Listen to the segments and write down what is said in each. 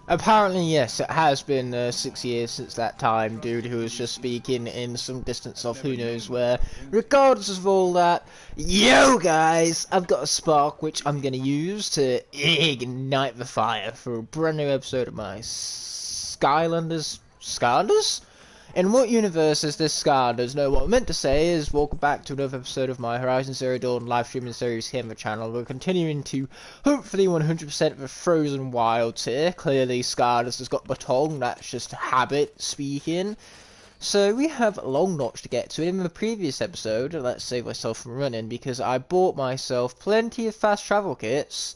Apparently, yes, it has been 6 years since that time, dude who was just speaking in some distance off who knows where. Regardless of all that, yo guys, I've got a spark which I'm going to use to ignite the fire for a brand new episode of my Skylanders? In what universe is this Skylanders? No, what I meant to say is, welcome back to another episode of my Horizon Zero Dawn live streaming series here on the channel. We're continuing to, hopefully 100% of the Frozen Wilds here. Clearly Skylanders has got the tongue, that's just habit speaking. So we have a long notch to get to. In the previous episode, let's save myself from running, because I bought myself plenty of fast travel kits.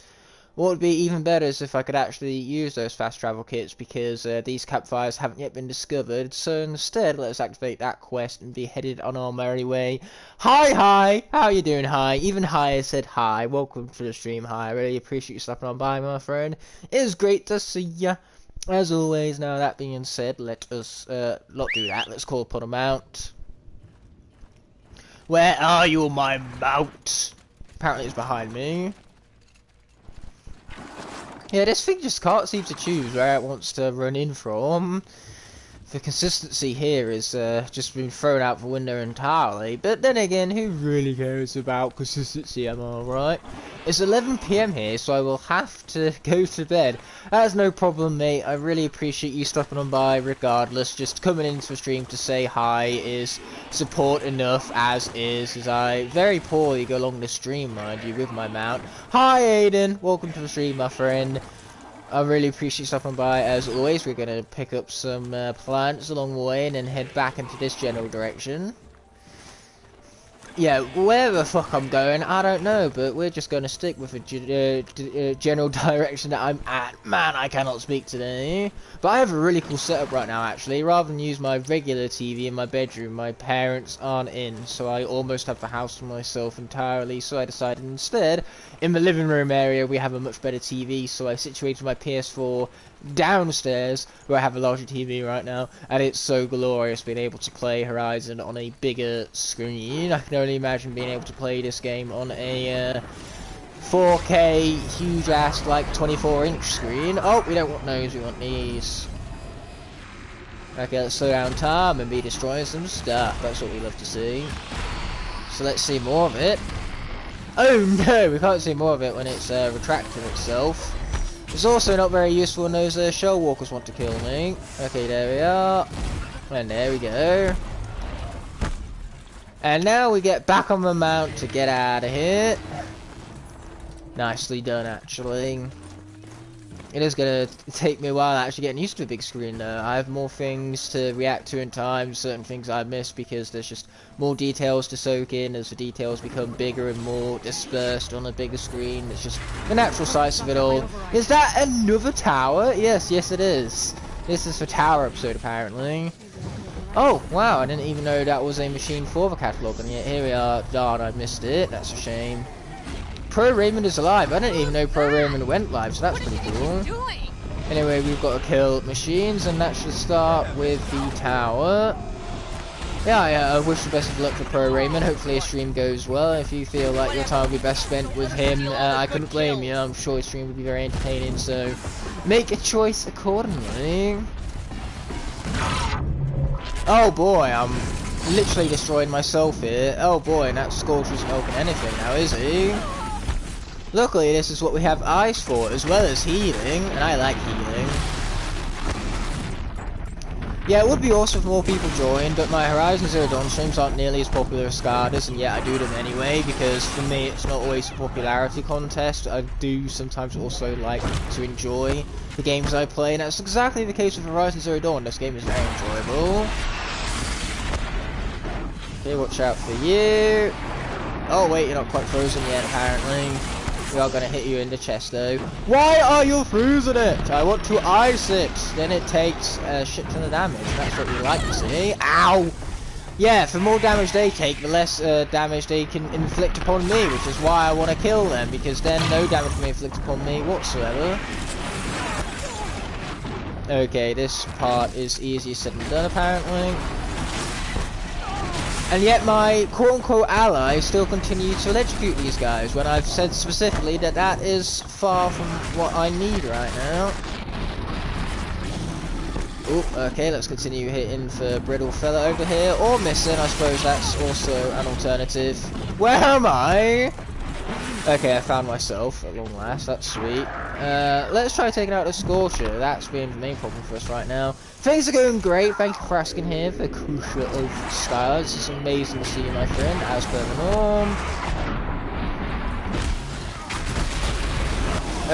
What would be even better is if I could actually use those fast travel kits, because these campfires haven't yet been discovered. So instead, let's activate that quest and be headed on our merry way. Hi, how you doing, hi? Even Hi said hi. Welcome to the stream, hi. I really appreciate you stopping on by, my friend. It is great to see ya. As always, now that being said, let us not do that. Let's call upon a mount. Where are you, my mount? Apparently it's behind me. Yeah, this thing just can't seem to choose where it wants to run in from. The consistency here is just been thrown out the window entirely. But then again, who really cares about consistency, am I right? It's 11 PM here, so I will have to go to bed. That's no problem, mate. I really appreciate you stopping on by regardless. Just coming into the stream to say hi is support enough as is, as I very poorly go along the stream, mind you, with my mount. Hi, Aiden. Welcome to the stream, my friend. I really appreciate you stopping by. As always, we're going to pick up some plants along the way and then head back into this general direction. Yeah, where the fuck I'm going, I don't know, but we're just going to stick with the general direction that I'm at. Man, I cannot speak today. But I have a really cool setup right now, actually. Rather than use my regular TV in my bedroom, my parents aren't in, so I almost have the house to myself entirely. So I decided instead, in the living room area, we have a much better TV, so I situated my PS4 downstairs, where I have a larger TV right now, and it's so glorious being able to play Horizon on a bigger screen. I can only imagine being able to play this game on a 4K huge ass like 24-inch screen. Oh, we don't want those, we want these. Okay, let's slow down time and be destroying some stuff. That's what we love to see. So let's see more of it. Oh no, we can't see more of it when it's retracting itself. It's also not very useful when those shell walkers want to kill me. Okay, there we are. And there we go. And now we get back on the mount to get out of here. Nicely done, actually. It is going to take me a while actually getting used to the big screen though. I have more things to react to in time, certain things I miss because there's just more details to soak in as the details become bigger and more dispersed on a bigger screen. It's just the natural size of it all. Is that another tower? Yes, it is. This is the tower episode apparently. Oh, wow, I didn't even know that was a machine for the catalogue, and yet here we are. Darn, I missed it. That's a shame. Pro Raymond is alive. I didn't even know Pro Raymond went live, so that's pretty cool. Anyway, we've got to kill machines, and that should start with the tower. Yeah, I wish the best of luck for Pro Raymond. Hopefully his stream goes well. If you feel like your time will be best spent with him, I couldn't blame you. I'm sure his stream will be very entertaining, so make a choice accordingly. Oh boy, I'm literally destroying myself here. Oh boy, and that Scorch isn't open anything now, is he? Luckily, this is what we have ice for, as well as healing, and I like healing. Yeah, it would be awesome if more people joined, but my Horizon Zero Dawn streams aren't nearly as popular as Scardas, and yet I do them anyway, because for me it's not always a popularity contest. I do sometimes also like to enjoy the games I play, and that's exactly the case with Horizon Zero Dawn. This game is very enjoyable. Okay, watch out for you. Oh wait, you're not quite frozen yet apparently. We are going to hit you in the chest though. Why are you freezing it? I want to ice it. Then it takes a shit ton of damage. That's what we like to see. Ow! Yeah, the more damage they take, the less damage they can inflict upon me, which is why I want to kill them, because then no damage can be inflicted upon me whatsoever. Okay, this part is easier said than done apparently. And yet my quote-unquote allies still continue to electrocute these guys, when I've said specifically that that is far from what I need right now. Oh, okay, let's continue hitting for Brittle Fella over here, or missing, I suppose that's also an alternative. Where am I? Okay, I found myself at long last, that's sweet. Let's try taking out the Scorcher, that's been the main problem for us right now. Things are going great, thank you for asking here, the Crucial of Skylar. This is amazing to see you, my friend, as per the norm.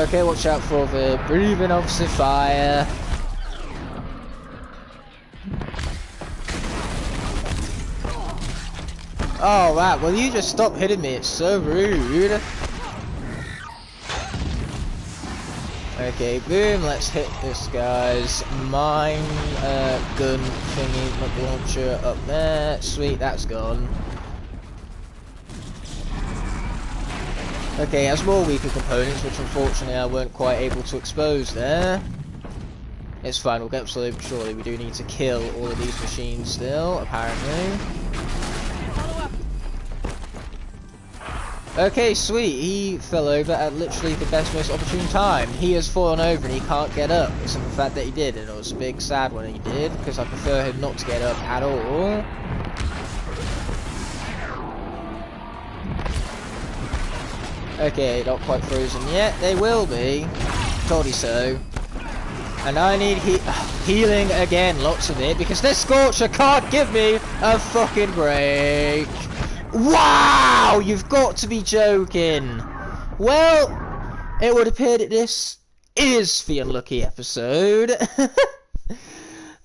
Okay, watch out for the breathing of the fire. Oh, right, well you just stop hitting me, it's so rude. Okay, boom, let's hit this guy's mine gun thingy launcher up there. Sweet, that's gone. Okay, has more weaker components, which unfortunately I weren't quite able to expose there. It's fine, we'll get slowly but surely. We do need to kill all of these machines still, apparently. Okay, sweet. He fell over at literally the best, most opportune time. He has fallen over and he can't get up, except for the fact that he did, and it was a big sad when he did, because I prefer him not to get up at all. Okay, not quite frozen yet. They will be. Told you so. And I need healing again, lots of it, because this Scorcher can't give me a fucking break. Wow! You've got to be joking. Well, it would appear that this is the unlucky episode.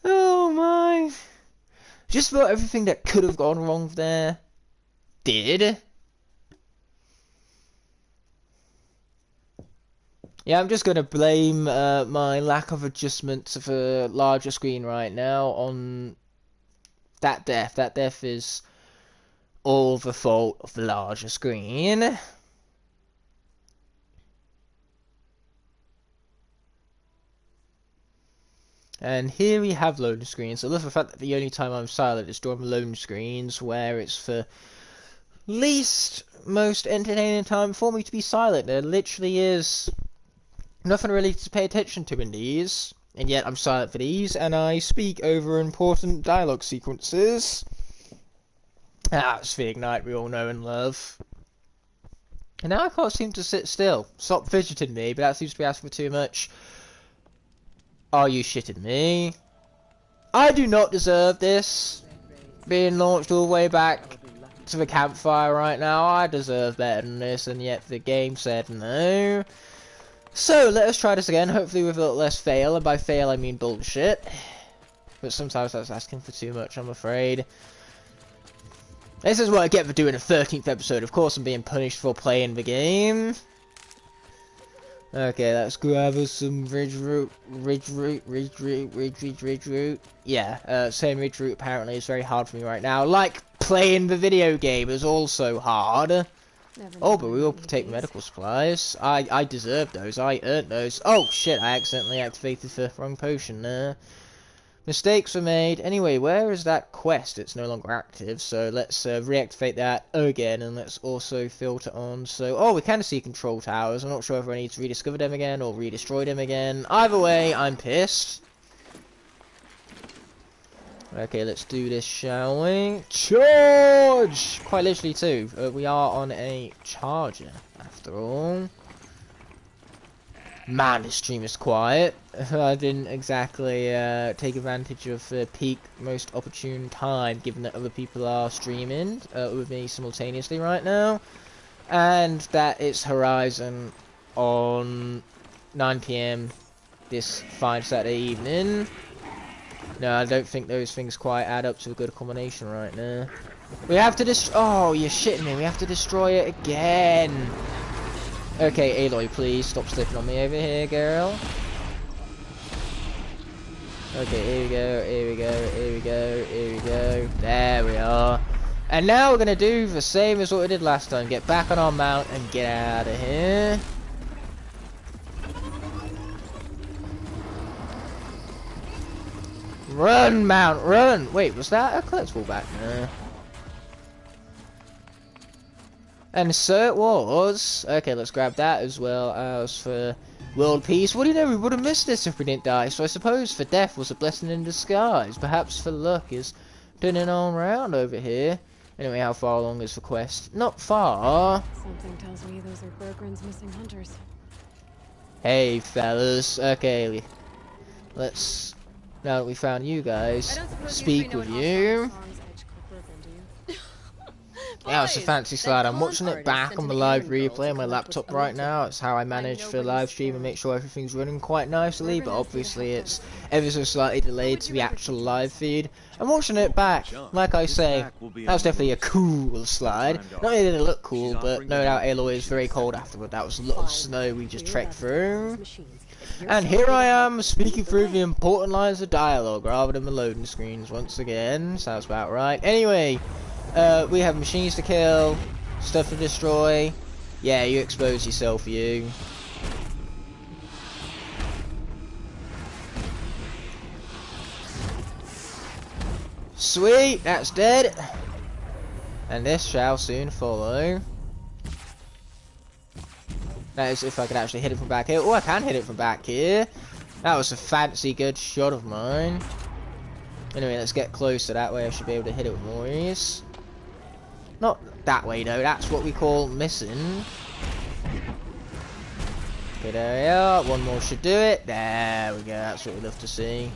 Oh my. Just about everything that could have gone wrong there did. Yeah, I'm just going to blame my lack of adjustment to the larger screen right now on that death. That death is all the fault of the larger screen. And here we have loading screens. I love the fact that the only time I'm silent is during loading screens, where it's the least most entertaining time for me to be silent. There literally is nothing really to pay attention to in these, and yet I'm silent for these, and I speak over important dialogue sequences. That's the Ignite we all know and love. And now I can't seem to sit still. Stop fidgeting me, but that seems to be asking for too much. Are you shitting me? I do not deserve this. Being launched all the way back to the campfire right now. I deserve better than this, and yet the game said no. So, let us try this again, hopefully with a little less fail, and by fail I mean bullshit. But sometimes that's asking for too much, I'm afraid. This is what I get for doing a 13th episode. Of course I'm being punished for playing the game. Okay, let's grab us some ridge root. Yeah, saying ridge root apparently is very hard for me right now. Like, playing the video game is also hard. Oh, but we will take medical supplies. I deserve those. I earned those. Oh, shit, I accidentally activated the wrong potion there. Mistakes were made. Anyway, where is that quest? It's no longer active, so let's reactivate that again, and let's also filter on. So, oh, we can see control towers. I'm not sure if I need to rediscover them again or redestroy them again. Either way, I'm pissed. Okay, let's do this, shall we? Charge! Quite literally, too. We are on a charger, after all. Man, this stream is quiet. I didn't exactly take advantage of the peak, most opportune time, given that other people are streaming with me simultaneously right now. And that it's Horizon on 9 PM this fine Saturday evening. No, I don't think those things quite add up to a good combination right now. We have to oh, you're shitting me. We have to destroy it again. Okay, Aloy, please stop slipping on me over here, girl. Okay, here we go, here we go, here we go, here we go. There we are. And now we're going to do the same as what we did last time. Get back on our mount and get out of here. Run, mount, run! Wait, was that a collectible back there? And so it was. Okay, let's grab that as well as for World peace. What do you know? We would have missed this if we didn't die. So I suppose for death was a blessing in disguise. Perhaps for luck is turning on round over here. Anyway, how far along is the quest? Not far. Something tells me those are Bergren's missing hunters. Hey, fellas. Okay, let's. Now that we found you guys, speak with you. Yeah, it's a fancy slide. I'm watching it back on the live replay on my laptop right now. It's how I manage for live stream and make sure everything's running quite nicely, but obviously it's ever so slightly delayed to the actual live feed. I'm watching it back. Like I say, that was definitely a cool slide. Not only did it look cool, but no doubt Aloy is very cold afterward. That was a lot of snow we just trekked through. And here I am, speaking through the important lines of dialogue rather than the loading screens once again. Sounds about right. Anyway, we have machines to kill, stuff to destroy. Yeah, you expose yourself, you. Sweet, that's dead. And this shall soon follow. That is if I could actually hit it from back here. Oh, I can hit it from back here. That was a fancy good shot of mine. Anyway, let's get closer. That way I should be able to hit it with more ease. Not that way though, that's what we call missing. Okay, there we are. One more should do it. There we go, that's what we love to see.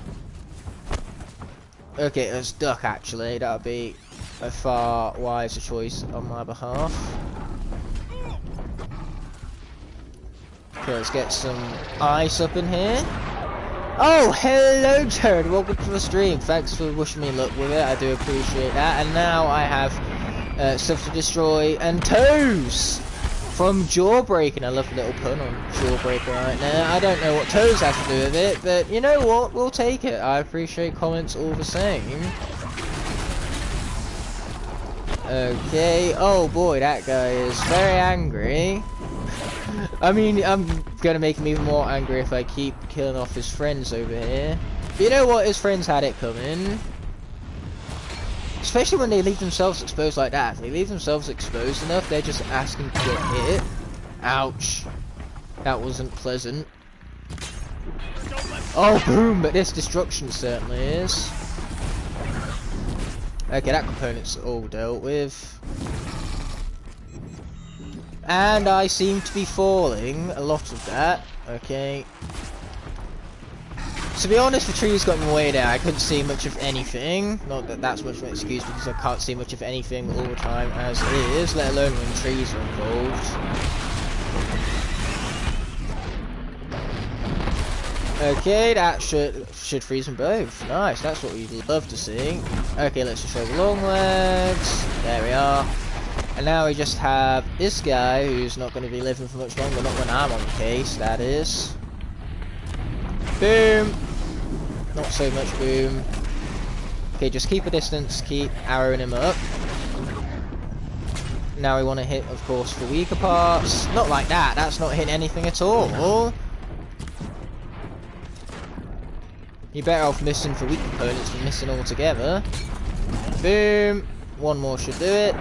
Okay, let's duck actually. That would be a far wiser choice on my behalf. Okay, let's get some ice up in here. Oh, hello Jared, welcome to the stream. Thanks for wishing me luck with it, I do appreciate that. And now I have stuff to destroy and toes from Jawbreaking. I love the little pun on Jawbreaker right now. I don't know what toes has to do with it, but you know what, we'll take it. I appreciate comments all the same. Okay, oh boy, that guy is very angry. I mean, I'm gonna make him even more angry if I keep killing off his friends over here. But you know what, his friends had it coming. Especially when they leave themselves exposed like that. If they leave themselves exposed enough, they're just asking to get hit. Ouch. That wasn't pleasant. Oh, boom, but this destruction certainly is. Okay, that component's all dealt with. And I seem to be falling a lot of that. Okay. To be honest, the trees got in the way there. I couldn't see much of anything. Not that that's much of an excuse because I can't see much of anything all the time as it is, let alone when trees are involved. Okay, that should freeze them both. Nice, that's what we'd love to see. Okay, let's just show the long legs. There we are. And now we just have this guy who's not going to be living for much longer, not when I'm on the case, that is. Boom! Not so much boom. Okay, just keep a distance, keep arrowing him up. Now we want to hit, of course, for weaker parts. Not like that, that's not hitting anything at all. You're better off missing for weak components than missing altogether. Boom! One more should do it.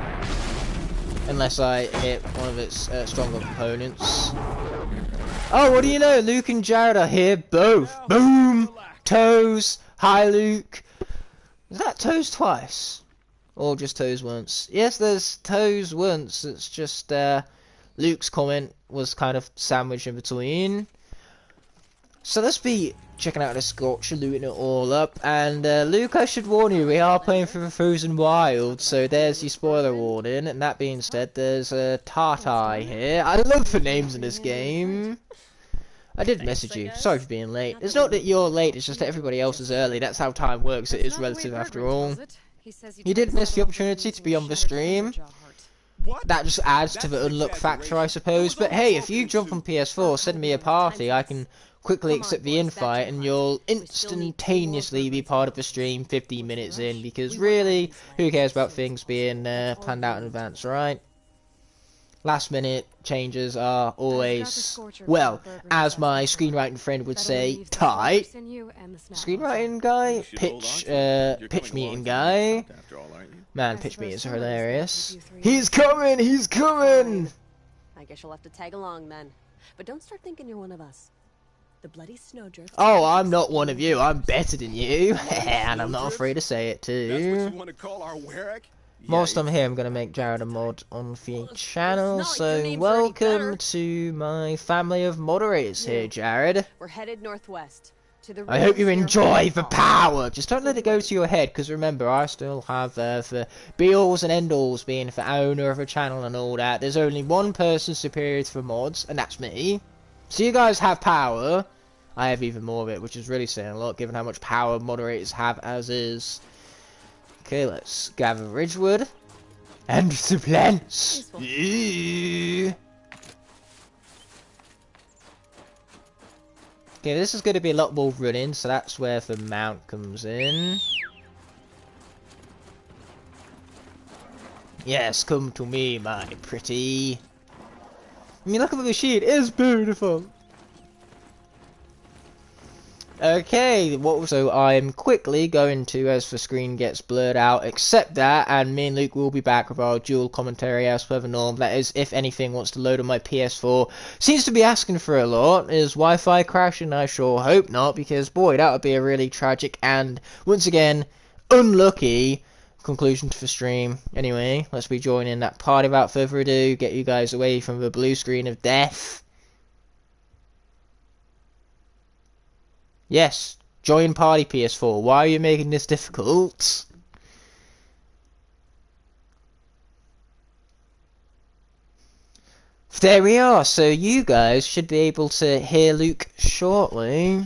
Unless I hit one of its stronger components. Oh, what do you know? Luke and Jared are here both. Boom! Toes! Hi, Luke! Is that toes twice? Or just toes once? Yes, there's toes once. It's just Luke's comment was kind of sandwiched in between. So let's be checking out the Scorcher, looting it all up. And Luke, I should warn you, we are playing through the Frozen Wild, so there's your spoiler warning. And that being said, there's a Tartai here. I love the names in this game. I did message you. Sorry for being late. It's not that you're late, it's just that everybody else is early. That's how time works. It is relative after all. You did miss the opportunity to be on the stream. That just adds to the unlock factor, I suppose. But hey, if you jump on PS4, send me a party, I can quickly accept the invite and you'll instantaneously be part of the stream 15 minutes in, because really, who cares about things being planned out in advance, right? Last minute changes are always, well, as my screenwriting friend would say, tight. Screenwriting guy? Pitch meeting guy? Man, pitch meetings are hilarious. He's coming! He's coming! I guess you'll have to tag along then. But don't start thinking you're one of us. The bloody snowdrift. Oh, I'm not one of you. I'm better than you. And I'm not afraid to say it That's what you too. want to call our Warwick? Whilst I'm here, I'm going to make Jared a mod on the channel. not like your So names are any welcome better. to my family of moderators here, Jared. We're headed northwest to the I hope you ruins near enjoy the Hall. power. Just don't let it go to your head, because remember, I still have the be-alls and end-alls being the owner of a channel and all that. There's only one person superior to the mods, and that's me. So you guys have power. I have even more of it, which is really saying a lot, given how much power moderators have as is. Okay, let's gather Ridgewood. And the plants. Yeah. Okay, this is going to be a lot more running, so that's where the mount comes in. Yes, come to me, my pretty. I mean, look at the machine, it is beautiful. Okay, so I'm quickly going to, as the screen gets blurred out, accept that, and me and Luke will be back with our dual commentary as per the norm. That is, if anything wants to load on my PS4. Seems to be asking for a lot. Is Wi-Fi crashing? I sure hope not, because boy, that would be a really tragic and, once again, unlucky conclusion to the stream. Anyway, let's be joining that party without further ado, get you guys away from the blue screen of death. Yes, join party PS4. Why are you making this difficult? There we are, so you guys should be able to hear Luke shortly.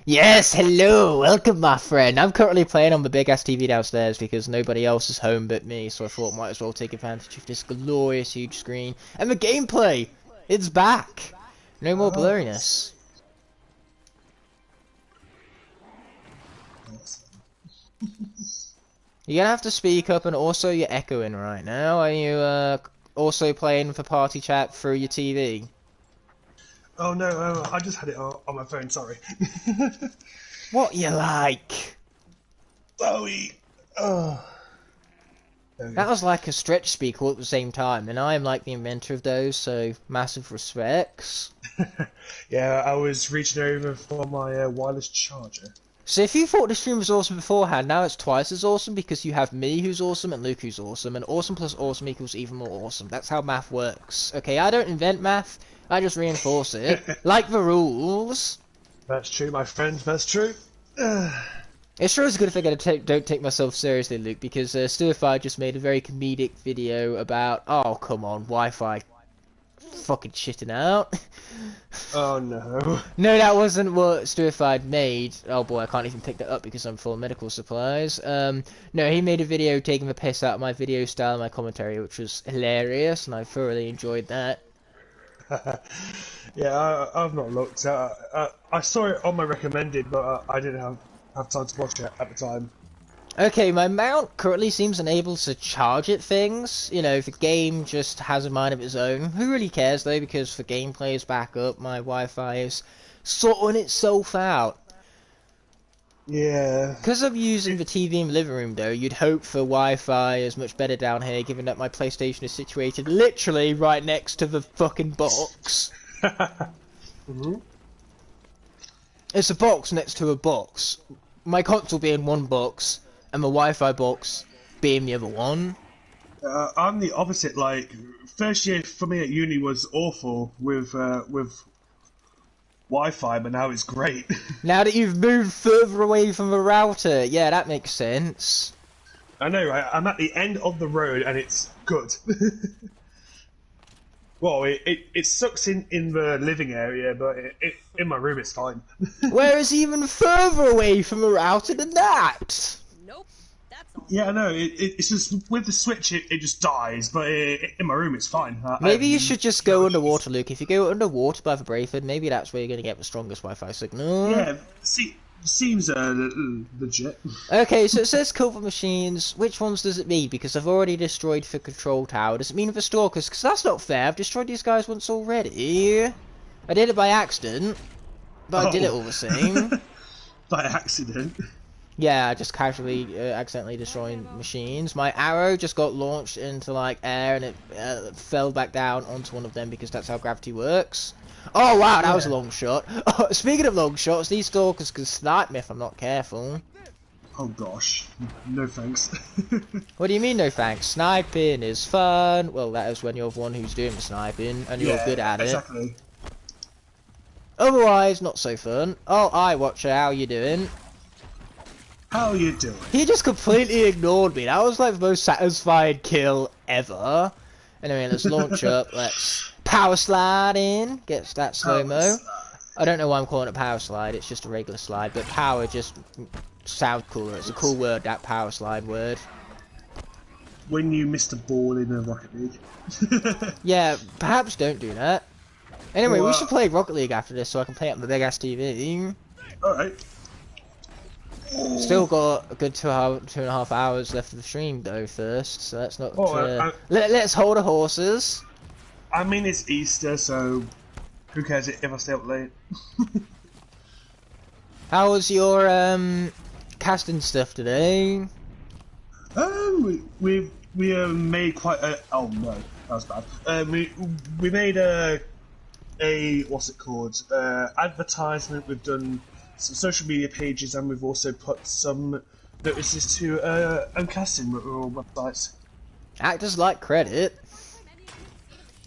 Yes, hello, welcome my friend. I'm currently playing on the big ass TV downstairs because nobody else is home but me, so I thought might as well take advantage of this glorious huge screen. And the gameplay! It's back! No more blurriness. You're gonna have to speak up, and also you're echoing right now. Are you also playing for party chat through your TV? Oh no, I just had it on my phone, sorry. What you like? Bowie! Oh. That was like a stretch speak all at the same time, and I am like the inventor of those, so massive respects. Yeah, I was reaching over for my wireless charger. So if you thought the stream was awesome beforehand, now it's twice as awesome because you have me who's awesome and Luke who's awesome, and awesome plus awesome equals even more awesome. That's how math works. Okay, I don't invent math, I just reinforce it. Like the rules. That's true, my friend, that's true. It's sure it's a good thing I don't take myself seriously, Luke, because Stuify just made a very comedic video about, oh come on, Wi-Fi fucking shitting out. Oh no. No, that wasn't what Stuify made. Oh boy, I can't even pick that up because I'm full of medical supplies. No, he made a video taking the piss out of my video style and my commentary, which was hilarious, and I thoroughly enjoyed that. Yeah, I've not looked. I saw it on my recommended, but I didn't have time to watch it at the time. Okay, my mount currently seems unable to charge at things. You know, the game just has a mind of its own. Who really cares though, because the gameplay is back up, my Wi-Fi is sorting itself out. Yeah. Because I'm using the TV in the living room though, you'd hope the Wi-Fi is much better down here, given that my PlayStation is situated literally right next to the fucking box. Mm-hmm. It's a box next to a box. My console being one box, and the Wi-Fi box being the other one. I'm the opposite. Like, first year for me at uni was awful with Wi-Fi, but now it's great. Now that you've moved further away from the router, yeah, that makes sense. I know, right? I'm at the end of the road, and it's good. Well, it sucks in the living area, but in my room it's fine. Whereas even further away from the router than that. Nope, that's all. Yeah, I know. It's just with the Switch, it just dies, but in my room it's fine. Maybe you should just go underwater, Luke. If you go underwater by the Brayford, maybe that's where you're going to get the strongest Wi-Fi signal. Yeah, seems legit. Okay, so it says kill the machines. Which ones does it mean? Because I've already destroyed the control tower. Does it mean the stalkers? Because that's not fair. I've destroyed these guys once already. I did it by accident, but I did it all the same. By accident. Yeah, I just casually accidentally destroying machines. My arrow just got launched into like air and it fell back down onto one of them because that's how gravity works. Oh wow, that was a Yeah. long shot. Oh, speaking of long shots, these stalkers can snipe me if I'm not careful. Oh gosh, no thanks. What do you mean no thanks? Sniping is fun. Well, that is when you're the one who's doing the sniping and you're good Yeah, at it. exactly. Otherwise, not so fun. Oh, Eye Watcher, how you doing? How you doing? He just completely ignored me. That was like the most satisfying kill ever. Anyway, let's launch up. Let's power slide in. Gets that slow-mo. I don't know why I'm calling it power slide. It's just a regular slide. But power just sounds cooler. It's a cool word, that power slide word. When you missed a ball in a Rocket League. Yeah, perhaps don't do that. Anyway, Well, we should play Rocket League after this so I can play it on the big-ass TV. Alright. Still got a good 2.5 hours left of the stream though first, so that's not. Oh, Let's hold the horses. I mean, it's Easter, so who cares if I stay up late? How was your casting stuff today? We made quite a. Oh no, that was bad. We made a what's it called? Advertisement. We've done some social media pages, and we've also put some notices to casting websites. Actors like credit.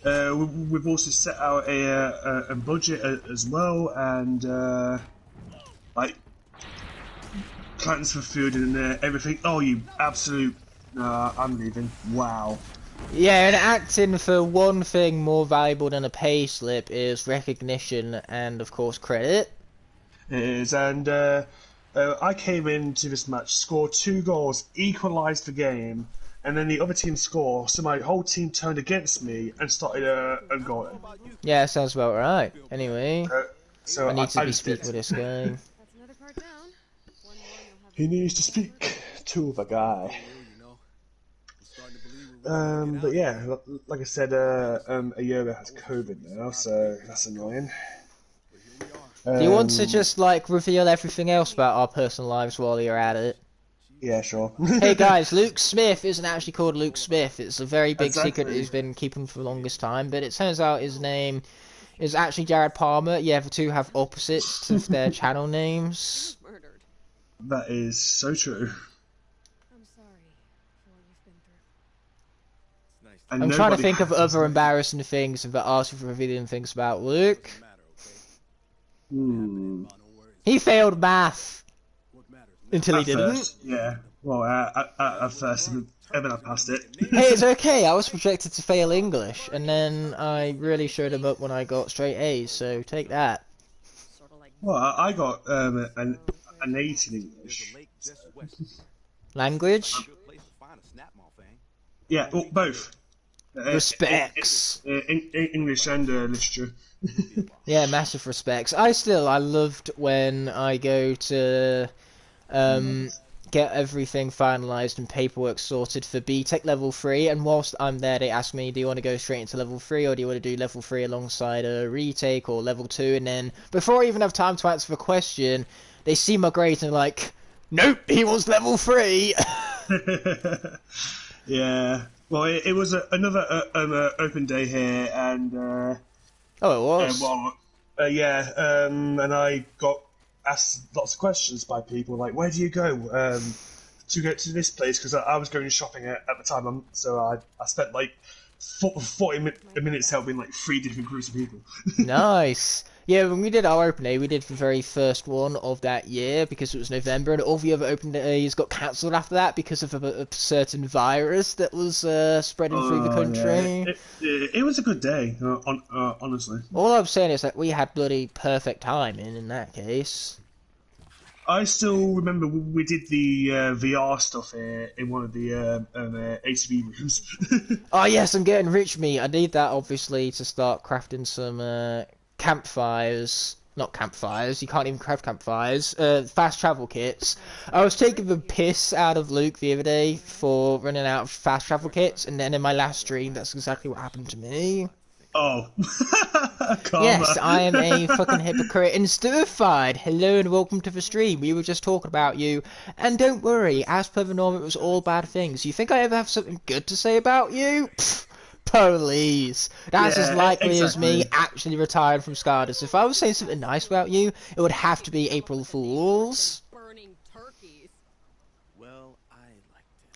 We've also set out a budget as well, and like plans for food and everything. Oh, you absolute! I'm leaving. Wow. Yeah, and acting for one thing more valuable than a pay slip is recognition and of course credit. It is, and I came into this match, scored 2 goals, equalised the game, and then the other team scored, so my whole team turned against me and started a goal. Yeah, sounds about right. Anyway, So I need to I be just speaking did. with this guy. That's another part down. One more and you'll have He needs to speak to the guy. But yeah, like I said, Ayoba has COVID now, so that's annoying. Do you want to just like reveal everything else about our personal lives while you're at it? Yeah, sure. Hey guys, Luke Smith isn't actually called Luke Smith. It's a very big secret Exactly. he's been keeping for the longest time, but it turns out his name is actually Jared Palmer. Yeah, the two have opposites to their channel names. murdered. That is so true. I'm sorry for what you've been through. And I'm trying to nobody think of has- other embarrassing things and ask you for revealing things about Luke. He failed math until he At didn't. first, yeah. Well, at first, and then I passed it. Hey, it's okay. I was projected to fail English, and then I really showed him up when I got straight A's. So take that. Sort of like Well, I got an 8 in English. Language, Yeah, well, both. respects. English and literature. Yeah, massive respects. I loved when I go to get everything finalised and paperwork sorted for BTEC level 3, and whilst I'm there they ask me, do you want to go straight into level 3 or do you want to do level 3 alongside a retake or level 2, and then before I even have time to answer the question, they see my grades and they're like, nope, he wants level 3! Yeah. Well, it was another open day here, and Oh, it was? and I got asked lots of questions by people like, where do you go to get to this place? Because I was going shopping at the time, so I spent like 40 minutes helping like 3 different groups of people. Nice. Yeah, when we did our open day, we did the very first one of that year because it was November, and all the other open days got cancelled after that because of a certain virus that was spreading through the country. Yeah. It was a good day, honestly. All I'm saying is that we had bloody perfect timing in that case. I still remember we did the VR stuff in one of the ATV rooms. Oh yes, I'm getting rich meat. I need that obviously to start crafting some campfires. Not campfires, you can't even craft campfires. Fast travel kits. I was taking the piss out of Luke the other day for running out of fast travel kits, and then in my last stream, that's exactly what happened to me. Oh. Yes, I am a fucking hypocrite and stir-fired. Hello and welcome to the stream. We were just talking about you. And don't worry, as per the norm, it was all bad things. You think I ever have something good to say about you? Pfft, please. That's as likely as me actually retiring from Scardus. If I was saying something nice about you, it would have to be April Fools.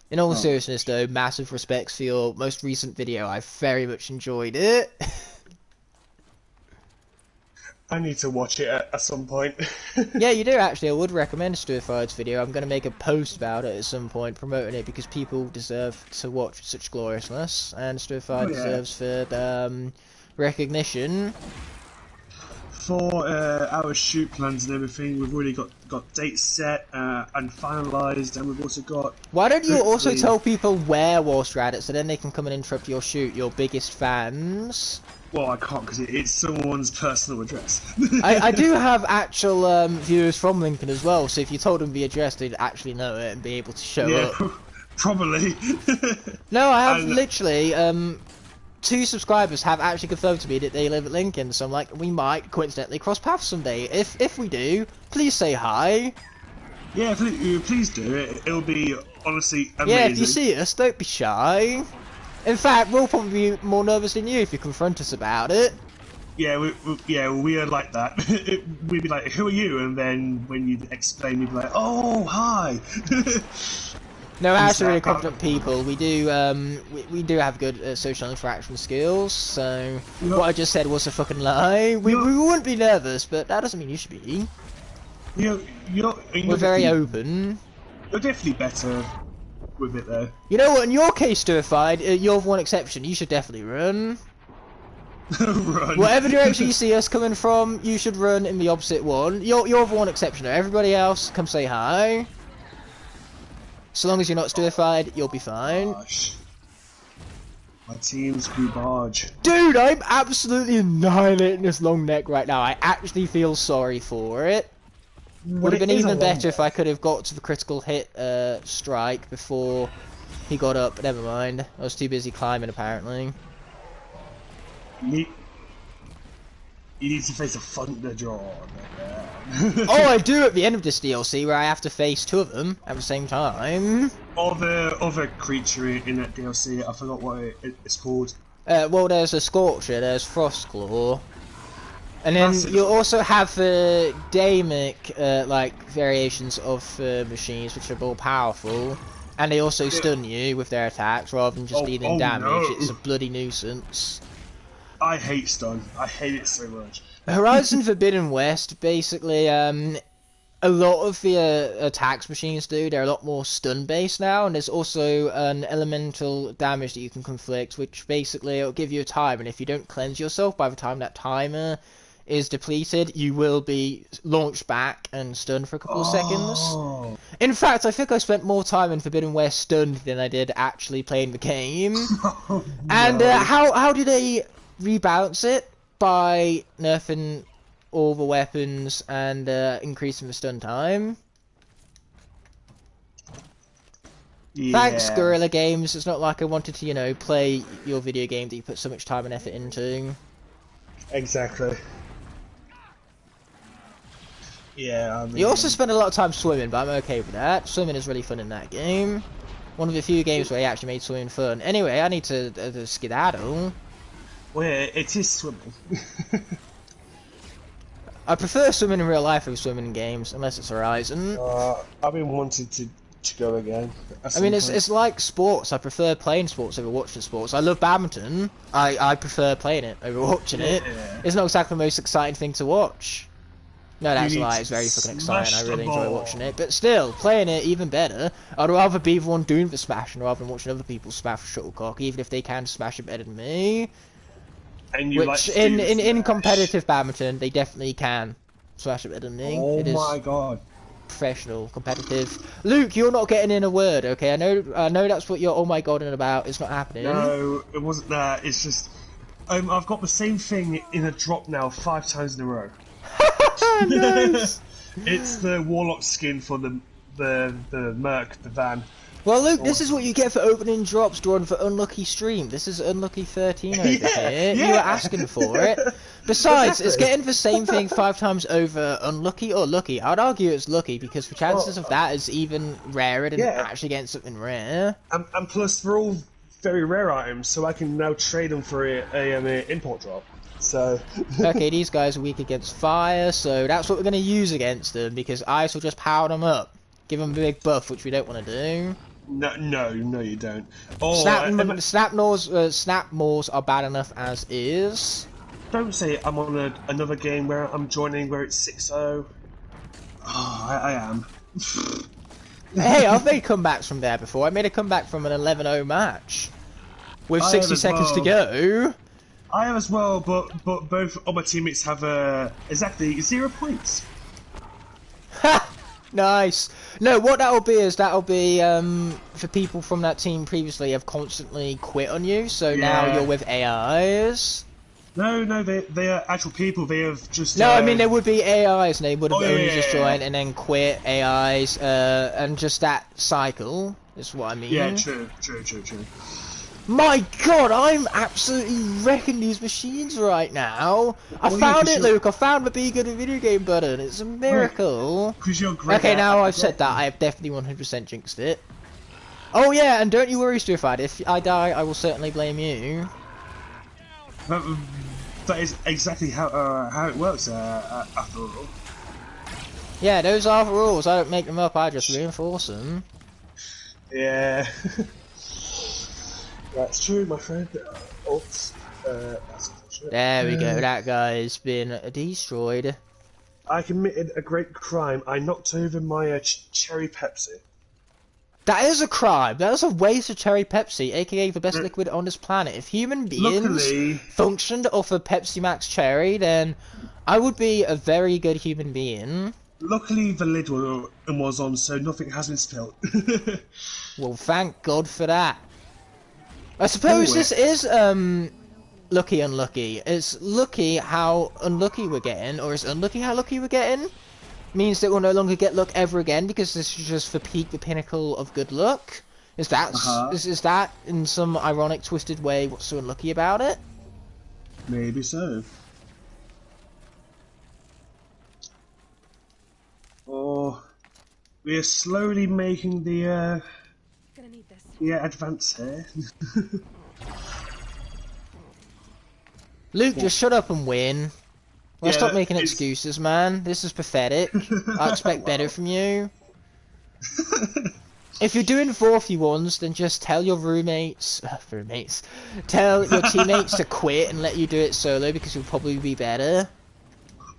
In all seriousness though, massive respects for your most recent video. I very much enjoyed it. I need to watch it at some point. Yeah, you do actually. I would recommend Stir-Fired's video. I'm going to make a post about it at some point, promoting it, because people deserve to watch such gloriousness, and Stir-Fired deserves the recognition. For our shoot plans and everything, we've already got dates set and finalised, and we've also got... Why don't you also tell people where whilst you're at it, so then they can come and interrupt your shoot, your biggest fans? Well, I can't, because it's someone's personal address. I do have actual viewers from Lincoln as well, so if you told them the address, they'd actually know it and be able to show up. Probably. No, I have literally... 2 subscribers have actually confirmed to me that they live at Lincoln, so I'm like, we might coincidentally cross paths someday. If we do, please say hi. Yeah, please do it. It'll be honestly amazing. Yeah, if you see us, don't be shy. In fact, we'll probably be more nervous than you if you confront us about it. Yeah, we are like that. We'd be like, who are you? And then when you explain, we'd be like, oh, hi. No, we're actually really confident people. We do have good social interaction skills, so what I just said was a fucking lie. We wouldn't be nervous, but that doesn't mean you should be. We're very open. You're definitely better with it, though. You know what, in your case, Stir-Fired, you're the one exception. You should definitely run. Run. Whatever direction you see us coming from, you should run in the opposite one. You're the one exception. Everybody else, come say hi. So long as you're not Stir-Fired, you'll be fine. Gosh. My team's garbage. Dude, I'm absolutely annihilating this long neck right now. I actually feel sorry for it. Would have been even better if I could have got to the critical hit strike before he got up. Never mind. I was too busy climbing, apparently. You need to face a Thunderdron. Oh, I do at the end of this DLC, where I have to face 2 of them at the same time. Or the other creature in that DLC, I forgot what it's called. Well, there's a Scorcher, there's Frostclaw. And then you also have the Damic, like, variations of machines, which are more powerful. And they also stun you with their attacks, rather than just dealing damage. No. It's a bloody nuisance. I hate stun. I hate it so much. Horizon Forbidden West, basically, a lot of the attacks machines do, they're a lot more stun-based now, and there's also an elemental damage that you can conflict, which basically it'll give you a time, and if you don't cleanse yourself by the time that timer is depleted, you will be launched back and stunned for a couple of seconds. In fact, I think I spent more time in Forbidden West stunned than I did actually playing the game. No. And how do they rebalance it? By nerfing all the weapons and increasing the stun time. Yeah. Thanks, Guerrilla Games. It's not like I wanted to, you know, play your video game that you put so much time and effort into. Exactly. Yeah, I mean... You also spend a lot of time swimming, but I'm okay with that. Swimming is really fun in that game. One of the few games where he actually made swimming fun. Anyway, I need to skedaddle. Well, yeah, it is swimming. I prefer swimming in real life over swimming in games, unless it's Horizon. I've been wanting to go again. I mean, it's like sports. I prefer playing sports over watching sports. I love badminton. I prefer playing it over watching it. It's not exactly the most exciting thing to watch. No, that's a lie. It's very fucking exciting. I really enjoy watching it. But still, playing it, even better. I'd rather be the one doing the smashing rather than watching other people smash shuttlecock, even if they can smash it better than me. And you Which, in competitive badminton, they definitely can smash it better than me. Oh my god. Professional, competitive. Luke, you're not getting in a word, okay? I know that's what you're oh my god in about. It's not happening. No, it wasn't that. It's just... I've got the same thing in a drop now 5 times in a row. Nice. It's the Warlock skin for the Merc, the van. Well, Luke, this is what you get for opening drops drawn for unlucky stream. This is unlucky 13 over here. You were asking for it. Besides, it's getting the same thing 5 times over unlucky or lucky. I'd argue it's lucky because the chances of that is even rarer than actually getting something rare. And plus, they're all very rare items, so I can now trade them for a import drop. So okay, these guys are weak against fire, so that's what we're going to use against them because ice will just power them up. Give them a big buff, which we don't want to do. No, you don't. Oh, Snap Maws are bad enough as is. Don't say I'm on another game where I'm joining where it's 6-0. Oh, I am. Hey, I've made comebacks from there before. I made a comeback from an 11-0 match with 60 seconds to go. I have as well, but both of my teammates have exactly 0 points. Ha! Nice. No, what that'll be is for people from that team previously have constantly quit on you, so now you're with AIs. No, they are actual people. They have just. No, I mean there would be AIs, and they would have only just joined and then quit AIs, and just that cycle is what I mean. Yeah, true. My God, I'm absolutely wrecking these machines right now. I found it, Luke. I found the Be Good at Video Game button. It's a miracle. Because you're great. Okay, now I've said that, I have definitely 100% jinxed it. Oh yeah, and don't you worry, Stufied. If I die, I will certainly blame you. That is exactly how it works. After all. Yeah, those are the rules. I don't make them up. I just reinforce them. Yeah. That's true, my friend. Oops. That's unfortunate. There we go. That guy's been destroyed. I committed a great crime. I knocked over my cherry Pepsi. That is a crime. That is a waste of cherry Pepsi, aka the best liquid on this planet. If human beings functioned off of Pepsi Max Cherry, then I would be a very good human being. Luckily, the lid was on, so nothing has been spilled. Well, thank God for that. I suppose this is lucky unlucky. It's lucky how unlucky we're getting, or is unlucky how lucky we're getting? Means that we'll no longer get luck ever again because this is just the pinnacle of good luck. Is that is that in some ironic, twisted way what's so unlucky about it? Maybe so. Or we are slowly making the advance here. Luke, just shut up and win. Well, stop making excuses, man. This is pathetic. I expect better from you. If you're doing 4v1s, then just tell your tell your teammates to quit and let you do it solo because you'll probably be better.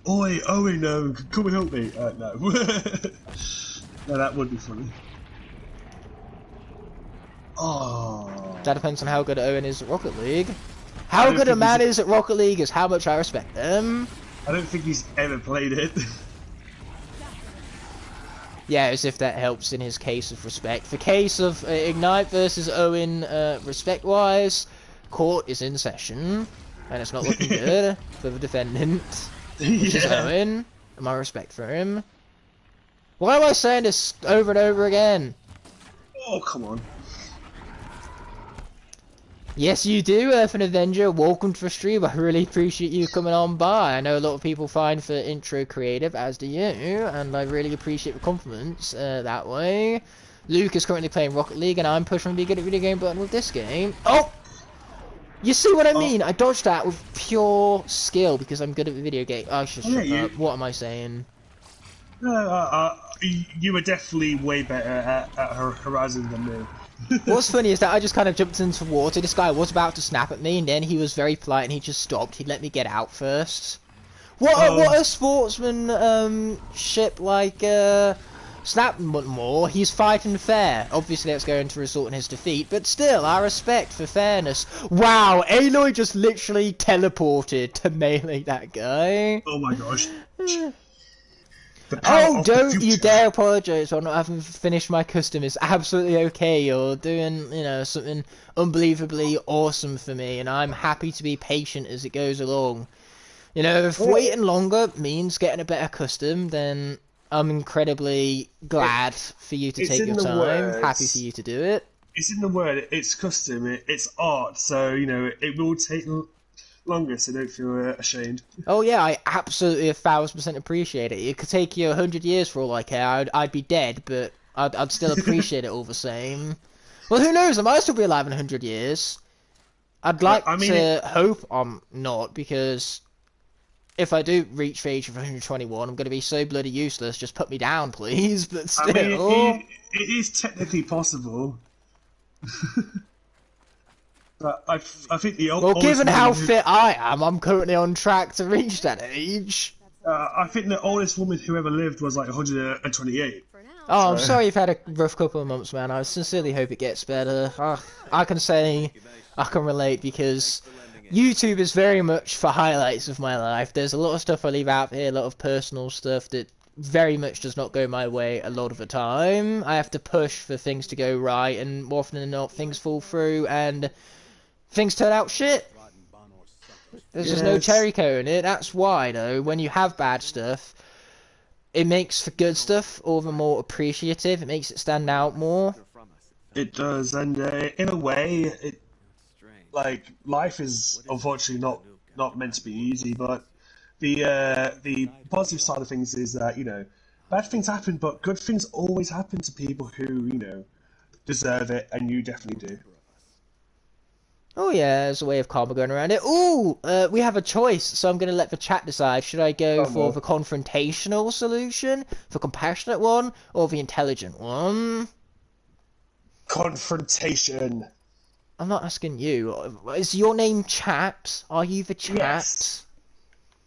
Oi, Owen, no, come and help me. No. No, that would be funny. Oh. That depends on how good Owen is at Rocket League. How good a man is at Rocket League is how much I respect them. I don't think he's ever played it. Yeah, as if that helps in his case of respect. The case of Ignite versus Owen, respect-wise, court is in session, and it's not looking good for the defendant, which is Owen, and my respect for him. Why am I saying this over and over again? Oh, come on. Yes, you do, Earth Avenger. Welcome to the stream. I really appreciate you coming on by. I know a lot of people find the intro creative, as do you, and I really appreciate the compliments that way. Luke is currently playing Rocket League, and I'm pushing the Be Good at Video Game button with this game. Oh! You see what I mean? I dodged that with pure skill because I'm good at the video game. I should shut up. What am I saying? No, you were definitely way better at Horizon than me. What's funny is that I just kind of jumped into water. This guy was about to snap at me, and then he was very polite and he just stopped. He let me get out first. What a sportsmanship like Snap more. He's fighting fair. Obviously, that's going to result in his defeat, but still, I respect for fairness. Wow, Aloy just literally teleported to melee that guy. Oh my gosh. Oh, don't you dare apologise for not having finished my custom. It's absolutely okay. You're doing, you know, something unbelievably awesome for me, and I'm happy to be patient as it goes along. You know, if waiting longer means getting a better custom, then I'm incredibly glad for you to it's take in your the time. Happy for words. you to do it. It's in the word. It's custom. It's art. So you know it will take longer. So don't feel ashamed. Oh yeah, I absolutely 1,000% appreciate it. It could take you 100 years for all I care. I'd be dead, but I'd still appreciate it all the same. Well, who knows? I might still be alive in 100 years. I'd I like mean, it, to hope I'm not, because if I do reach the age of 121, I'm going to be so bloody useless. Just put me down, please. But I mean, still. it is technically possible. But I think the Well, oldest given woman how who fit I am, I'm currently on track to reach that age. I think the oldest woman who ever lived was like 128. For now. Oh, I'm So sorry you've had a rough couple of months, man. I sincerely hope it gets better. I can say I can relate, because YouTube is very much for highlights of my life. There's a lot of stuff I leave out here, a lot of personal stuff that very much does not go my way a lot of the time. I have to push for things to go right, and more often than not, things fall through and things turn out shit. There's just no yes, cherry coating it. That's why, though, when you have bad stuff, it makes for good stuff all the more appreciative. It makes it stand out more. it does, and in a way, it like life is unfortunately not meant to be easy. But the positive side of things is that you know bad things happen, but good things always happen to people who you know deserve it, and you definitely do. Oh yeah, there's a way of karma going around it. Ooh, we have a choice, so I'm going to let the chat decide. Should I go Oh for no, the confrontational solution, the compassionate one, or the intelligent one? confrontation. I'm not asking you. Is your name Chaps? Are you the Yes, Chaps?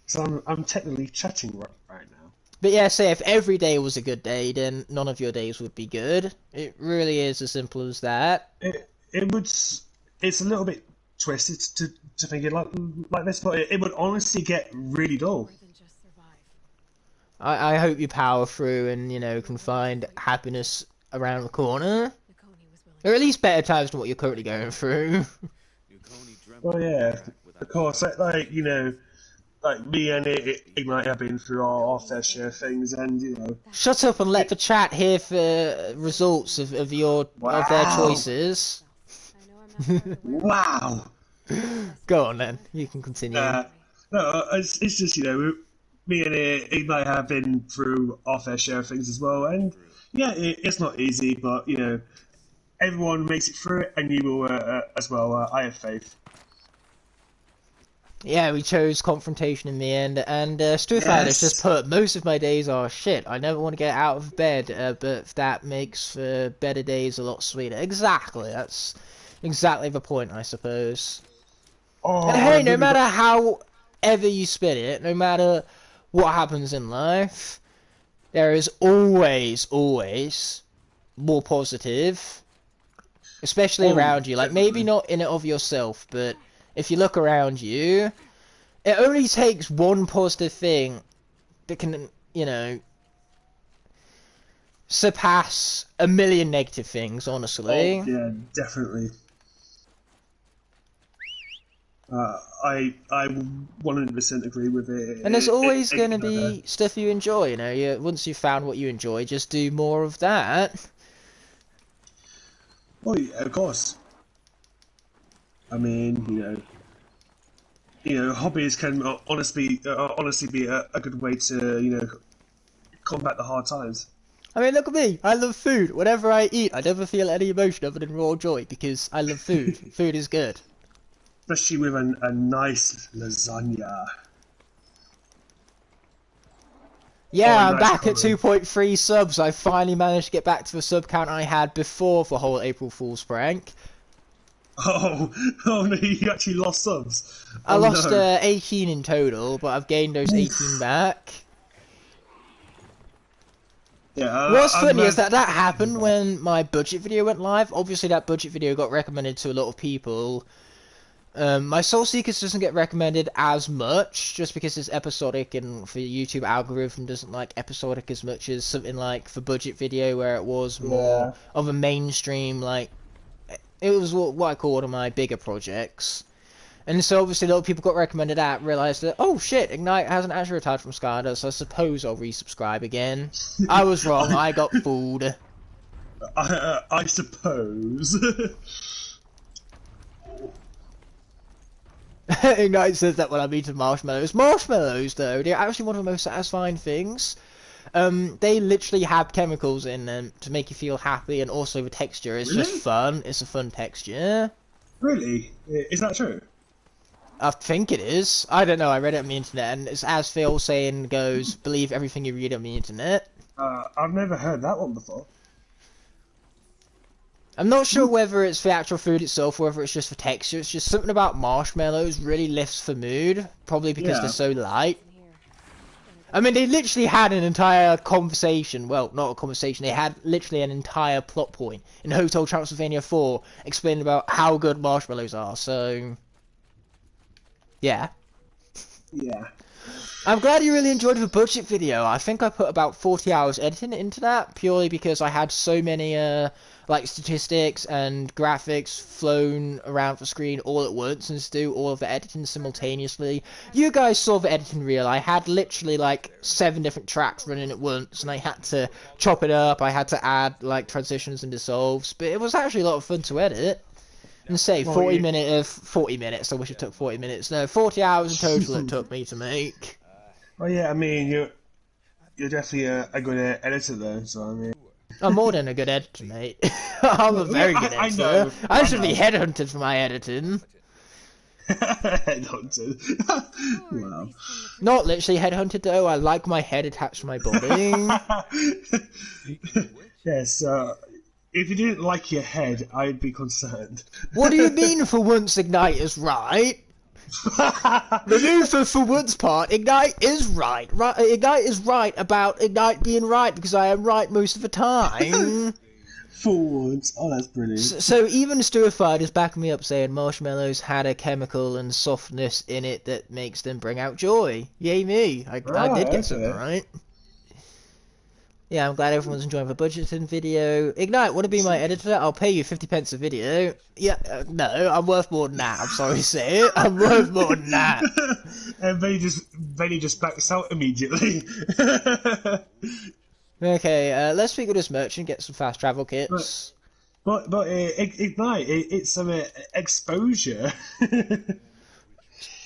so I'm technically chatting right now. But yeah, say if every day was a good day, then none of your days would be good. It really is as simple as that. It would. It's a little bit twisted to think it like this, but it would honestly get really dull. More than just survive. I hope you power through and, you know, can find happiness around the corner. Nakoni was willing. Or at least better times than what you're currently going through. Well, yeah, of course. Like you know, like me and Ignite have been through our fair share of things, and you know, Shut up and let it, the chat hear the results of their wow, choices. I know I'm not part of the wow. Go on then, you can continue. Uh, no, it's just you know, me and Ignite have been through our fair share of things as well, and yeah, it's not easy, but you know, everyone makes it through it, and you will as well. I have faith. Yeah, we chose confrontation in the end, and Stufider's just Yes. put, most of my days are shit. I never want to get out of bed, but that makes better days a lot sweeter. Exactly, that's exactly the point, I suppose. And Oh, I hey, no really matter got. how ever you spin it, no matter what happens in life, there is always more positive, especially Oh, around you. Like, maybe definitely. not in it of yourself, but if you look around you, it only takes one positive thing that can, you know, surpass a million negative things, Oh, honestly. yeah, definitely. I 100% agree with And there's always going to Ignite there. be stuff you enjoy, you know. Once you've found what you enjoy, just do more of that. Oh, yeah, of course. I mean, hobbies can honestly be a good way to combat the hard times. I mean, look at me. I love food. Whatever I eat, I never feel any emotion other than raw joy, because I love food. Food is good. Especially with a nice lasagna or a Yeah, I'm nice back at curry. 2.3 subs. I finally managed to get back to the sub count I had before the whole April Fool's prank. Oh, oh no, you actually lost subs. I Oh lost no. 18 in total, but I've gained those 18 Oof. back. Yeah, What's I'm funny is glad. that happened when my budget video went live. Obviously, that budget video got recommended to a lot of people. My Soul Seekers doesn't get recommended as much, just because it's episodic, and the YouTube algorithm doesn't like episodic as much as something like the budget video, where it was more Yeah. of a mainstream, like, it was what I call one of my bigger projects. And so obviously a lot of people got recommended that, realised that, oh shit, Ignite hasn't actually retired from Skada, so I suppose I'll resubscribe again. I was wrong, I got fooled. I suppose. Ignite says that when I meet marshmallows. Marshmallows, though, they're actually one of the most satisfying things. They literally have chemicals in them to make you feel happy, and also the texture is Really? just fun. It's a fun texture. Really? Is that true? I think it is. I don't know, I read it on the internet, and it's as Phil saying goes, believe everything you read on the internet. I've never heard that one before. I'm not sure whether it's the actual food itself or whether it's just the texture. It's just something about marshmallows really lifts the mood, probably because they're so light. I mean, they literally had an entire conversation, well, not a conversation, they had literally an entire plot point in Hotel Transylvania 4 explaining about how good marshmallows are, so... yeah. Yeah. I'm glad you really enjoyed the budget video. I think I put about 40 hours editing into that, purely because I had so many, like, statistics and graphics flown around the screen all at once, and to do all of the editing simultaneously. You guys saw the editing reel. I had literally, like, 7 different tracks running at once, and I had to chop it up, I had to add, like, transitions and dissolves, but it was actually a lot of fun to edit. And say 40 minutes, I wish it took 40 minutes, no, 40 hours in total it took me to make. Oh yeah, I mean, you're definitely a good editor though, so I mean... I'm more than a good editor, mate. I'm a very good editor. I know. I should be headhunted for my editing. Headhunted. Wow. Not literally headhunted though, I like my head attached to my body. Yes, if you didn't like your head, I'd be concerned. What do you mean for once Ignite is right? The new for once part, Ignite is right. Ignite is right about Ignite being right, because I am right most of the time. For once. Oh, that's brilliant. So even Stirrified is backing me up saying marshmallows had a chemical and softness in it that makes them bring out joy. Yay me. I did get something right. Yeah, I'm glad everyone's enjoying the budgeting video. Ignite, want to be my editor? I'll pay you 50 pence a video. Yeah, no, I'm worth more than that. I'm sorry to say it. I'm worth more than that. And then he just backs out immediately. Okay, let's speak with this merchant, get some fast travel kits. But Ignite, it's some exposure.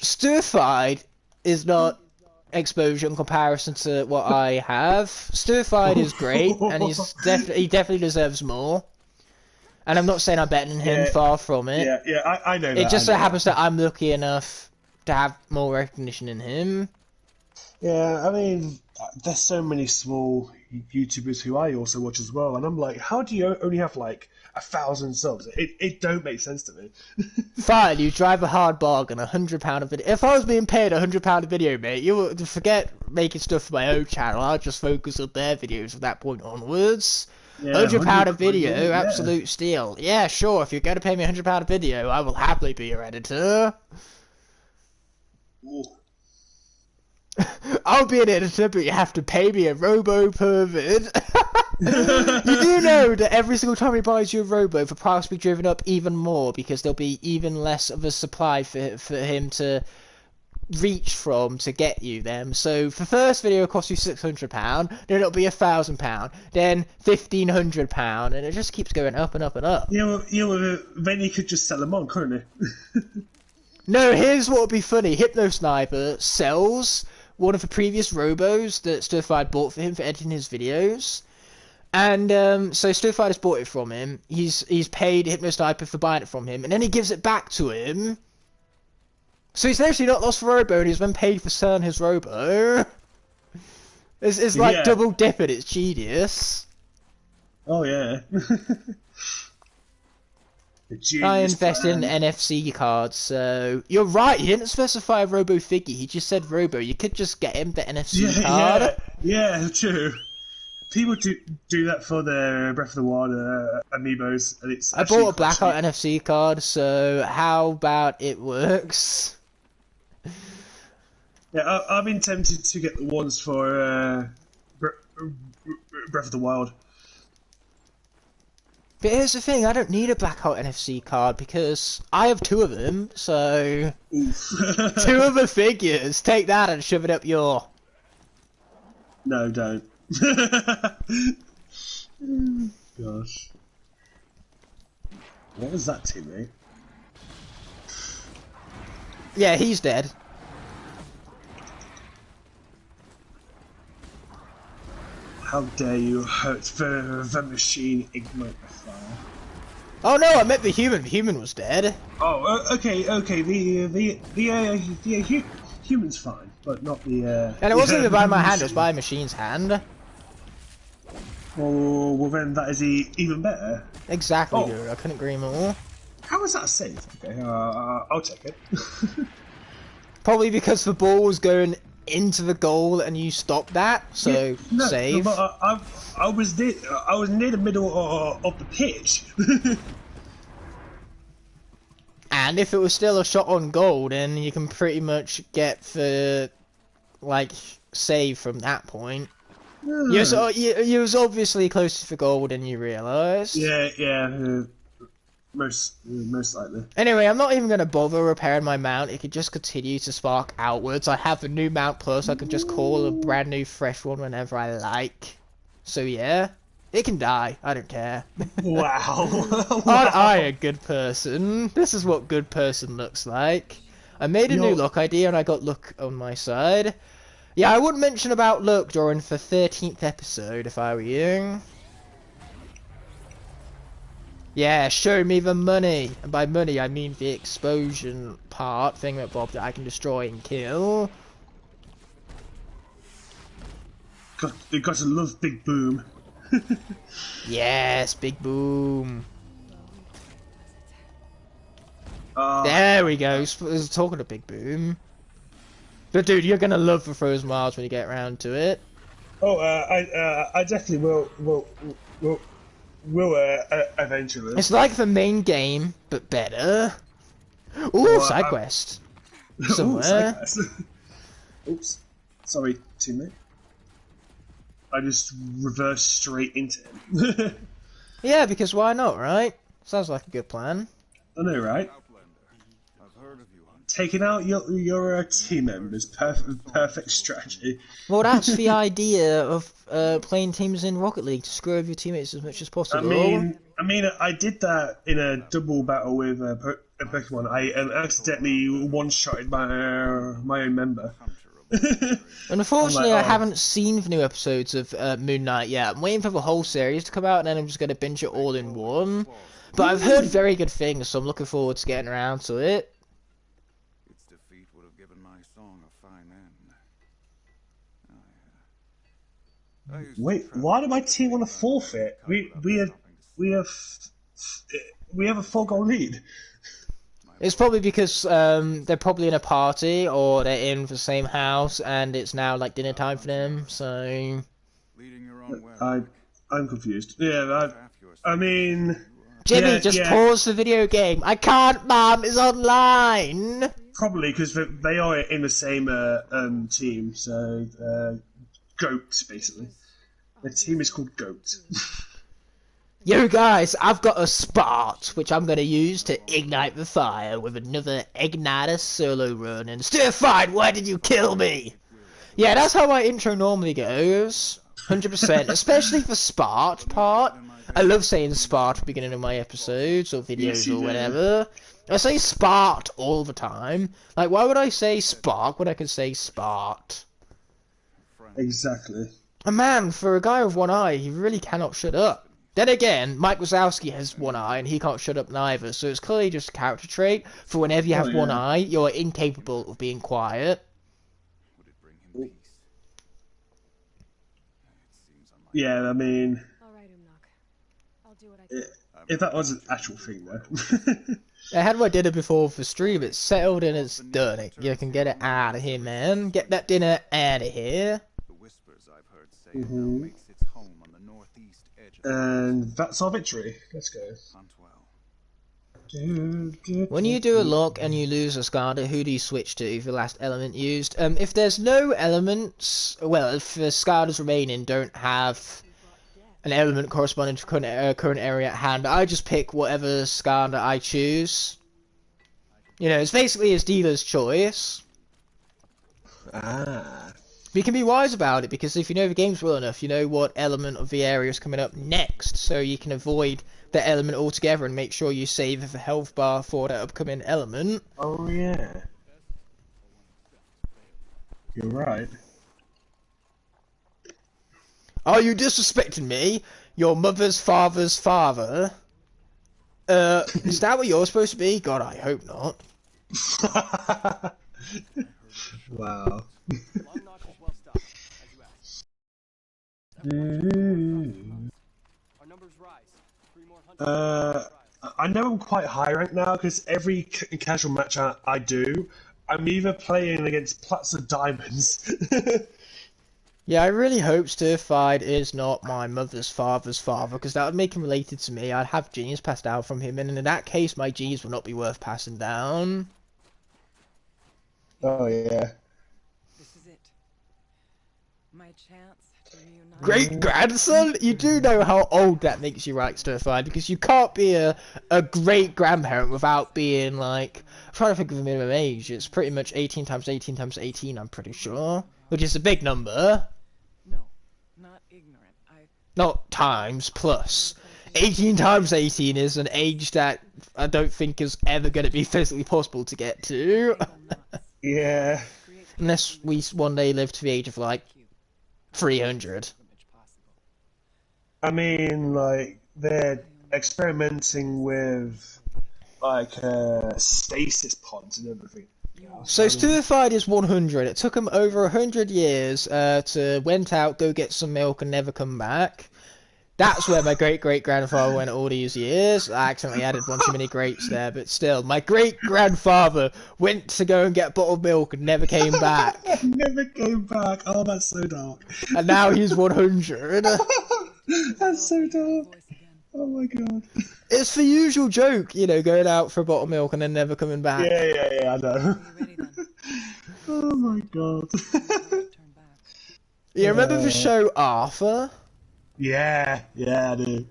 Stirrified is not exposure in comparison to what I have. Stirrified is great, and he definitely deserves more. And I'm not saying I'm better than him, far from it. Yeah, I know that. It just so happens that I'm lucky enough to have more recognition than him. Yeah, I mean, there's so many small YouTubers who I also watch as well, and I'm like, how do you only have like 1,000 subs? It don't make sense to me. Fine, you drive a hard bargain, £100 a video. If I was being paid £100 a video, mate, you would forget making stuff for my own channel. I'd just focus on their videos from that point onwards. Yeah, £100 a video, yeah. absolute steal. Yeah, sure, if you're going to pay me £100 a video, I will happily be your editor. Ooh. I'll be an editor, but you have to pay me a robo pervert. You do know that every single time he buys you a robo, the price will be driven up even more, because there'll be even less of a supply for him to reach from to get you them. So the first video will cost you £600, then it'll be £1,000, then £1,500, and it just keeps going up and up and up. Yeah, well, then he could just sell them on, couldn't he? No, here's what would be funny. Hypno Sniper sells one of the previous robos that Stirrified bought for him for editing his videos. And so Stirrified has bought it from him. He's paid Hypno Sniper for buying it from him, and then he gives it back to him. So he's actually not lost the robo, and he's been paid for selling his robo. It's like double dipping. It's genius. Oh yeah. I invested in NFC cards, so you're right. He didn't specify a robo figure. He just said robo. You could just get him the NFC card. Yeah, true. People do that for their Breath of the Wild amiibos, and it's. I bought a Blackout NFC card, so how about it works? Yeah, I've been tempted to get the ones for Breath of the Wild. But here's the thing, I don't need a Blackout NFC card because I have 2 of them, so... Oof. 2 of the figures, take that and shove it up your... No, don't. Gosh. What was that, teammate? Yeah, he's dead. How dare you hurt the machine, Igknightthefire. Oh no, I meant the human. The human was dead. Oh, okay. The human's fine, but not the. And it wasn't even by my hand; it was by a machine's hand. Well, then that is even better. Exactly, Oh. dude. I couldn't agree more. How was that saved? Okay, I'll take it. Probably because the ball was going into the goal and you stopped that, so No, save. but I was near the middle of the pitch. And if it was still a shot on goal, then you can pretty much get the like save from that point. You was obviously closer to the goal than you realised. Yeah. Most likely. Anyway, I'm not even going to bother repairing my mount. It could just continue to spark outwards. I have a new mount plus. I can just call a brand new fresh one whenever I like. So yeah, it can die. I don't care. Wow. Aren't I a good person? This is what good person looks like. I made a new luck idea and I got luck on my side. Yeah, I wouldn't mention about luck during the 13th episode if I were you. Yeah, show me the money. And by money, I mean the explosion part, thing that Bob that I can destroy and kill. You got to love Big Boom. Yes, big boom. Uh, There we go. Talking to big boom. But dude, you're gonna love the Frozen Wilds when you get around to it. I definitely will eventually. It's like the main game, but better. Ooh, Well, side quest. Ooh, Somewhere. side quest. Oops. Sorry, teammate. I just reversed straight into him. Yeah, because why not, right? Sounds like a good plan. I know, right? Taking out your team members, perfect strategy. Well, that's the idea of playing teams in Rocket League, to screw over your teammates as much as possible. I mean, I did that in a double battle with a Pokemon. I accidentally one-shotted my own member. Unfortunately, I'm like, I haven't seen the new episodes of Moon Knight yet. I'm waiting for the whole series to come out, and then I'm just going to binge it all in one. But I've heard very good things, so I'm looking forward to getting around to it. Its defeat would have given my song a fine end. Wait, why did my team want to forfeit? We have a 4-goal lead. It's probably because they're probably in a party, or they're in the same house, and it's now like dinner time for them, so... I'm confused. Yeah, I mean... Jimmy, just pause the video game. I can't, Mum, it's online! Probably, because they are in the same team, so... GOAT, basically. The team is called GOAT. Yo guys, I've got a spot, which I'm going to use to ignite the fire with another Igniter solo run, and Stir-Fight, why did you kill me? Yeah, that's how my intro normally goes. 100%, especially for Spart part. I love saying Spart at the beginning of my episodes, or videos, or whatever. I say Spart all the time. Like, why would I say Spark when I can say Spart? Exactly. And man, for a guy with one eye, he really cannot shut up. Then again, Mike Wazowski has one eye and he can't shut up neither, so it's clearly just a character trait. For whenever you have one eye, you're incapable of being quiet. Yeah, I mean... Alright, I'll do what I can. If that was an actual thing, though. I had my dinner before the stream, it's settled and it's done. You can get it out of here, man. Get that dinner out of here. The whispers I've heard say it now makes its home on the northeast edge of And that's our victory. Let's go. When you do a lock and you lose a Skarda, who do you switch to for the last element used? If there's no elements, well, if the Skardas remaining don't have an element corresponding to current area at hand. I just pick whatever scar that I choose. You know, it's basically his dealer's choice. Ah. But you can be wise about it, because if you know the games well enough, you know what element of the area is coming up next, so you can avoid the element altogether and make sure you save the health bar for that upcoming element. Oh yeah. You're right. Are you disrespecting me? Your mother's father's father? Is that what you're supposed to be? God, I hope not. Wow. I know I'm quite high rank now because every casual match I do, I'm either playing against plats or diamonds. Yeah, I really hope Stir-Fried is not my mother's father's father, because that would make him related to me. I'd have genes passed down from him, and in that case, my genes will not be worth passing down. Oh yeah. This is it. My chance to reunite. Great grandson? You do know how old that makes you, right, Stir-Fried? Because you can't be a great grandparent without being like, I'm trying to think of a minimum age. It's pretty much 18 times 18 times 18, I'm pretty sure, which is a big number. No, not ignorant. Not times, plus. 18 times 18 is an age that I don't think is ever going to be physically possible to get to. Yeah. Unless we one day live to the age of, like, 300. I mean, like, they're experimenting with, like, stasis pods and everything. So Stir-Fried is 100. It took him over 100 years to went out, go get some milk, and never come back. That's where my great-great-grandfather went all these years. I accidentally added one too many greats there, but still. My great-grandfather went to go and get bottled milk and never came back. Never came back. Oh, that's so dark. And now he's 100. That's so dark. Oh my god. It's the usual joke, you know, going out for a bottle of milk and then never coming back. Yeah, I know. Oh my god. You remember the show Arthur? Yeah, I do.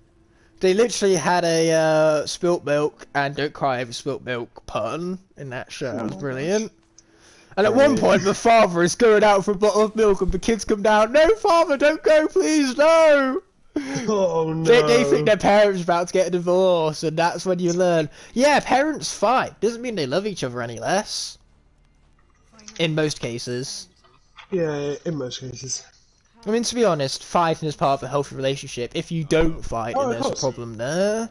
They literally had a spilt milk and don't cry over spilt milk pun in that show. It was brilliant. And at one point, the father is going out for a bottle of milk and the kids come down, no father, don't go, please, no! Oh no. They think their parents are about to get a divorce, and that's when you learn, yeah, parents fight. Doesn't mean they love each other any less. In most cases. Yeah, in most cases. I mean, to be honest, fighting is part of a healthy relationship. If you don't fight, then there's a problem there.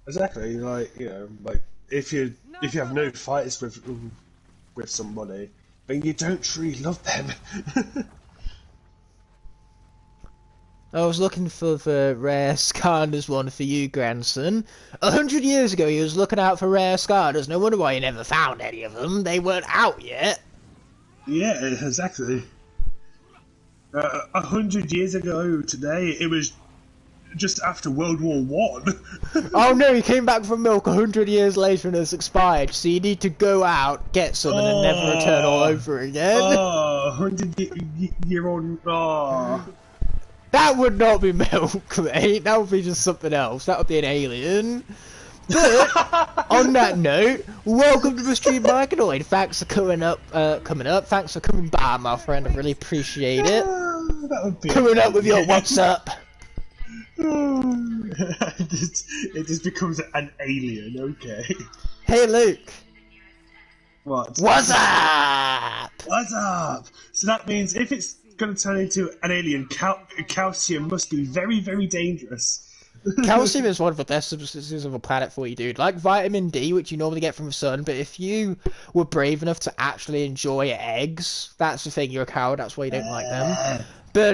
Exactly, like, you know, like, if you have no fights with somebody, then you don't truly love them. I was looking for the rare Scarners one for you, grandson. 100 years ago, he was looking out for rare Scarners. No wonder why he never found any of them. They weren't out yet. Yeah, exactly. 100 years ago today, it was just after World War One. Oh no, he came back from milk 100 years later and it's expired. So you need to go out, get some, and then never return all over again. Oh, 100-year-old. Oh. That would not be milk, mate. That would be just something else. That would be an alien. But on that note, welcome to the stream, Igknight. Thanks for coming up. Thanks for coming by, my friend. I really appreciate it. That would be coming up with your what's up. It just becomes an alien. Okay. Hey, Luke. What? What's up? What's up? So that means if it's going to turn into an alien, calcium must be very, very dangerous. Calcium is one of the best substances of a planet for you, dude. Like vitamin D, which you normally get from the sun, but if you were brave enough to actually enjoy eggs, that's the thing, you're a coward, that's why you don't like them. But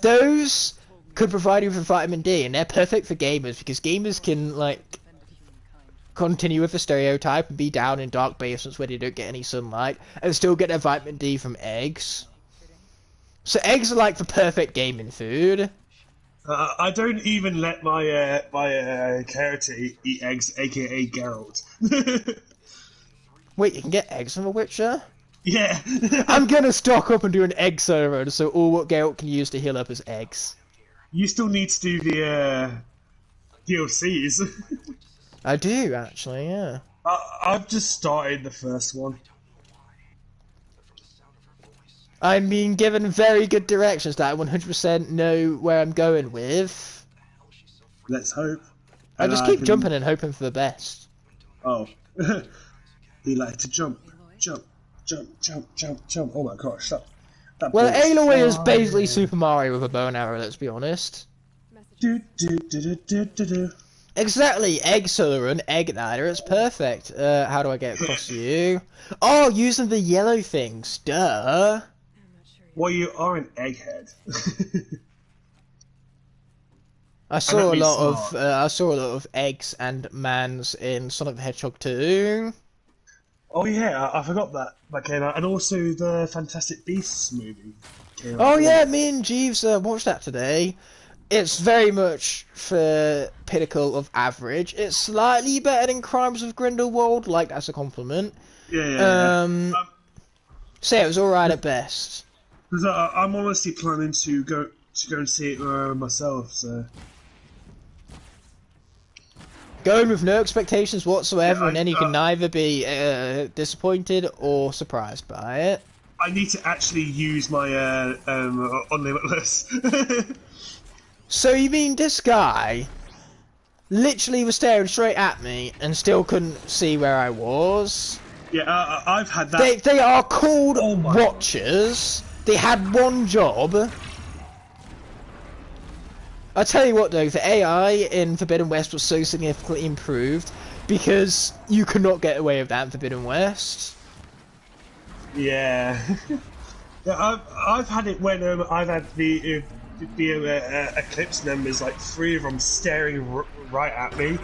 those could provide you with vitamin D, and they're perfect for gamers, because gamers can, like, continue with the stereotype and be down in dark basements where they don't get any sunlight, and still get their vitamin D from eggs. So eggs are like the perfect gaming food. I don't even let my character eat eggs, aka Geralt. Wait, you can get eggs from The Witcher? Yeah. I'm gonna stock up and do an egg server, so all what Geralt can use to heal up is eggs. you still need to do the DLCs. I do, actually, yeah. I've just started the first one. I'm being given very good directions that I 100% know where I'm going with. Let's hope. I just keep jumping and hoping for the best. Oh. He like to jump. Jump. Jump, jump, jump, jump. Oh my gosh, that Well, boy's Aloy is flying. basically Super Mario with a bow and arrow, let's be honest. Do, do, do, do, do, do, do. Exactly, Egg Southern, Igknighther, it's perfect. How do I get across to you? Oh, using the yellow things, duh. Well, you are an egghead. I saw a lot of eggs and mans in Sonic the Hedgehog 2. Oh yeah, I forgot that came out, and also the Fantastic Beasts movie came out. Oh yeah, me and Jeeves watched that today. It's very much for pinnacle of average. It's slightly better than Crimes of Grindelwald, like that's a compliment. Yeah. So yeah, it was alright at best. Because I'm honestly planning to go and see it myself. So Going with no expectations whatsoever, Yeah, and then you can neither be disappointed or surprised by it. I need to actually use my unlimitless. So you mean this guy literally was staring straight at me and still couldn't see where I was? Yeah, I've had that. They are called Oh my watchers. They had one job. I tell you what though, the AI in Forbidden West was so significantly improved because you could not get away with that in Forbidden West. Yeah. Yeah, I've had it when I've had the Eclipse members, like 3 of them staring right at me,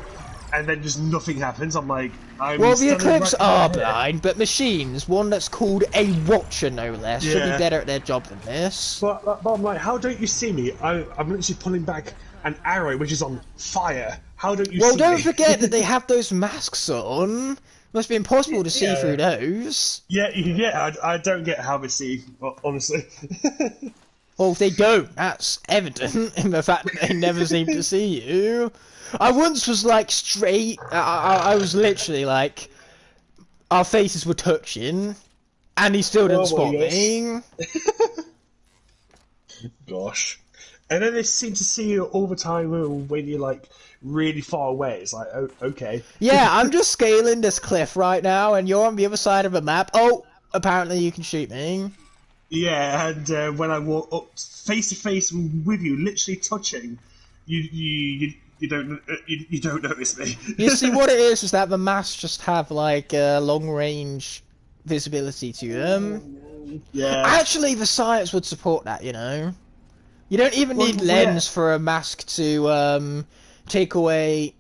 and then just nothing happens. I'm like, Well, the Eclipse right are there. blind, but machines, one that's called a watcher no less, should be Yeah. better at their job than this. But I'm like, how don't you see me? I'm literally pulling back an arrow which is on fire. How don't you see Well, don't me? forget that they have those masks on. Must be impossible to see Yeah. through those. Yeah, I don't get how they see, honestly. Well, they don't. That's evident in the fact that they never seem to see you. I once was like straight. I was literally like, our faces were touching, and he still didn't Oh spot my me. Gosh. And then they seem to see you all the time when you're like really far away. It's like, oh, okay. Yeah, I'm just scaling this cliff right now, and you're on the other side of the map. Oh, apparently you can shoot me. Yeah, and when I walk up face to face with you, literally touching, you don't notice me. You see, what it is that the masks just have like long range visibility to them. Yeah. Actually, the science would support that, you know. You don't even need lens for a mask to take away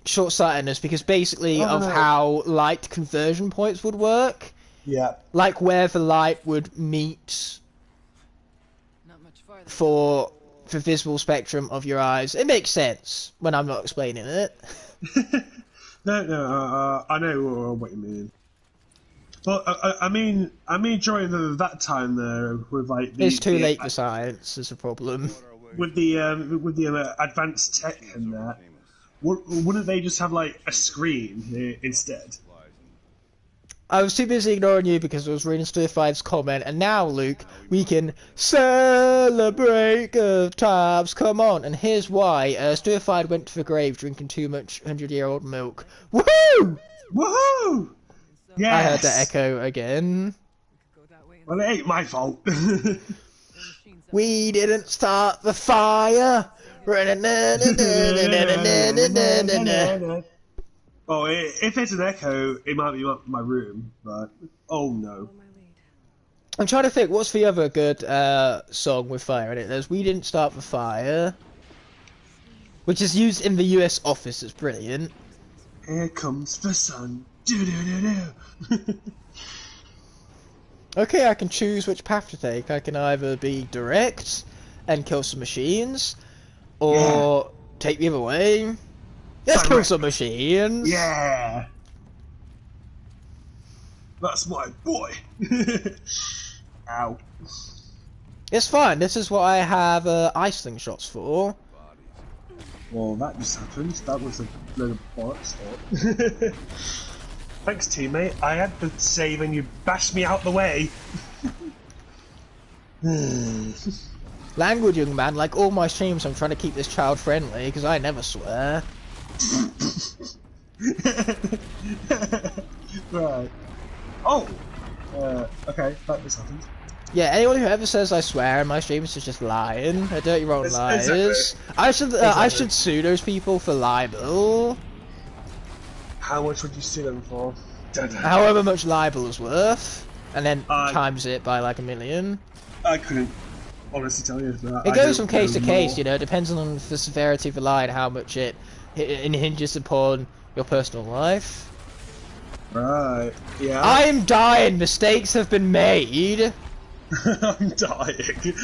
short-sightedness, because basically of how light conversion points would work. Yeah. Like where the light would meet Not much farther. for the visible spectrum of your eyes. It makes sense when I'm not explaining it. No, I know what you mean. Well, I mean during that time there with like It's too late for science is a problem. with the advanced tech and that. Wouldn't they just have like a screen instead? I was too busy ignoring you because I was reading Stir5's comment, and now, Luke, we can celebrate good times. Come on, and here's why. Stir5 went to the grave drinking too much 100-year-old milk. Woohoo! Woohoo! Yes! I heard that echo again. Go that way. Well, it ain't my fault. We didn't start the fire. Oh, if it's an echo, it might be my room, but oh no. My lead. I'm trying to think, what's the other good song with fire in it? There's We Didn't Start the Fire, which is used in the US Office. It's brilliant. Here comes the sun. Do-do-do-do. Okay, I can choose which path to take. I can either be direct and kill some machines, or take the other way. Let's kill some machines. Yeah. That's my boy. Ow. It's fine. This is what I have ice slingshots for. Well, that just happened. That was a load of bollocks. Thanks, teammate. I had the save and you bashed me out the way. Language, young man. Like all my streams, I'm trying to keep this child friendly because I never swear. Right. Oh! Okay, that just happened. Yeah, anyone who ever says I swear in my streams is just lying. They're dirty rotten liars. Exactly. I should sue those people for libel. How much would you sue them for? However much libel is worth, and then times it by like 1 million. I couldn't honestly tell you. But It goes from case to case, you know, depends on the severity of the lie and how much it hinges upon your personal life. Right, yeah. I am dying, mistakes have been made. I'm dying.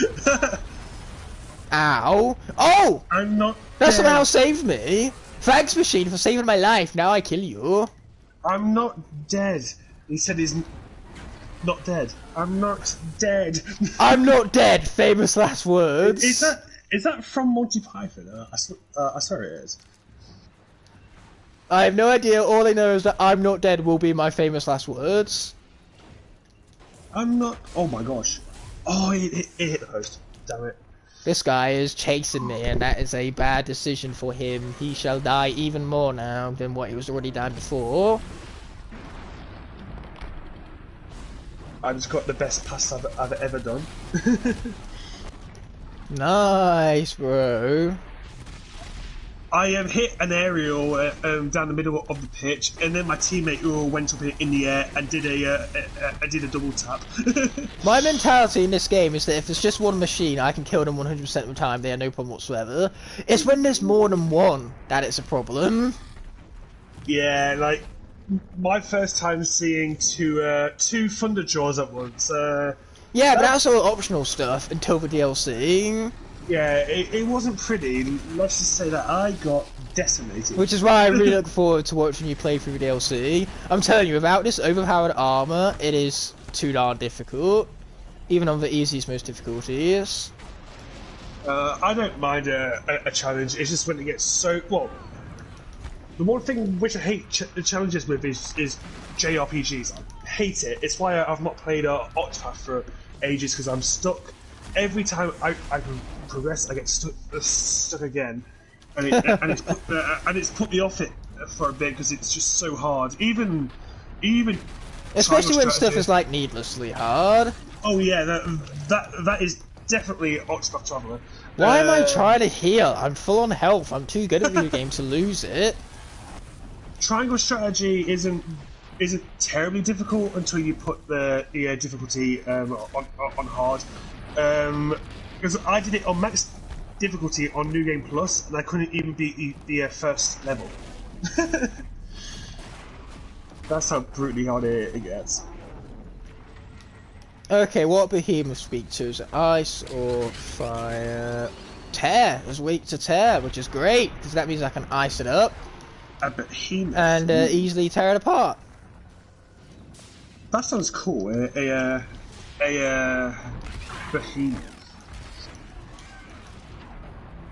Ow. Oh! I'm not That dead. somehow saved me. Thanks, machine, for saving my life. Now I kill you. I'm not dead. He said he's not dead. I'm not dead. I'm not dead. Famous last words. Is that from Monty Python? I swear it is. I have no idea. All I know is that I'm not dead will be my famous last words. I'm not. Oh my gosh. Oh, it hit the host. Damn it. This guy is chasing me, and that is a bad decision for him. He shall die even more now than what he was already dying before. I just got the best pass I've ever done. Nice, bro. I hit an aerial down the middle of the pitch, and then my teammate went up in the air and did a double tap. My mentality in this game is that if there's just one machine, I can kill them 100% of the time. They have no problem whatsoever. It's when there's more than one that it's a problem. Yeah, like my first time seeing two thunder jaws at once. Yeah, but that's all optional stuff until the DLC. Yeah, it wasn't pretty. Let's just say that I got decimated. Which is why I really look forward to watching you play through the DLC. I'm telling you, without this overpowered armor, it is too darn difficult. Even on the easiest, most difficulties. I don't mind a challenge. It's just when it gets so well. The one thing which I hate challenges with is JRPGs. I hate it. It's why I've not played Octopath for ages, because I'm stuck. Every time I progress, I get stuck again, and it's put me off it for a bit because it's just so hard. Even Especially when strategy. stuff is like needlessly hard. Oh yeah, that is definitely Octopath Traveler. Why am I trying to heal? I'm full on health. I'm too good at the game to lose it. Triangle strategy isn't terribly difficult until you put the difficulty on hard. Because I did it on max difficulty on New Game Plus, and I couldn't even beat the first level. That's how brutally hard it gets. Okay, what behemoth speak to? Is it ice or fire? Tear is weak to tear, which is great because that means I can ice it up A behemoth. and easily tear it apart. That sounds cool. A behemoth.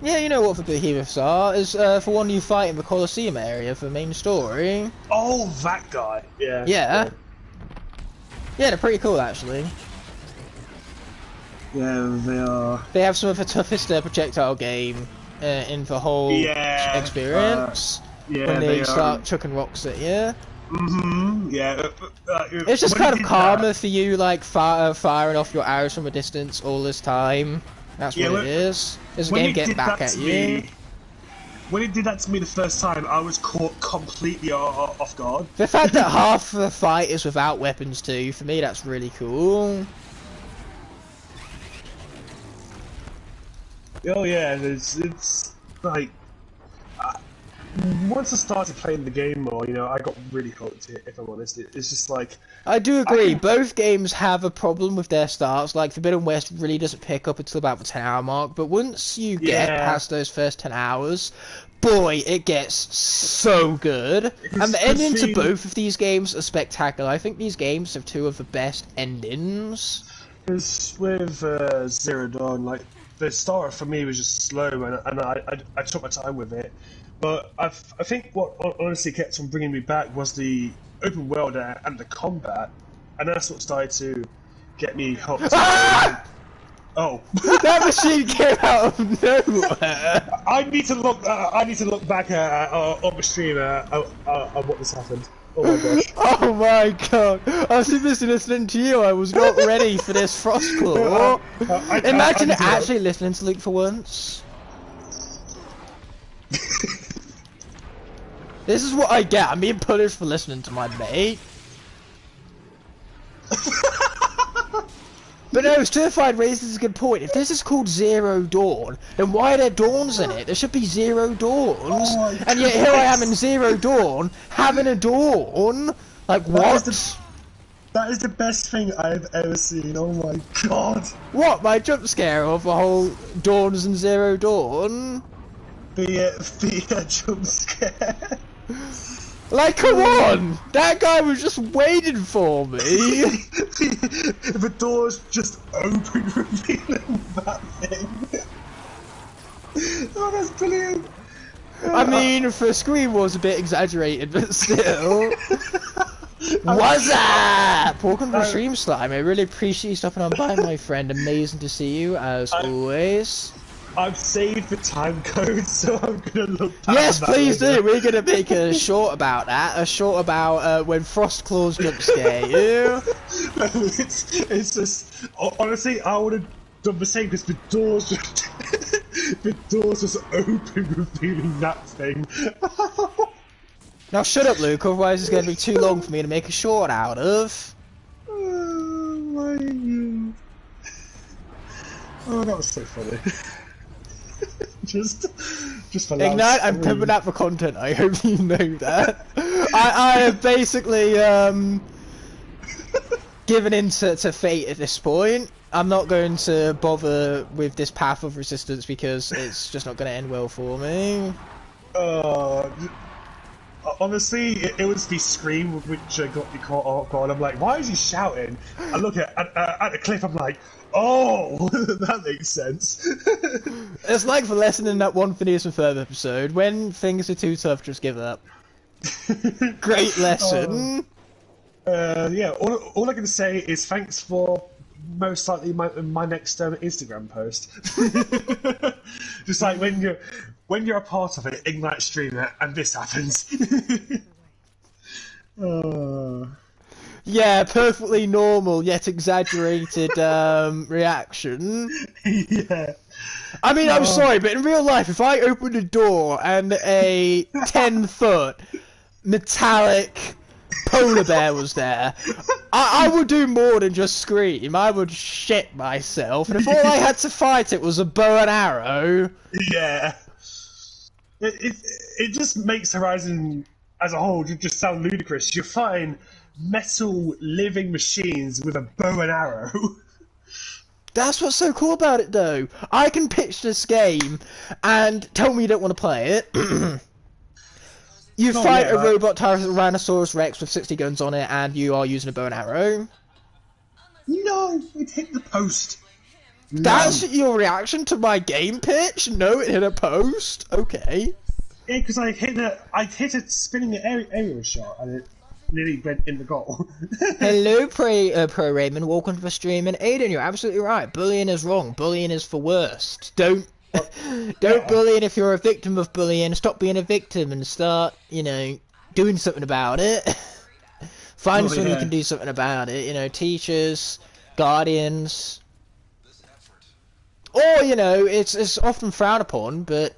Yeah, you know what the behemoths are. Is for one you fight in the Colosseum area for the main story. Oh, that guy. Yeah. Yeah. Yeah, they're pretty cool actually. Yeah, they are. They have some of the toughest projectile game in the whole experience. Yeah, when they start chucking rocks at you. Yeah. It's just when kind he of did karma that- for you, like firing off your arrows from a distance all this time. That's what when- it is. It's a when game he getting did back that at to you. me- When he did that to me the first time, I was caught completely off guard. The fact that half the fight is without weapons too, for me that's really cool. Oh yeah, it's like once I started playing the game more, I got really hooked. If I'm honest, it's just like I do agree, both games have a problem with their starts. Like Forbidden West really doesn't pick up until about the 10-hour mark, but once you get past those first 10 hours, boy, it gets so good. And the ending to both of these games are spectacular. I think these games have two of the best endings. Because with Zero Dawn, like the start for me was just slow, and I took my time with it. But I think what honestly kept on bringing me back was the open world and the combat, and that's what started to get me hooked. Ah! Oh, That machine came out of nowhere. I need to look. I need to look back on the stream at what this happened. Oh my gosh. Oh my god! I was too busy listening to you. I was not ready for this Frostclaw. Imagine actually listening to Luke for once. This is what I get. I'm being punished for listening to my mate. But no, Certified raises a good point. If this is called Zero Dawn, then why are there dawns in it? There should be zero dawns. And yet here I am in Zero Dawn, having a dawn. Like, what? That is the best thing I've ever seen. Oh my god. What, my jump scare of the whole Dawns and Zero Dawn? The jump scare. Like, come on! That guy was just waiting for me! The doors just open, revealing that thing. Oh, that's brilliant! I mean, for Scream was a bit exaggerated, but still. What's up? Welcome to Stream Slime. I really appreciate you stopping on by, my friend. Amazing to see you, as always. I've saved the time code, so I'm gonna look back. Yes, please do. We're gonna make a short about that. A short about when Frostclaws jump scare you. It's just honestly, I would have done the same because the doors just open, revealing that thing. Now shut up, Luke. Otherwise, it's gonna be too long for me to make a short out of. Oh my god! Oh, that was so funny. just for Ignite, I'm pimping out for content. I hope you know that. I have basically given in to fate at this point. I'm not going to bother with this path of resistance because it's just not going to end well for me. Honestly, it was the scream which got me caught off guard. I'm like, why is he shouting? I look at the clip, I'm like, oh, that makes sense. It's like the lesson in that one Phineas and Ferb episode. When things are too tough, just give up. Great lesson. Yeah, all I can say is thanks for most likely my next Instagram post. Just like when you're a part of it, Ignite streamer, and this happens. Yeah, perfectly normal yet exaggerated reaction. Yeah. I mean, I'm sorry, but in real life, if I opened a door and a 10-foot metallic polar bear was there, I would do more than just scream. I would shit myself. And if all I had to fight it was a bow and arrow... Yeah. It just makes Horizon as a whole just sound ludicrous. You're fighting metal living machines with a bow and arrow. That's what's so cool about it, though. I can pitch this game and tell me you don't want to play it. You fight a robot Tyrannosaurus Rex with 60 guns on it, and you are using a bow and arrow. No, it hit the post. That's your reaction to my game pitch? No, it hit a post? Okay. Yeah, because I hit a spinning aerial shot, and it nearly went in the goal. Hello, Pro Raymond. Welcome to the stream. And Aiden, you're absolutely right. Bullying is wrong. Bullying is for worst. Don't bully if you're a victim of bullying. Stop being a victim and start, doing something about it. Find someone who can do something about it. Teachers, guardians. Or, it's often frowned upon, but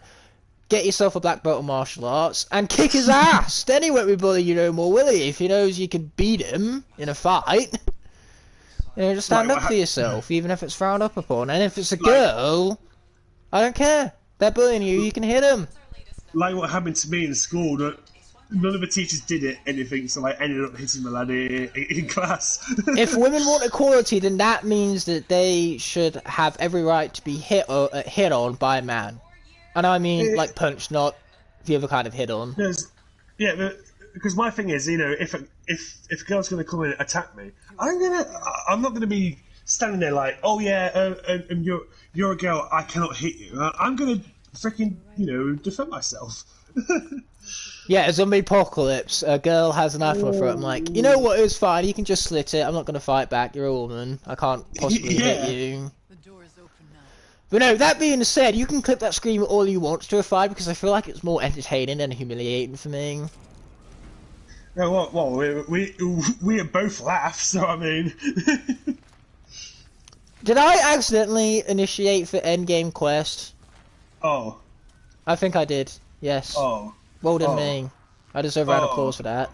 get yourself a black belt of martial arts and kick his ass. Then he won't be bullying you no more, will he? If he knows you can beat him in a fight. Just stand up for yourself, even if it's frowned up upon. And if it's a girl, I don't care. They're bullying you, you can hit them. Like what happened to me in school, none of the teachers did anything, so I ended up hitting the lad in class. If women want equality, then that means that they should have every right to be hit on by a man. And I mean, like punch, not the other kind of hit on. Yeah, because my thing is, if a girl's going to come and attack me, I'm not going to be standing there like, oh yeah, you're a girl, I cannot hit you. I'm gonna freaking, defend myself. Yeah, a zombie apocalypse. A girl has a knife in her throat. I'm like, you know what? It's fine. You can just slit it. I'm not gonna fight back. You're a woman. I can't possibly hit you. The door is open now. But no, that being said, you can clip that scream all you want to a fight because I feel like it's more entertaining and humiliating for me. Well, we both laugh, so I mean. Did I accidentally initiate for endgame quest? Oh. I think I did. Yes. Oh. Well done, me. I deserve a round of applause for that.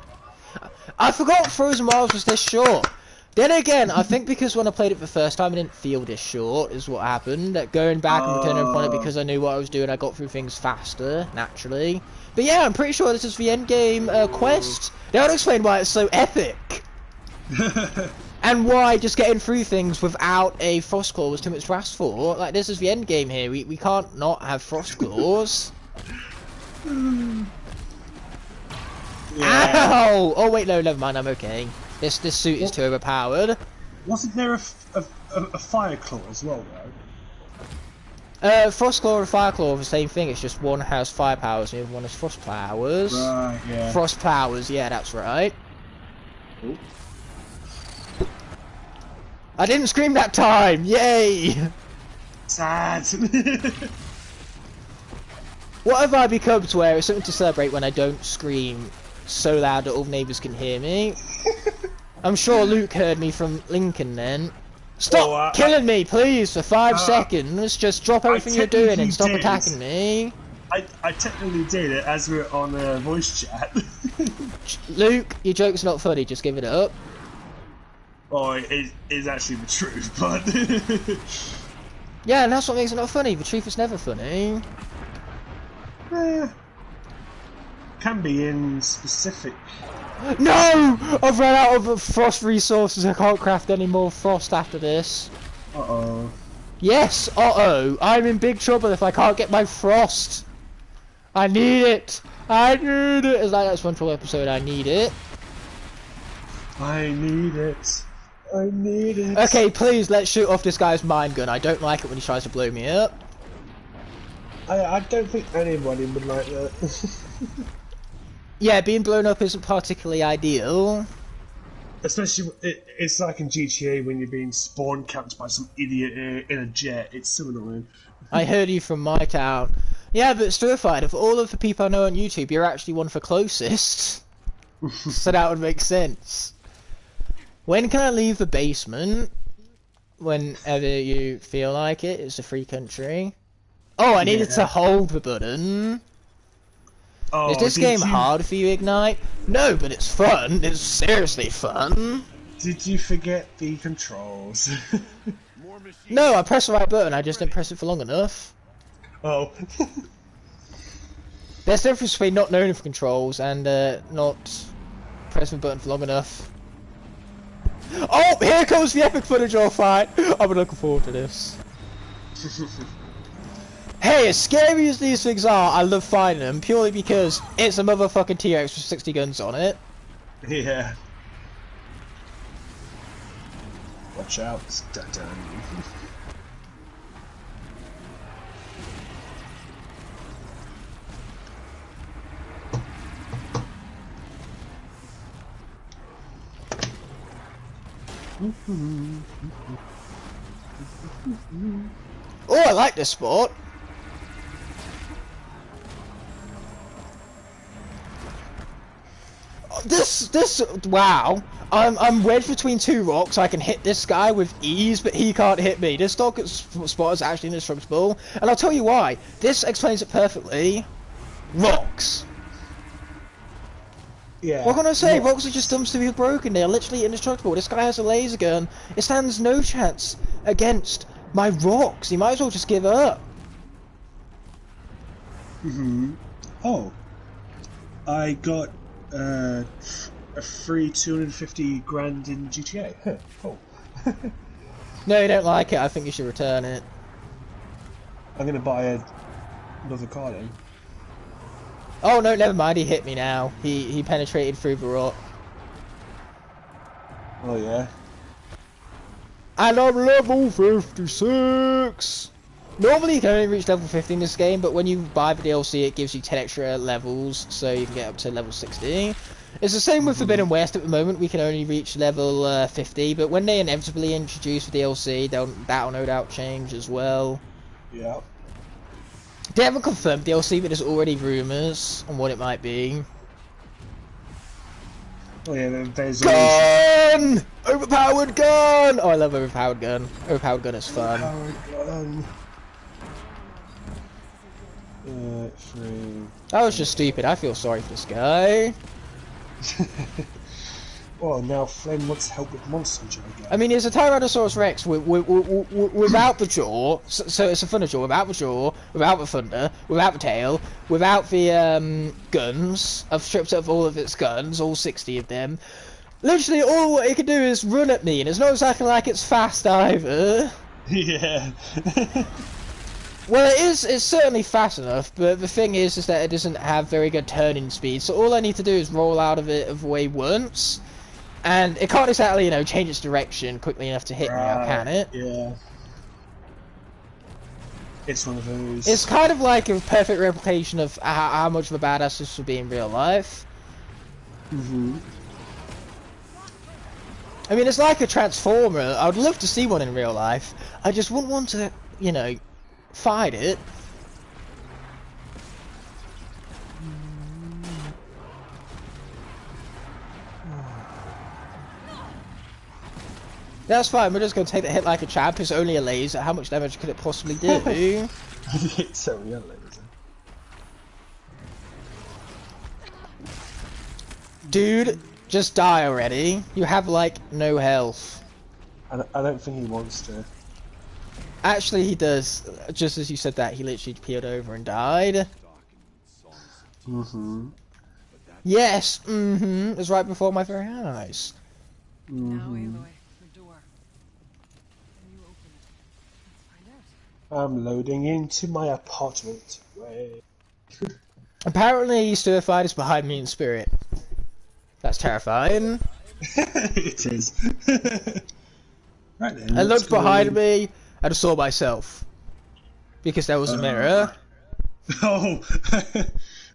I forgot Frozen Wilds was this short. Then again, I think because when I played it the first time, I didn't feel this short, is what happened. That going back and returning upon it because I knew what I was doing, I got through things faster, naturally. But yeah, I'm pretty sure this is the endgame quest. That would explain why it's so epic. And why just getting through things without a frost claw was too much to ask for. Like, this is the endgame here. We can't not have frost claws. Yeah. Ow! Oh wait, no, never mind. I'm okay. This suit is too overpowered. Wasn't there a fire claw as well, though? Frost claw and fire claw are the same thing. It's just one has fire powers and the other one has frost powers. Right, yeah. Frost powers, yeah, that's right. Ooh. I didn't scream that time! Yay! Sad. What have I become to where it's something to celebrate when I don't scream so loud that all neighbours can hear me? I'm sure Luke heard me from Lincoln then. Stop killing me, please, for 5 seconds. Just drop everything you're doing and stop attacking me. I technically did it as we're on a voice chat. Luke, your joke's not funny, just give it up. Oh, it is actually the truth, but... Yeah, and that's what makes it not funny. The truth is never funny. Can be in specific. No! I've run out of frost resources. I can't craft any more frost after this. Uh-oh. Yes, uh-oh. I'm in big trouble if I can't get my frost. I need it. I need it. It's like that SpongeBob episode, I need it. I need it. I need it. Okay, please, let's shoot off this guy's mine gun. I don't like it when he tries to blow me up. I don't think anybody would like that. Yeah, being blown up isn't particularly ideal. Especially, it's like in GTA when you're being spawn camped by some idiot in a jet. It's so annoying. I heard you from my town. Yeah, but Stirfied, of all of the people I know on YouTube, you're actually one of the closest. So that would make sense. When can I leave the basement? Whenever you feel like it. It's a free country. Oh, I needed to hold the button. Oh, is this game hard for you, Ignite? No, but it's fun. It's seriously fun. Did you forget the controls? No, I pressed the right button. I just didn't press it for long enough. Oh. There's a difference between not knowing the controls and not pressing the button for long enough. Oh, here comes the epic footage of fight. I've been looking forward to this. Hey, as scary as these things are, I love fighting them purely because it's a motherfucking T-Rex with 60 guns on it. Yeah. Watch out, dun. Oh, I like this sport. Wow. I'm wedged between two rocks. I can hit this guy with ease, but he can't hit me. This dog spot is actually indestructible, and I'll tell you why. This explains it perfectly. Rocks. Yeah. What can I say? Rocks are just dumb to be broken. They are literally indestructible. This guy has a laser gun. It stands no chance against my rocks. He might as well just give up. Oh. I got a free 250 grand in GTA. Huh, cool. No, you don't like it. I think you should return it. I'm gonna buy another car then. Oh no, never mind. He hit me now. He penetrated through the rock. Oh yeah. And I'm level 56! Normally you can only reach level 50 in this game, but when you buy the DLC it gives you 10 extra levels, so you can get up to level 60. It's the same with Forbidden West at the moment, we can only reach level 50, but when they inevitably introduce the DLC, that'll no doubt change as well. Yeah. They haven't confirmed DLC, but there's already rumours on what it might be. Oh yeah, there's Gun! Overpowered gun! Oh, I love overpowered gun. Overpowered gun is fun. Overpowered gun. 3. That was just stupid. I feel sorry for this guy. Oh, now Flame wants help with monster again. I mean, it's a Tyrannosaurus Rex without the jaw, so it's a thunder jaw, without the jaw, without the thunder, without the tail, without the guns. I've stripped up all of its guns, all 60 of them. Literally, all it can do is run at me, and it's not exactly like it's fast either. Yeah. Well, it's certainly fast enough, but the thing is that it doesn't have very good turning speed, so all I need to do is roll out of it of the way once. And it can't exactly, you know, change its direction quickly enough to hit me now, can it? Yeah. It's one of those. It's kind of like a perfect replication of how much of a badass this would be in real life. Mm-hmm. I mean, it's like a Transformer. I would love to see one in real life. I just wouldn't want to, you know, fight it. That's fine, we're just going to take the hit like a champ. It's only a laser. How much damage could it possibly do? It's only a laser. Dude, just die already. You have, like, no health. I don't think he wants to. Actually, he does. Just as you said that, he literally peeled over and died. Mm-hmm. Yes, mm-hmm. It was right before my very eyes. Now, Aloy, the door. Can you open it? Let's find out. I'm loading into my apartment. Wait. Apparently, Stir-Fied is behind me in spirit. That's terrifying. It is. Right then. I looked behind me and I saw myself. Because there was a mirror. Oh!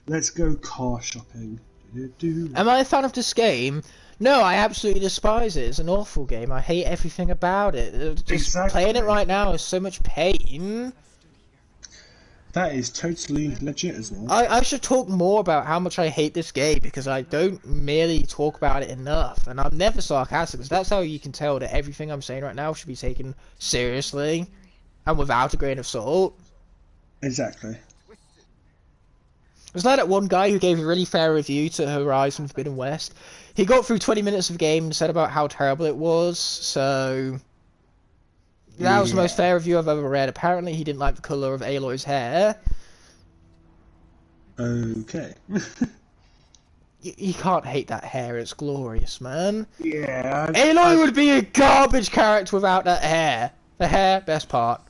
Let's go car shopping. Am I a fan of this game? No, I absolutely despise it. It's an awful game. I hate everything about it. Just Exactly. playing it right now is so much pain. That is totally legit as well. I should talk more about how much I hate this game because I don't merely talk about it enough. And I'm never sarcastic because that's how you can tell that everything I'm saying right now should be taken seriously and without a grain of salt. Exactly. It's like that one guy who gave a really fair review to Horizon Forbidden West. He got through 20 minutes of the game and said about how terrible it was, so... That was the most fair review I've ever read. Apparently he didn't like the colour of Aloy's hair. Okay. You can't hate that hair, it's glorious, man. Yeah. Aloy would be a garbage character without that hair. The hair, best part.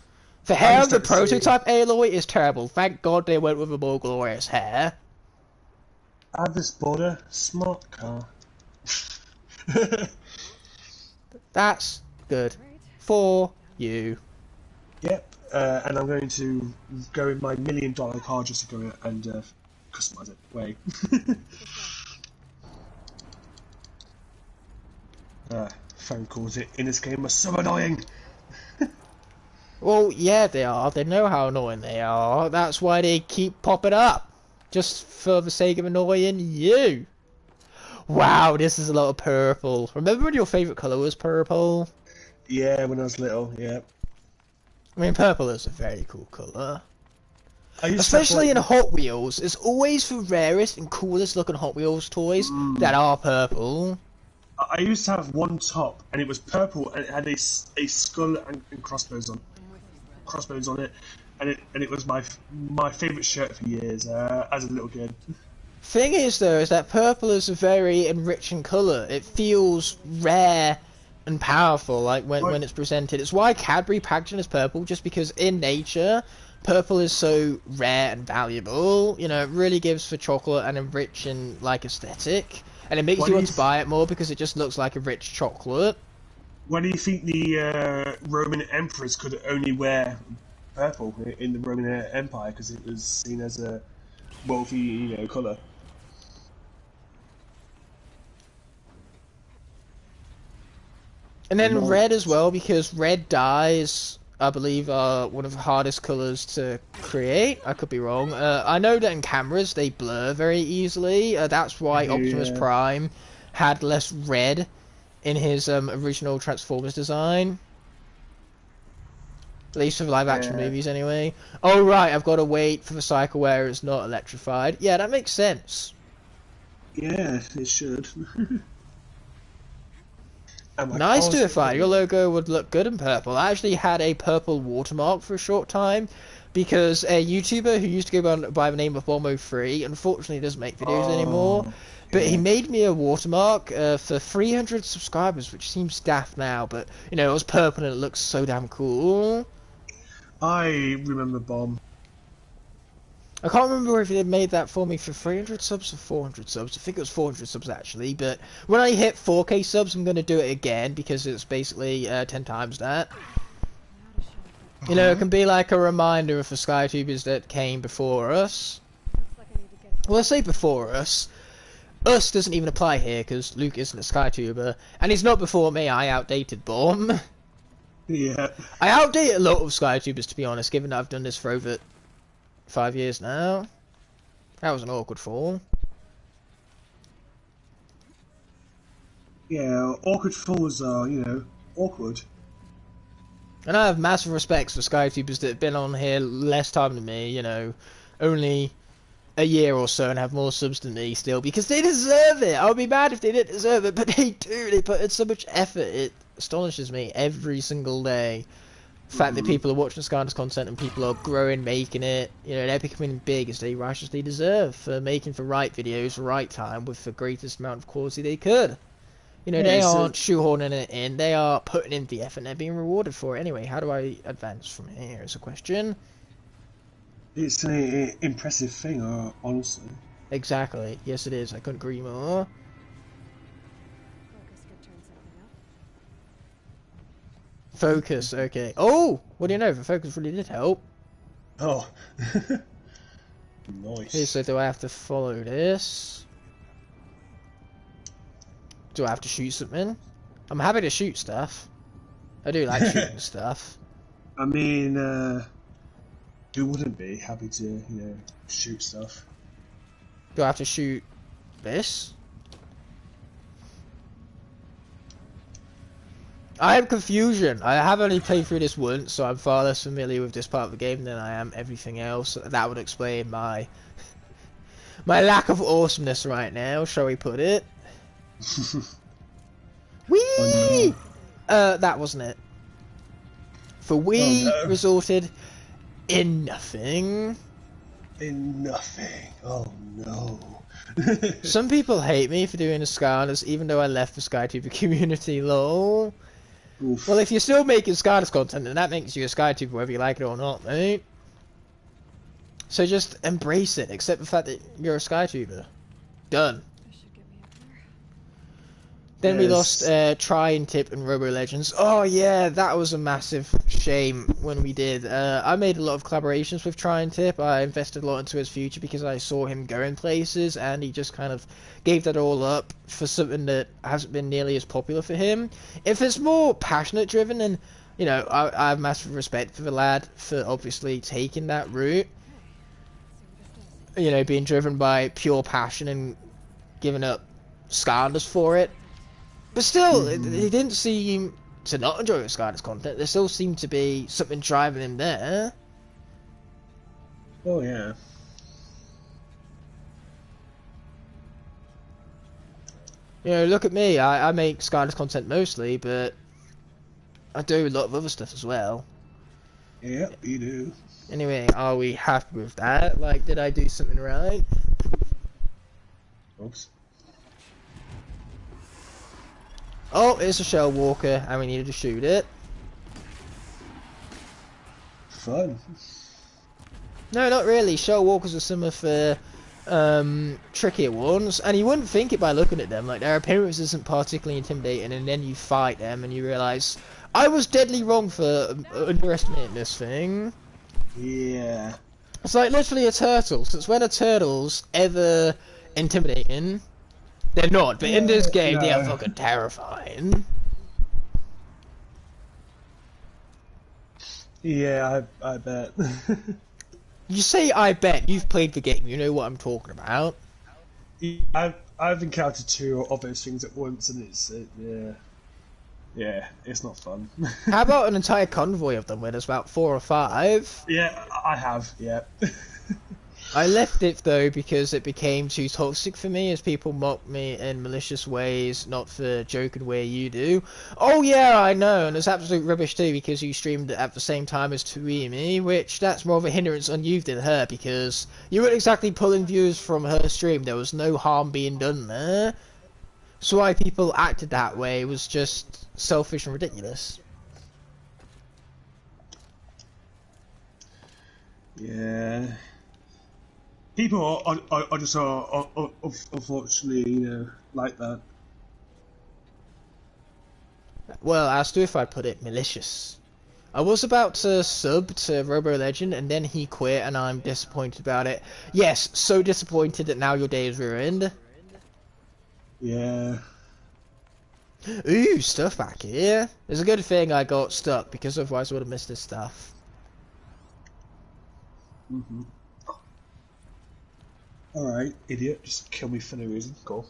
The hair of the prototype Aloy is terrible. Thank God they went with a more glorious hair. Add this border smart car. That's good. For you. Yep. And I'm going to go in my $1 million car just to go and customize it. Wait. Phone calls in this game are so annoying. Well, yeah, they are. They know how annoying they are. That's why they keep popping up. Just for the sake of annoying you. Wow, this is a lot of purple. Remember when your favourite colour was purple? Yeah, when I was little, yeah. I mean, purple is a very cool colour. I used Especially to in have, like, Hot Wheels. It's always the rarest and coolest looking Hot Wheels toys that are purple. I used to have one top, and it was purple, and it had a skull and crossbones on it, and it was my favourite shirt for years as a little kid. Thing is, though, is that purple is a very enriching colour. It feels rare and powerful, like when it's presented. It's why Cadbury packaging is purple, just because in nature, purple is so rare and valuable. You know, it really gives the chocolate an enriching, like, aesthetic. And it makes you want to buy it more because it just looks like a rich chocolate. Why do you think the Roman emperors could only wear purple in the Roman Empire? Because it was seen as a wealthy, colour. And then red as well, because red dyes, I believe, are one of the hardest colours to create. I could be wrong. I know that in cameras they blur very easily. That's why Optimus Prime had less red in his original Transformers design. At least for live action movies anyway. Oh right, I've got to wait for the cycle where it's not electrified. Yeah, that makes sense. Yeah, it should. Nice to find. Your logo would look good in purple. I actually had a purple watermark for a short time because a YouTuber who used to go by the name of Bombo3 unfortunately doesn't make videos anymore. But he made me a watermark for 300 subscribers, which seems daft now, but it was purple and it looks so damn cool. I remember Bomb. I can't remember if they made that for me for 300 subs or 400 subs. I think it was 400 subs actually, but when I hit 4K subs I'm going to do it again because it's basically 10 times that. It can be like a reminder of the SkyTubers that came before us. Well, let's say before us. Us doesn't even apply here because Luke isn't a SkyTuber, and he's not before me. I outdated Bomb. Yeah. I outdated a lot of SkyTubers, to be honest, given that I've done this for over 5 years now. That was an awkward fall. Yeah, awkward falls are, awkward. And I have massive respects for SkyTubers that have been on here less time than me, only a year or so and have more subs than me still, because they deserve it. I would be mad if they didn't deserve it, but they do. They put in so much effort. It astonishes me every single day. The fact that people are watching Skylanders content and people are growing, making it, they're becoming big as they righteously deserve for making the right videos, the right time, with the greatest amount of quality they could. They aren't shoehorning it in, they are putting in the effort and they're being rewarded for it. Anyway, how do I advance from here is a question. It's an impressive thing, honestly. Exactly, yes it is, I couldn't agree more. Focus, okay. Oh! What do you know? The focus really did help. Oh. Nice. Okay, so do I have to follow this? Do I have to shoot something? I'm happy to shoot stuff. I do like shooting stuff. I mean, who wouldn't be happy to, shoot stuff? Do I have to shoot this? I have confusion. I have only played through this once, so I'm far less familiar with this part of the game than I am everything else. That would explain my lack of awesomeness right now, shall we put it? Whee! That wasn't it. For we resulted in nothing. In nothing. Oh no. Some people hate me for doing the Skylanders, even though I left the SkyTuber community, lol. Oof. Well, if you're still making Skylanders content, then that makes you a SkyTuber whether you like it or not, mate. So just embrace it, accept the fact that you're a SkyTuber. Done. Then we lost Try and Tip and Robo Legends. Oh yeah, that was a massive shame when we did. I made a lot of collaborations with Try and Tip. I invested a lot into his future because I saw him going places, and he just kind of gave that all up for something that hasn't been nearly as popular for him. If it's more passionate driven, then I have massive respect for the lad for obviously taking that route. Being driven by pure passion and giving up Skylanders for it. But still, he didn't seem to not enjoy Skylanders content. There still seemed to be something driving him there. Oh yeah. Look at me. I make Skylanders content mostly, but I do a lot of other stuff as well. Yep, you do. Anyway, are we happy with that? Like, did I do something right? Oops. Oh, it's a shell walker, and we needed to shoot it. Fun. No, not really. Shell walkers are similar for trickier ones, and you wouldn't think it by looking at them. Like, their appearance isn't particularly intimidating, and then you fight them and you realise I was deadly wrong for underestimating this thing. Yeah. It's like literally a turtle. Since when are turtles ever intimidating? They're not, but in this game they are fucking terrifying. Yeah, I bet. You say I bet, you've played the game, you know what I'm talking about. I've encountered 2 of those things at once, and yeah, it's not fun. How about an entire convoy of them where there's about 4 or 5? Yeah, I have, yeah. I left it though because it became too toxic for me, as people mock me in malicious ways, not the joking way you do. Oh yeah, I know, and it's absolute rubbish too because you streamed it at the same time as Tuimi, which that's more of a hindrance on you than her, because you weren't exactly pulling views from her stream. There was no harm being done there. So why people acted that way was just selfish and ridiculous. Yeah. People are just unfortunately, like that. Well, as to if I put it, malicious. I was about to sub to Robo Legend, and then he quit, and I'm disappointed about it. Yes, so disappointed that now your day is ruined. Yeah. Ooh, stuff back here. It's a good thing I got stuck, because otherwise I would have missed this stuff. Mhm. Alright, idiot, just kill me for no reason. Cool.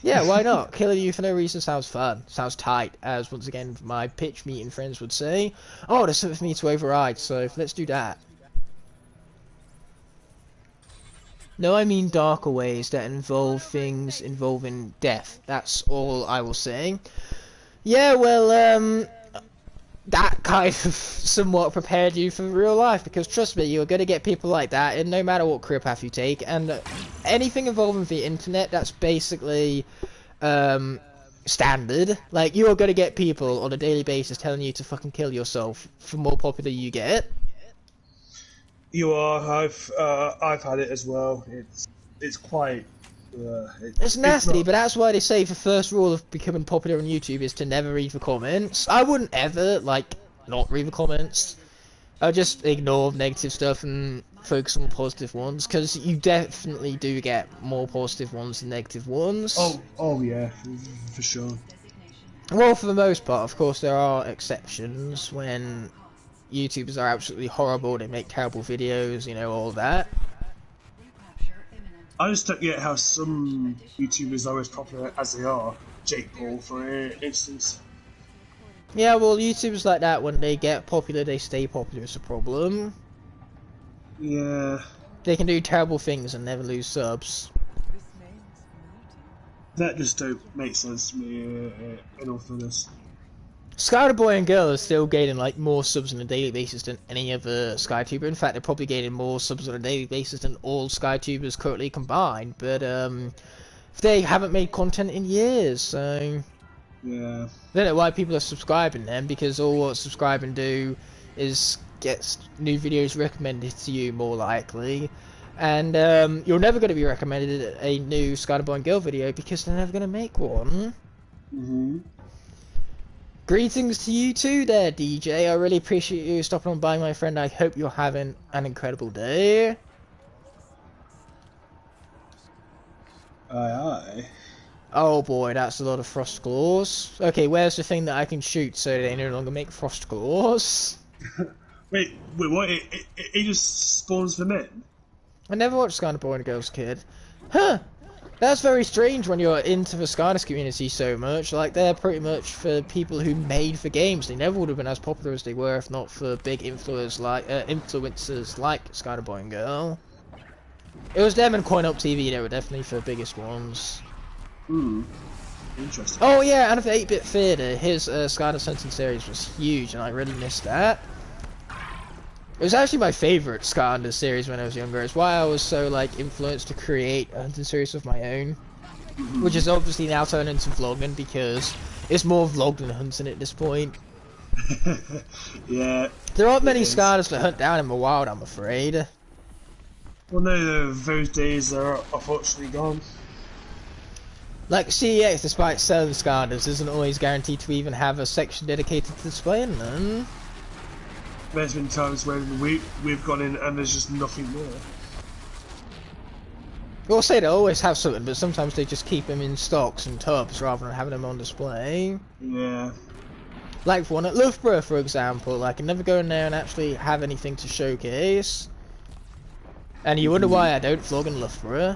Yeah, why not? Killing you for no reason sounds fun. Sounds tight, as once again my pitch meeting friends would say. Oh, there's something for me to override, so let's do that. No, I mean darker ways that involve things involving death. That's all I will say. Yeah, well, that kind of somewhat prepared you for real life, because trust me, you're going to get people like that, and no matter what career path you take, and anything involving the internet, that's basically standard. Like, you're going to get people on a daily basis telling you to fucking kill yourself the more popular you get. You are. I've had it as well. It's quite. It's nasty, not... but that's why they say the first rule of becoming popular on YouTube is to never read the comments. I wouldn't ever, like, not read the comments. I'll just ignore negative stuff and focus on the positive ones, because you definitely do get more positive ones than negative ones. Oh yeah, for sure. Well, for the most part, of course, there are exceptions when YouTubers are absolutely horrible, they make terrible videos, you know, all that. I just don't get how some YouTubers are as popular as they are. Jake Paul, for instance. Yeah, well, YouTubers like that, when they get popular, they stay popular, is a problem. Yeah. They can do terrible things and never lose subs. That just don't make sense to me, in all fairness. Skyler Boy and Girl is still gaining like more subs on a daily basis than any other SkyTuber. In fact, they're probably gaining more subs on a daily basis than all SkyTubers currently combined. But they haven't made content in years, so yeah. I don't know why people are subscribing them, because all what subscribing do is get new videos recommended to you more likely. And you're never going to be recommended a new Skyler Boy and Girl video because they're never going to make one. Mhm. Greetings to you too there, DJ. I really appreciate you stopping on by, my friend. I hope you're having an incredible day. Aye. Oh boy, that's a lot of frost claws. Okay, where's the thing that I can shoot so they no longer make frost claws? wait, what? It just spawns them in? I never watched Skyner Boy and Girls Kid. Huh! That's very strange when you're into the Skyness community so much. Like, they're pretty much for people who made the games. They never would have been as popular as they were if not for big influencers like Skyner Boy and Girl. It was them and Coin Up TV, they were definitely the biggest ones. Interesting. Oh yeah, and for 8-Bit Theatre, his Skyner Sentence series was huge, and I really missed that. It was actually my favourite Skylander series when I was younger. It's why I was so like influenced to create a hunting series of my own, which is obviously now turned into vlogging because it's more vlog than hunting at this point. Yeah. There aren't many Skylanders to hunt down in the wild, I'm afraid. Well, no, those days are unfortunately gone. Like CEX, despite selling SCADAs, isn't always guaranteed to even have a section dedicated to displaying them. There's been times when we've gone in and there's just nothing there. We'll say they always have something, but sometimes they just keep them in stocks and tubs rather than having them on display. Yeah. Like for one at Loughborough, for example, I can never go in there and actually have anything to showcase. And you wonder why I don't vlog in Loughborough.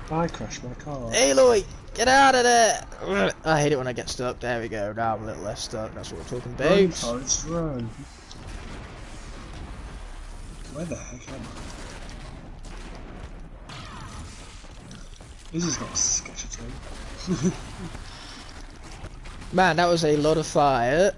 I crashed my car. Aloy, get out of there! Ugh, I hate it when I get stuck. There we go. Now I'm a little less stuck. That's what we're talking about. Run, Forrest, run. Where the heck am I? This is not a sketch at all. Man, that was a lot of fire.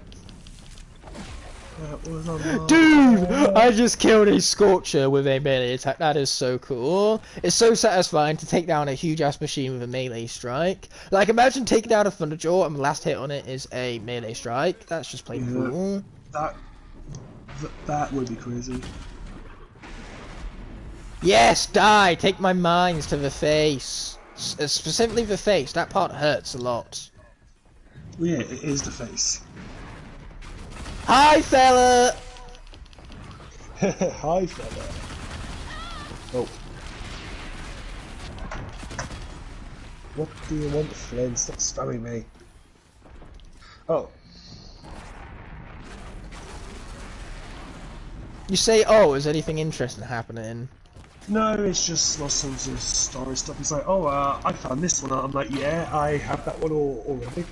That was a lot. Dude! I just killed a Scorcher with a melee attack. That is so cool. It's so satisfying to take down a huge ass machine with a melee strike. Like, imagine taking down a Thunderjaw and the last hit on it is a melee strike. That's just plain cool. That would be crazy. Yes, die! Take my mines to the face. Specifically the face. That part hurts a lot. Well, yeah, it is the face. Hi, fella! Hi, fella. Oh. What do you want, Flynn? Stop spamming me. Oh. You say, oh, is anything interesting happening? No, it's just lost some sort of story stuff. It's like, oh, I found this one. I'm like, yeah, I have that one already.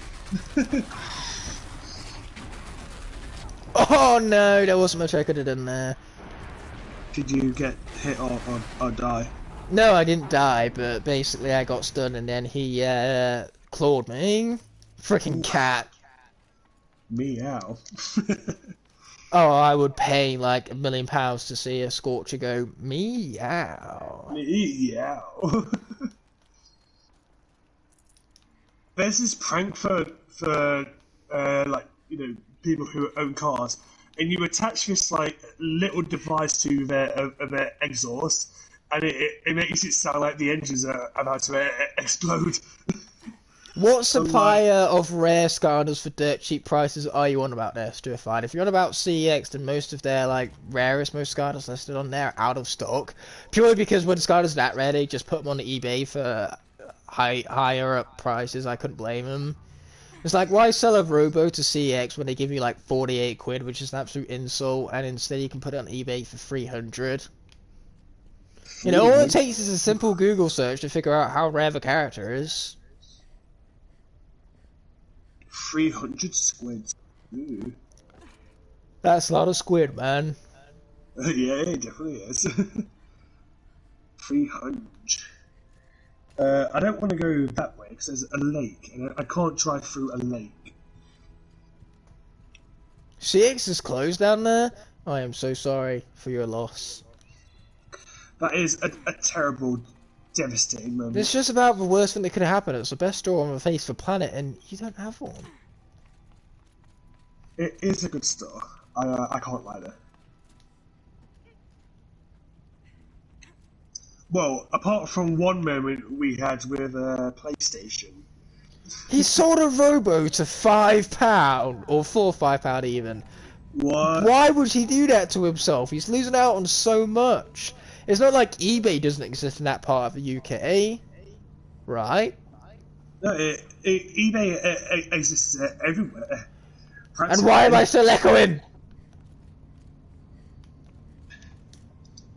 Oh no, there wasn't much I could have done there. Did you get hit or die? No, I didn't die, but basically I got stunned and then he clawed me. Frickin' cat. Meow. Oh, I would pay like £1 million to see a Scorcher go meow. Meow. There's this prank for like, you know, people who own cars, and you attach this like little device to their exhaust, and it makes it sound like the engines are about to explode. What supplier of rare SCADAs for dirt cheap prices are you on about there, Stuified? If you're on about CEX, then most of their like most SCADAs listed on there are out of stock. Purely because when SCADAs that rare, they just put them on the eBay for higher up prices. I couldn't blame them. It's like, why sell a Robo to CEX when they give you like 48 quid, which is an absolute insult, and instead you can put it on eBay for 300? You know, all it takes is a simple Google search to figure out how rare the character is. 300 squids. Ooh. That's a lot of squid, man. Yeah, it definitely is. 300. I don't want to go that way because there's a lake, and I can't drive through a lake. CX is closed down there? I am so sorry for your loss. That is a terrible, devastating moment. It's just about the worst thing that could happen. It's the best store on the face of the planet, and you don't have one. It is a good store. I can't lie there. Well, apart from one moment we had with PlayStation. He sold a Robo to £5, or for £5 even. What? Why would he do that to himself? He's losing out on so much. It's not like eBay doesn't exist in that part of the UK, right? No, eBay exists everywhere. And why am I still echoing?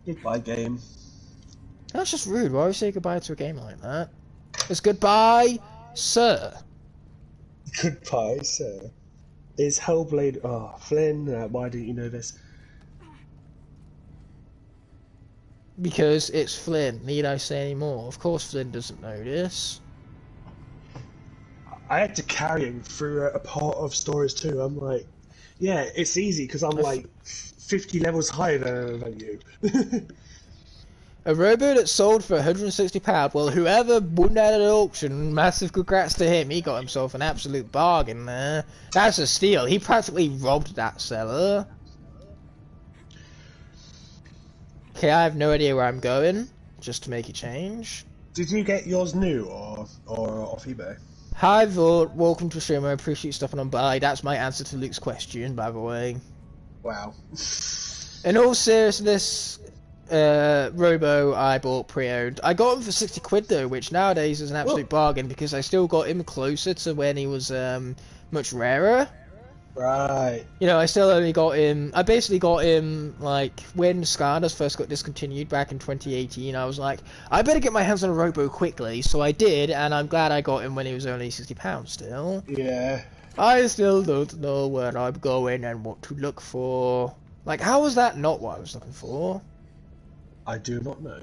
Goodbye, game. That's just rude. Why would you say goodbye to a game like that? It's goodbye, sir. Goodbye, sir. Is Hellblade... Oh, Flynn, why didn't you know this? Because it's Flynn. Need I say any more? Of course Flynn doesn't know this. I had to carry him through a part of stories too. I'm like, yeah, it's easy because I'm like 50 levels higher than you. A Robo that sold for £160. Well, whoever won that at auction, massive congrats to him. He got himself an absolute bargain there. That's a steal. He practically robbed that seller. Okay, I have no idea where I'm going, just to make a change. Did you get yours new or off eBay? Hi Vort, welcome to the stream, I appreciate you stopping on by. That's my answer to Luke's question, by the way. Wow. In all seriousness, Robo I bought pre-owned. I got him for 60 quid though, which nowadays is an absolute bargain because I still got him closer to when he was much rarer. Right. You know, I still only got him, I basically got him, like, when Skylanders first got discontinued back in 2018, I was like, I better get my hands on a Robo quickly, so I did, and I'm glad I got him when he was only £60 still. Yeah. I still don't know where I'm going and what to look for. Like, how was that not what I was looking for? I do not know.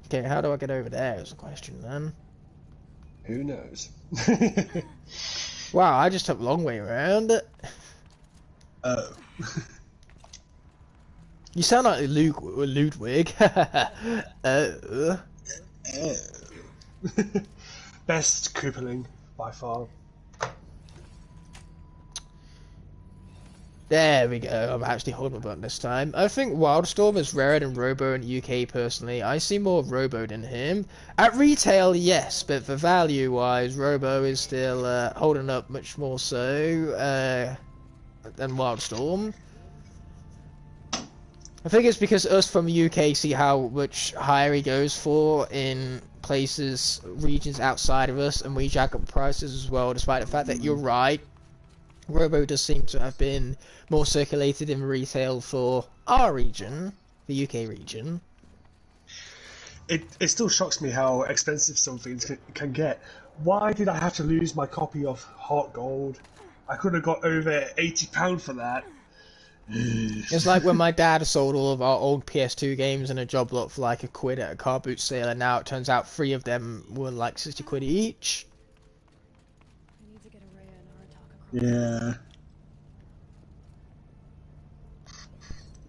Okay, how do I get over there is the question then. Who knows? Wow, I just took a long way around. Oh. You sound like Ludwig. Oh. Best Koopaling by far. There we go, I'm actually holding my button this time. I think Wildstorm is rarer than Robo in the UK personally. I see more Robo than him. At retail, yes, but for value wise, Robo is still holding up much more so than Wildstorm. I think it's because us from the UK see how much higher he goes for in places, regions outside of us, and we jack up prices as well, despite the fact that you're right. Robo does seem to have been more circulated in retail for our region, the UK region. It still shocks me how expensive some things can get. Why did I have to lose my copy of Heart Gold? I could have got over £80 for that. It's like when my dad sold all of our old PS2 games in a job lot for like £1 at a car boot sale, and now it turns out 3 of them were like 60 quid each. Yeah.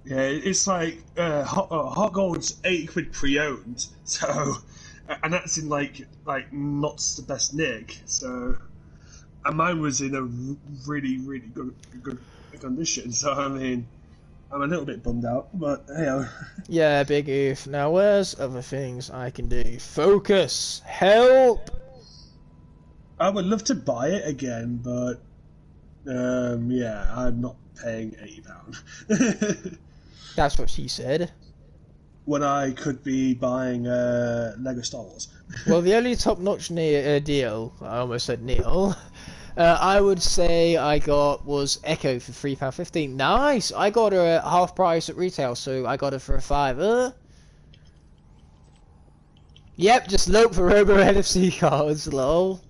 Yeah, it's like Hot Gold's 80 quid pre-owned, so, and that's in like not the best nick. So, and mine was in a really good condition. So I mean, I'm a little bit bummed out, but hey. Yeah, big oof. Now where's other things I can do? Focus, help. I would love to buy it again, but. Yeah, I'm not paying £80. That's what she said. When I could be buying Lego Star Wars. Well, the only top-notch deal, I almost said Neil, I would say I got was Echo for £3.50. Nice! I got her at half price at retail, so I got her for a £5. Yep, just look for Robo NFC cards, lol.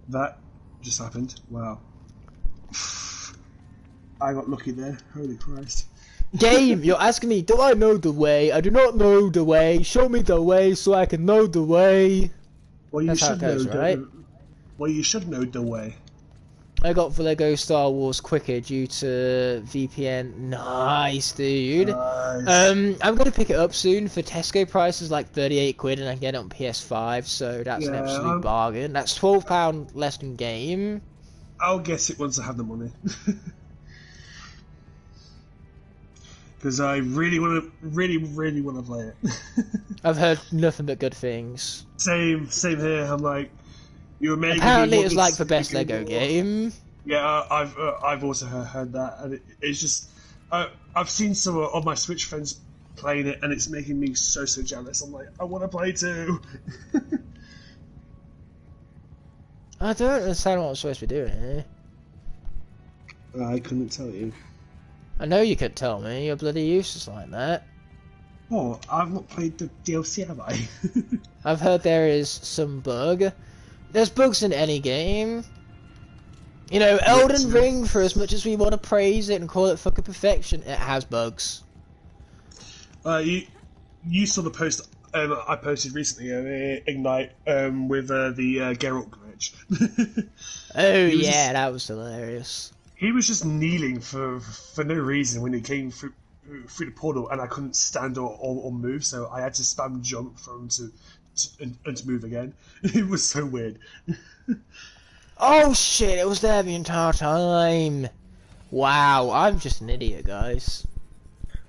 That just happened. Wow. I got lucky there. Holy Christ. Game, you're asking me, do I know the way? I do not know the way. Show me the way so I can know the way. Well, you That's should how it goes, know right? Well, you should know the way. I got the Lego Star Wars quicker due to VPN. Nice, dude. Nice. I'm gonna pick it up soon for Tesco prices like 38 quid, and I can get it on PS5, so that's an absolute bargain. That's £12 less than game. I'll get it once I have the money. Because I really want to play it. I've heard nothing but good things. Same here. I'm like, you were making. Apparently, it's like the best Lego game. Yeah, I've also heard that, and it's just I've seen some of my Switch friends playing it, and it's making me so jealous. I'm like, I want to play too. I don't understand what I'm supposed to be doing here. I couldn't tell you. I know you could tell me. You're bloody useless like that. Oh, I've not played the DLC, have I? I've heard there is some bug. There's bugs in any game. You know, Elden Ring, for as much as we want to praise it and call it fucking perfection, it has bugs. You saw the post I posted recently, Ignite, with the Geralt glitch. Oh yeah, that was hilarious. He was just kneeling for no reason when he came through the portal, and I couldn't stand or move, so I had to spam jump for him to move again. It was so weird. Oh shit, it was there the entire time. Wow, I'm just an idiot, guys.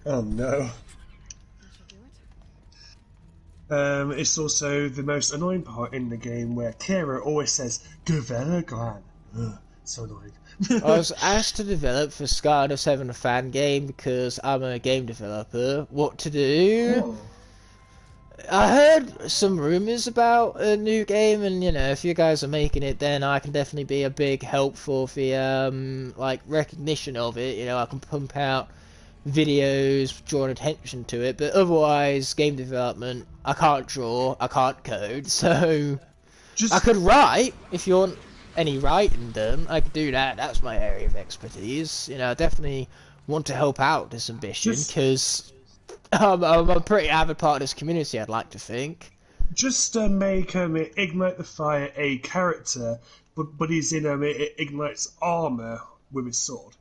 Oh no. That should do it. It's also the most annoying part in the game where Kira always says, Gavella. So annoying. I was asked to develop for Scarlet 7 fan game because I'm a game developer. What to do? Oh. I heard some rumors about a new game, and you know, if you guys are making it, then I can definitely be a big help for the like recognition of it. You know, I can pump out videos, drawing attention to it. But otherwise, game development, I can't draw, I can't code, so Just, I could write if you want any writing done. I could do that. That's my area of expertise. You know, I definitely want to help out this ambition because I'm a pretty avid part of this community, I'd like to think. just make Igknightthefire a character, but he's in Ignite's armor with his sword.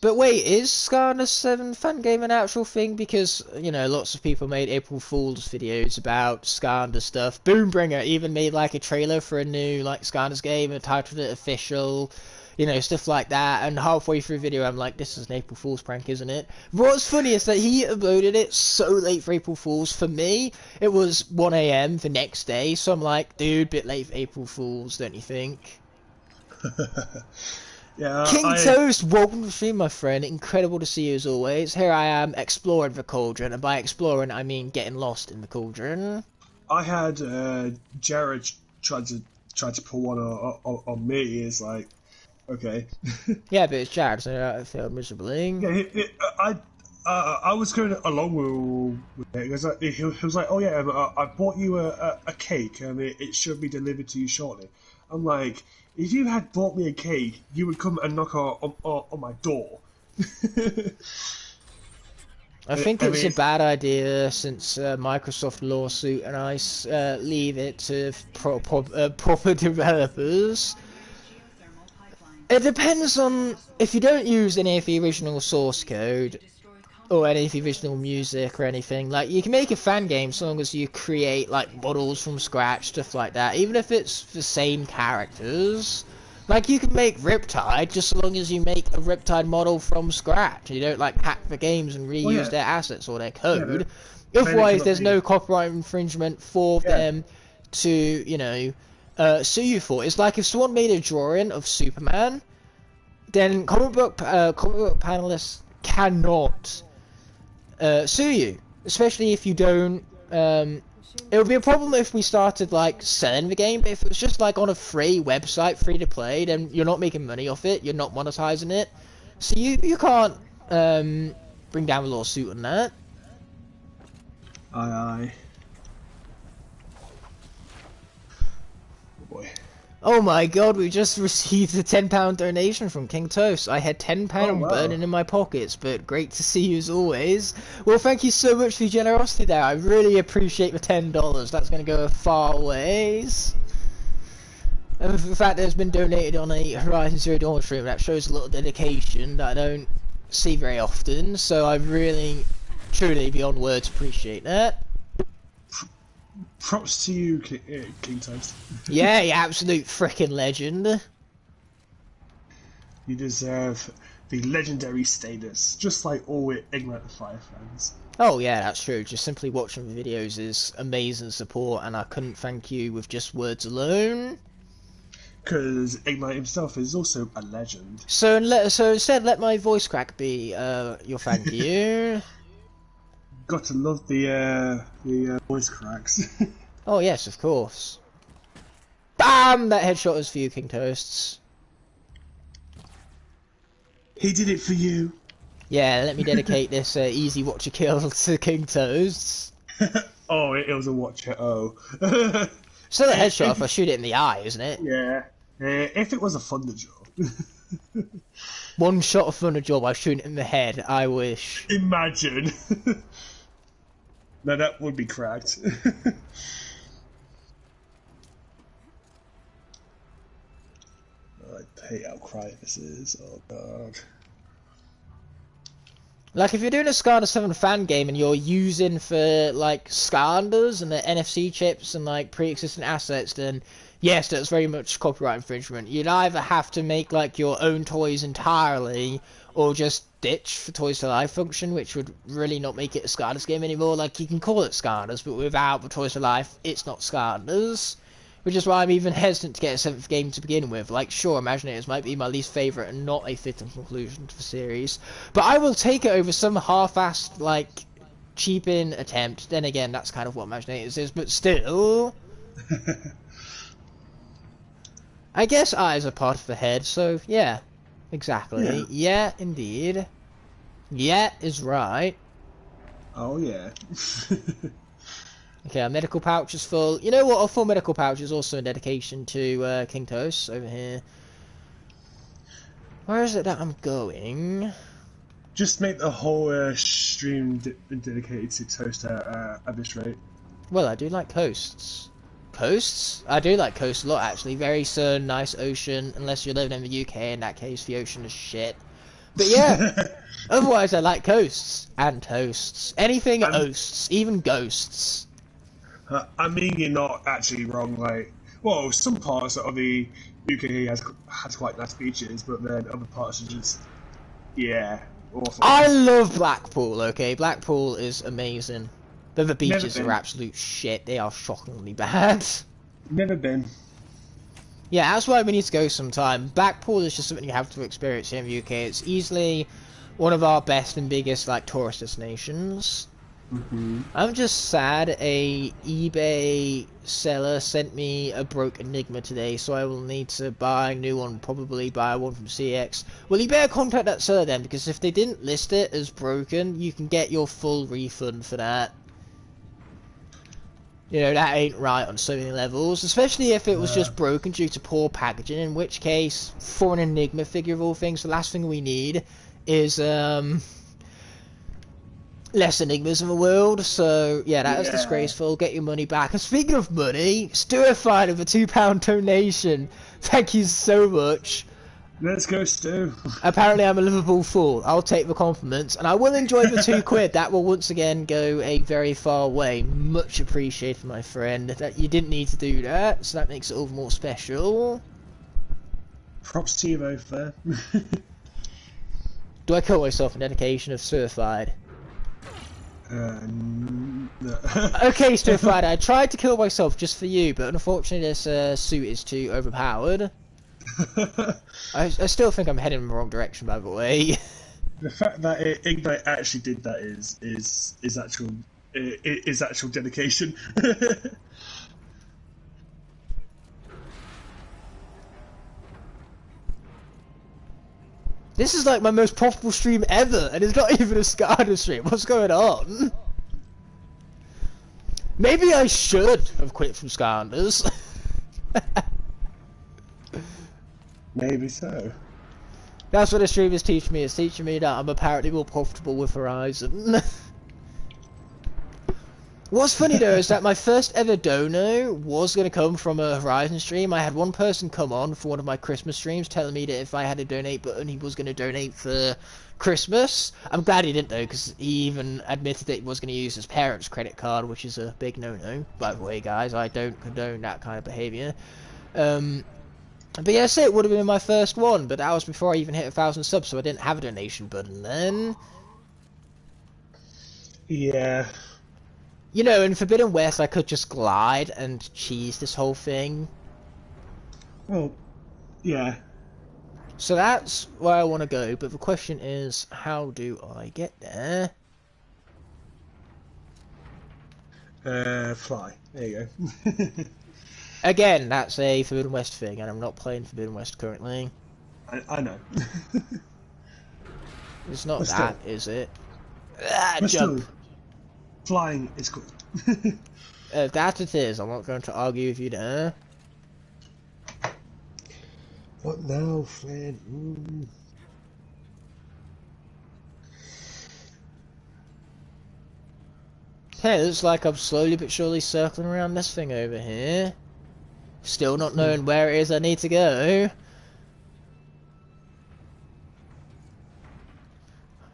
But wait, is Scarlet 7 fan game an actual thing? Because, you know, lots of people made April Fool's videos about Scarlet stuff. Boombringer even made, like, a trailer for a new, like, Scarlet game and titled it Official. You know, stuff like that. And halfway through the video, I'm like, this is an April Fool's prank, isn't it? What's funny is that he uploaded it so late for April Fool's. For me, it was 1 AM the next day. So I'm like, dude, bit late for April Fool's, don't you think? Yeah, King Toast, welcome to the stream, my friend. Incredible to see you as always. Here I am, exploring the cauldron, and by exploring, I mean getting lost in the cauldron. I had Jared tried to pull one on me. It's like, okay. Yeah, but it's Jared, so I failed miserably. Yeah, I was going along with it because he was like, oh yeah, I bought you a cake and it should be delivered to you shortly. I'm like, if you had bought me a cake, you would come and knock on my door. I think it's a bad idea since Microsoft lawsuit, and I leave it to proper developers. It depends on if you don't use any of the original source code or any of the original music or anything. Like, you can make a fan game so long as you create like models from scratch, stuff like that. Even if it's the same characters. Like, you can make Riptide just so long as you make a Riptide model from scratch. You don't like hack the games and reuse their assets or their code. Otherwise, there's no copyright infringement for them to, you know, sue you for. It's like if someone made a drawing of Superman, then comic book panelists cannot sue you, especially if you don't. It would be a problem if we started like selling the game, but if it was just like on a free website, free to play, then you're not making money off it, you're not monetizing it, so you can't bring down a lawsuit on that. Aye. Oh boy. Oh my god, we just received a £10 donation from King Toast. I had £10 burning in my pockets, but great to see you as always. Well, thank you so much for your generosity there. I really appreciate the $10. That's going to go a far ways. And the fact that it's been donated on a Horizon Zero Dawn stream, that shows a little dedication that I don't see very often. So I really, truly, beyond words, appreciate that. Props to you, King Toast. Yeah, you absolute frickin' legend. You deserve the legendary status, just like all Igknightthefire fans. Oh yeah, that's true. Just simply watching the videos is amazing support, and I couldn't thank you with just words alone. Because Ignite himself is also a legend. So instead, let my voice crack be your thank you. Got to love the voice cracks. Oh yes, of course. Bam! That headshot is for you, King Toasts. He did it for you. Yeah, let me dedicate this easy watcher kill to King Toasts. Oh, it was a watcher. Oh. Still a headshot if I shoot it in the eye, isn't it? Yeah. If it was a thunder job. One shot of thunder job, I shoot it in the head. I wish. Imagine. No, that would be cracked. I hate how quiet this is. Oh god. Like, if you're doing a Scarlet 7 fan game and you're using for, like, Scarlers and the NFC chips and, like, pre-existing assets, then yes, that's very much copyright infringement. You'd either have to make, like, your own toys entirely, or just ditch for Toys to Life function, which would really not make it a Scarless game anymore. Like, you can call it Scarless, but without the Toys to Life, it's not Scarless. Which is why I'm even hesitant to get a 7th game to begin with. Like, sure, Imaginators might be my least favourite and not a fitting conclusion to the series. But I will take it over some half-assed, like, cheap-in attempt. Then again, that's kind of what Imaginators is, but still... I guess eyes are part of the head, so yeah. Exactly. Yeah, indeed. Yeah is right. Oh, yeah. Okay, our medical pouch is full. You know what? Our full medical pouch is also a dedication to King Toast over here. Where is it that I'm going? Just make the whole stream dedicated to Toast at this rate. Well, I do like coasts. Coasts? I do like coasts a lot, actually. Very sun, nice ocean. Unless you're living in the UK, in that case, the ocean is shit. But yeah, otherwise I like coasts. And toasts. Anything oasts. Even ghosts. I mean, you're not actually wrong. Like, well, some parts of the UK has quite nice beaches, but then other parts are just, yeah, awful. I love Blackpool, okay? Blackpool is amazing. But the beaches are absolute shit. They are shockingly bad. Never been. Yeah, that's why we need to go sometime. Blackpool is just something you have to experience here in the UK. It's easily one of our best and biggest, like, tourist destinations. I'm just sad a eBay seller sent me a broke Enigma today, so I will need to buy a new one, probably buy one from CX. Well, you better contact that seller then, because if they didn't list it as broken, you can get your full refund for that. You know, that ain't right on so many levels, especially if it was just broken due to poor packaging, in which case, for an Enigma figure of all things, the last thing we need is, less Enigmas in the world, so yeah, that is disgraceful. Get your money back. And speaking of money, Stu Fine with a £2 donation. Thank you so much. Let's go, Stu. Apparently I'm a Liverpool fool. I'll take the compliments, and I will enjoy the £2. That will once again go a very far way. Much appreciated, my friend. That you didn't need to do that, so that makes it all the more special. Props to you both there. Do I call myself in dedication of certified? No. Okay, Strified, I tried to kill myself just for you, but unfortunately this suit is too overpowered. I still think I'm heading in the wrong direction, by the way. The fact that Ignite actually did that is actual dedication. This is like my most profitable stream ever, and it's not even a SCADA stream. What's going on? Maybe I should have quit from SCADAs. Maybe so. That's what the stream is teaching me. It's teaching me that I'm apparently more profitable with Horizon. What's funny though is that my first ever dono was going to come from a Horizon stream. I had one person come on for one of my Christmas streams telling me that if I had a donate button he was going to donate for Christmas. I'm glad he didn't though, because he even admitted that he was going to use his parents' credit card, which is a big no-no. By the way guys, I don't condone that kind of behaviour. But yeah, so it would have been my first one, but that was before I even hit 1,000 subs, so I didn't have a donation button then. Yeah. You know, in Forbidden West, I could just glide and cheese this whole thing. Well, yeah. So that's where I want to go, but the question is, how do I get there? Fly. There you go. Again, that's a Forbidden West thing, and I'm not playing Forbidden West currently. I know. It's not but that, still. Is it? But Jump. still, flying is cool. That it is. I'm not going to argue with you there. What now, friend? Hey, it looks like I'm slowly but surely circling around this thing over here. Still not knowing where it is I need to go.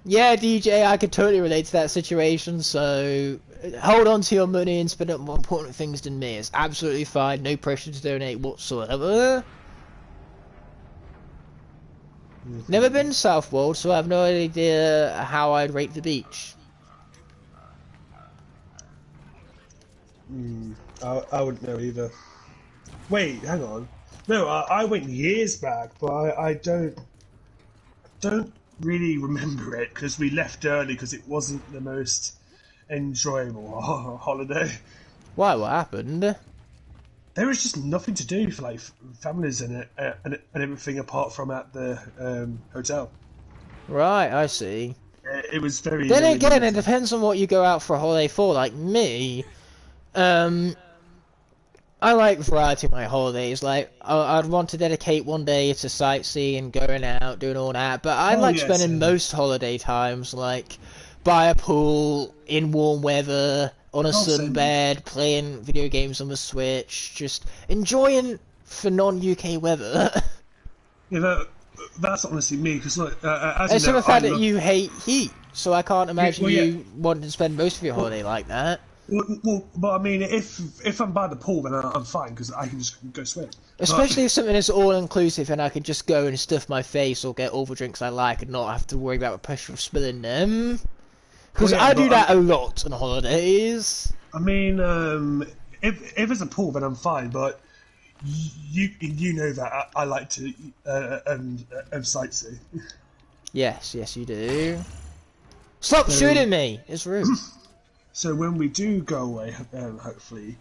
Yeah, DJ, I could totally relate to that situation, so hold on to your money and spend it on more important things than me. It's absolutely fine, no pressure to donate whatsoever. Never been to Southwold, so I have no idea how I'd rate the beach. I wouldn't know either. Wait, hang on. No, I went years back, but I don't really remember it because we left early because it wasn't the most enjoyable holiday. Why? What happened? There was just nothing to do for like families and everything apart from at the hotel. Right, I see. It was very. Then very again, it limited. depends on what you go out for a holiday for. Like me, I like variety of my holidays. Like, I'd want to dedicate one day to sightseeing, going out, doing all that. But I like yes, spending yeah. most holiday times, like, by a pool, in warm weather, on a same. sunbed, playing video games on the Switch, just enjoying for non-UK weather. Yeah, that's honestly me because like as Except you know, the fact I that love, you hate heat, so I can't imagine well, yeah. you wanting to spend most of your holiday like that. Well, but I mean, if I'm by the pool, then I'm fine because I can just go swim. Especially if something is all-inclusive and I could just go and stuff my face or get all the drinks I like and not have to worry about the pressure of spilling them. Because Well, yeah, I do but that a lot on holidays. I mean, if it's a pool, then I'm fine. But you know that I like to sightsee. Yes, yes you do. Stop shooting me! It's rude. So when we do go away, hopefully,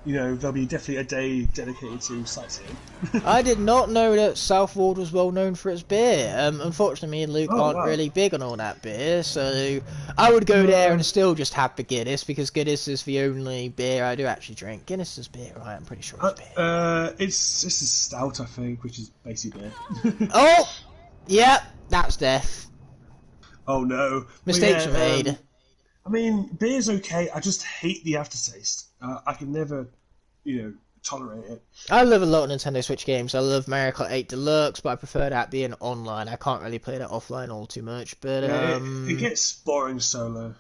there'll be definitely a day dedicated to sightseeing. I did not know that Southwold was well known for its beer. Unfortunately, me and Luke aren't really big on all that beer, so I would go there and still just have the Guinness, because Guinness is the only beer I do actually drink. Guinness is beer, right? I'm pretty sure it's beer. It's a stout, I think, which is basically beer. Oh! Yep, that's death. Oh no. Mistakes were made. I mean, beer's okay, I just hate the aftertaste. I can never, tolerate it. I love a lot of Nintendo Switch games. I love Mario Kart 8 Deluxe, but I prefer that being online. I can't really play that offline all too much. But It gets boring solo.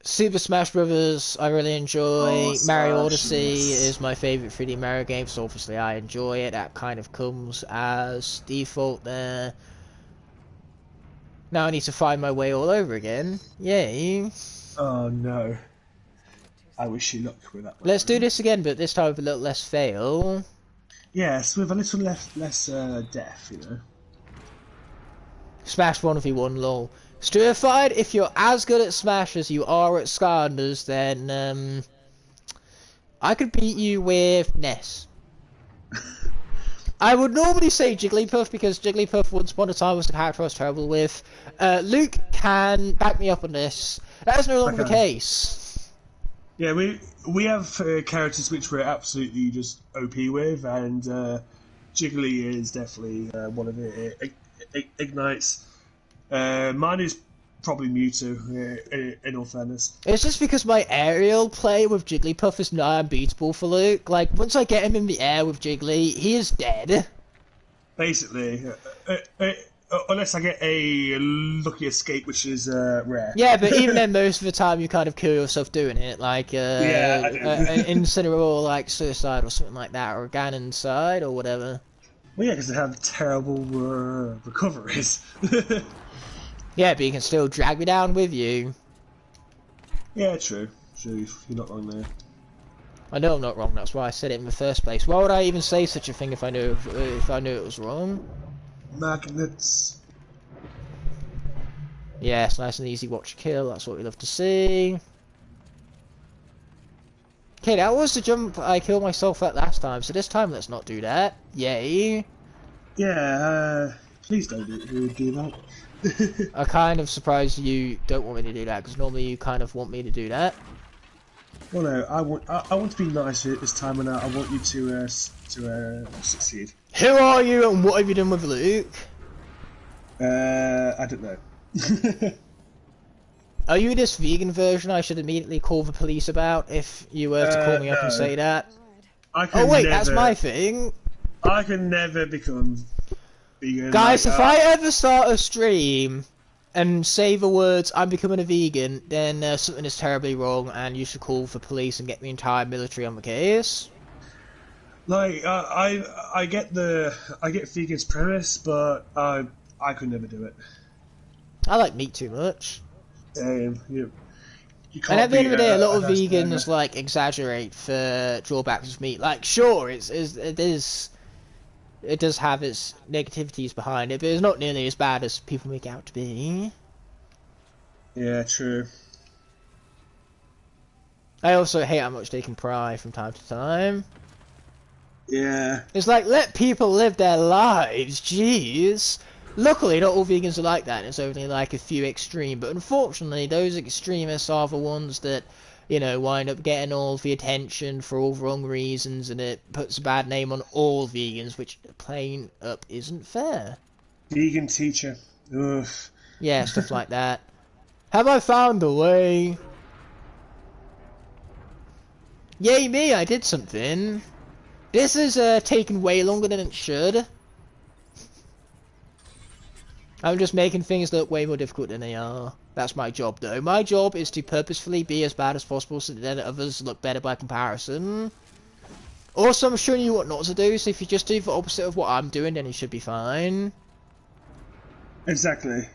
Super Smash Brothers, I really enjoy. Oh, Mario Smash, Odyssey yes. is my favourite 3D Mario game, so obviously I enjoy it. That kind of comes as default there. Now I need to find my way all over again. Yay. Oh no. I wish you luck with that one. Let's do this again, but this time with a little less fail. Yes, with a little less death, Smash 1v1, lol. Stir-fired, if you're as good at Smash as you are at Skylanders, then I could beat you with Ness. I would normally say Jigglypuff, because Jigglypuff once upon a time was the character I was terrible with. Luke can back me up on this. That is no longer the case. Yeah, we have characters which we're absolutely just OP with, and Jiggly is definitely one of the Ignites. Mine is probably Mewtwo, in all fairness. It's just because my aerial play with Jigglypuff is not unbeatable for Luke. Like, once I get him in the air with Jiggly, he is dead. Basically, unless I get a lucky escape, which is rare. Yeah, but even then, most of the time you kind of kill yourself doing it. Like, Yeah, I do. an Incineroar, like Suicide or something like that, or a Ganon side or whatever. Well, yeah, because they have terrible recoveries. Yeah, but you can still drag me down with you. Yeah, true. You're not wrong there. I know I'm not wrong. That's why I said it in the first place. Why would I even say such a thing if I knew it was wrong? Magnets. Yes, nice and easy watch kill. That's what we love to see. Okay, that was the jump I killed myself at last time. So this time, let's not do that. Yay! Yeah. Please don't do that. I'm kind of surprised you don't want me to do that, because normally you kind of want me to do that. Well, no, I want to be nice this time, and I want you to succeed. Who are you and what have you done with Luke? I don't know. Are you this vegan version I should immediately call the police about if you were to call me up and no. say that? I Oh wait, that's my thing. I can never become vegan. Guys, like if that. I ever start a stream and say the words "I'm becoming a vegan," then something is terribly wrong, and you should call the police and get the entire military on the case. Like I get vegan's premise, but I could never do it. I like meat too much. You And can't at the end beat of the day, a lot a of nice vegans burger. like exaggerate for drawbacks of meat. Like, sure, it does have its negativities behind it, but it's not nearly as bad as people make it out to be. Yeah, true. I also hate how much they can pry from time to time. Yeah. It's like, let people live their lives, jeez. Luckily, not all vegans are like that, and it's only like a few extreme, but unfortunately, those extremists are the ones that, you know, wind up getting all the attention for all the wrong reasons, and it puts a bad name on all vegans, which plain up isn't fair. Vegan teacher. Ugh. Yeah, stuff like that. Have I found a way? Yay me, I did something. This is taking way longer than it should. I'm just making things look way more difficult than they are. That's my job, though. My job is to purposefully be as bad as possible so that others look better by comparison. Also, I'm showing you what not to do, so if you just do the opposite of what I'm doing, then you should be fine. Exactly.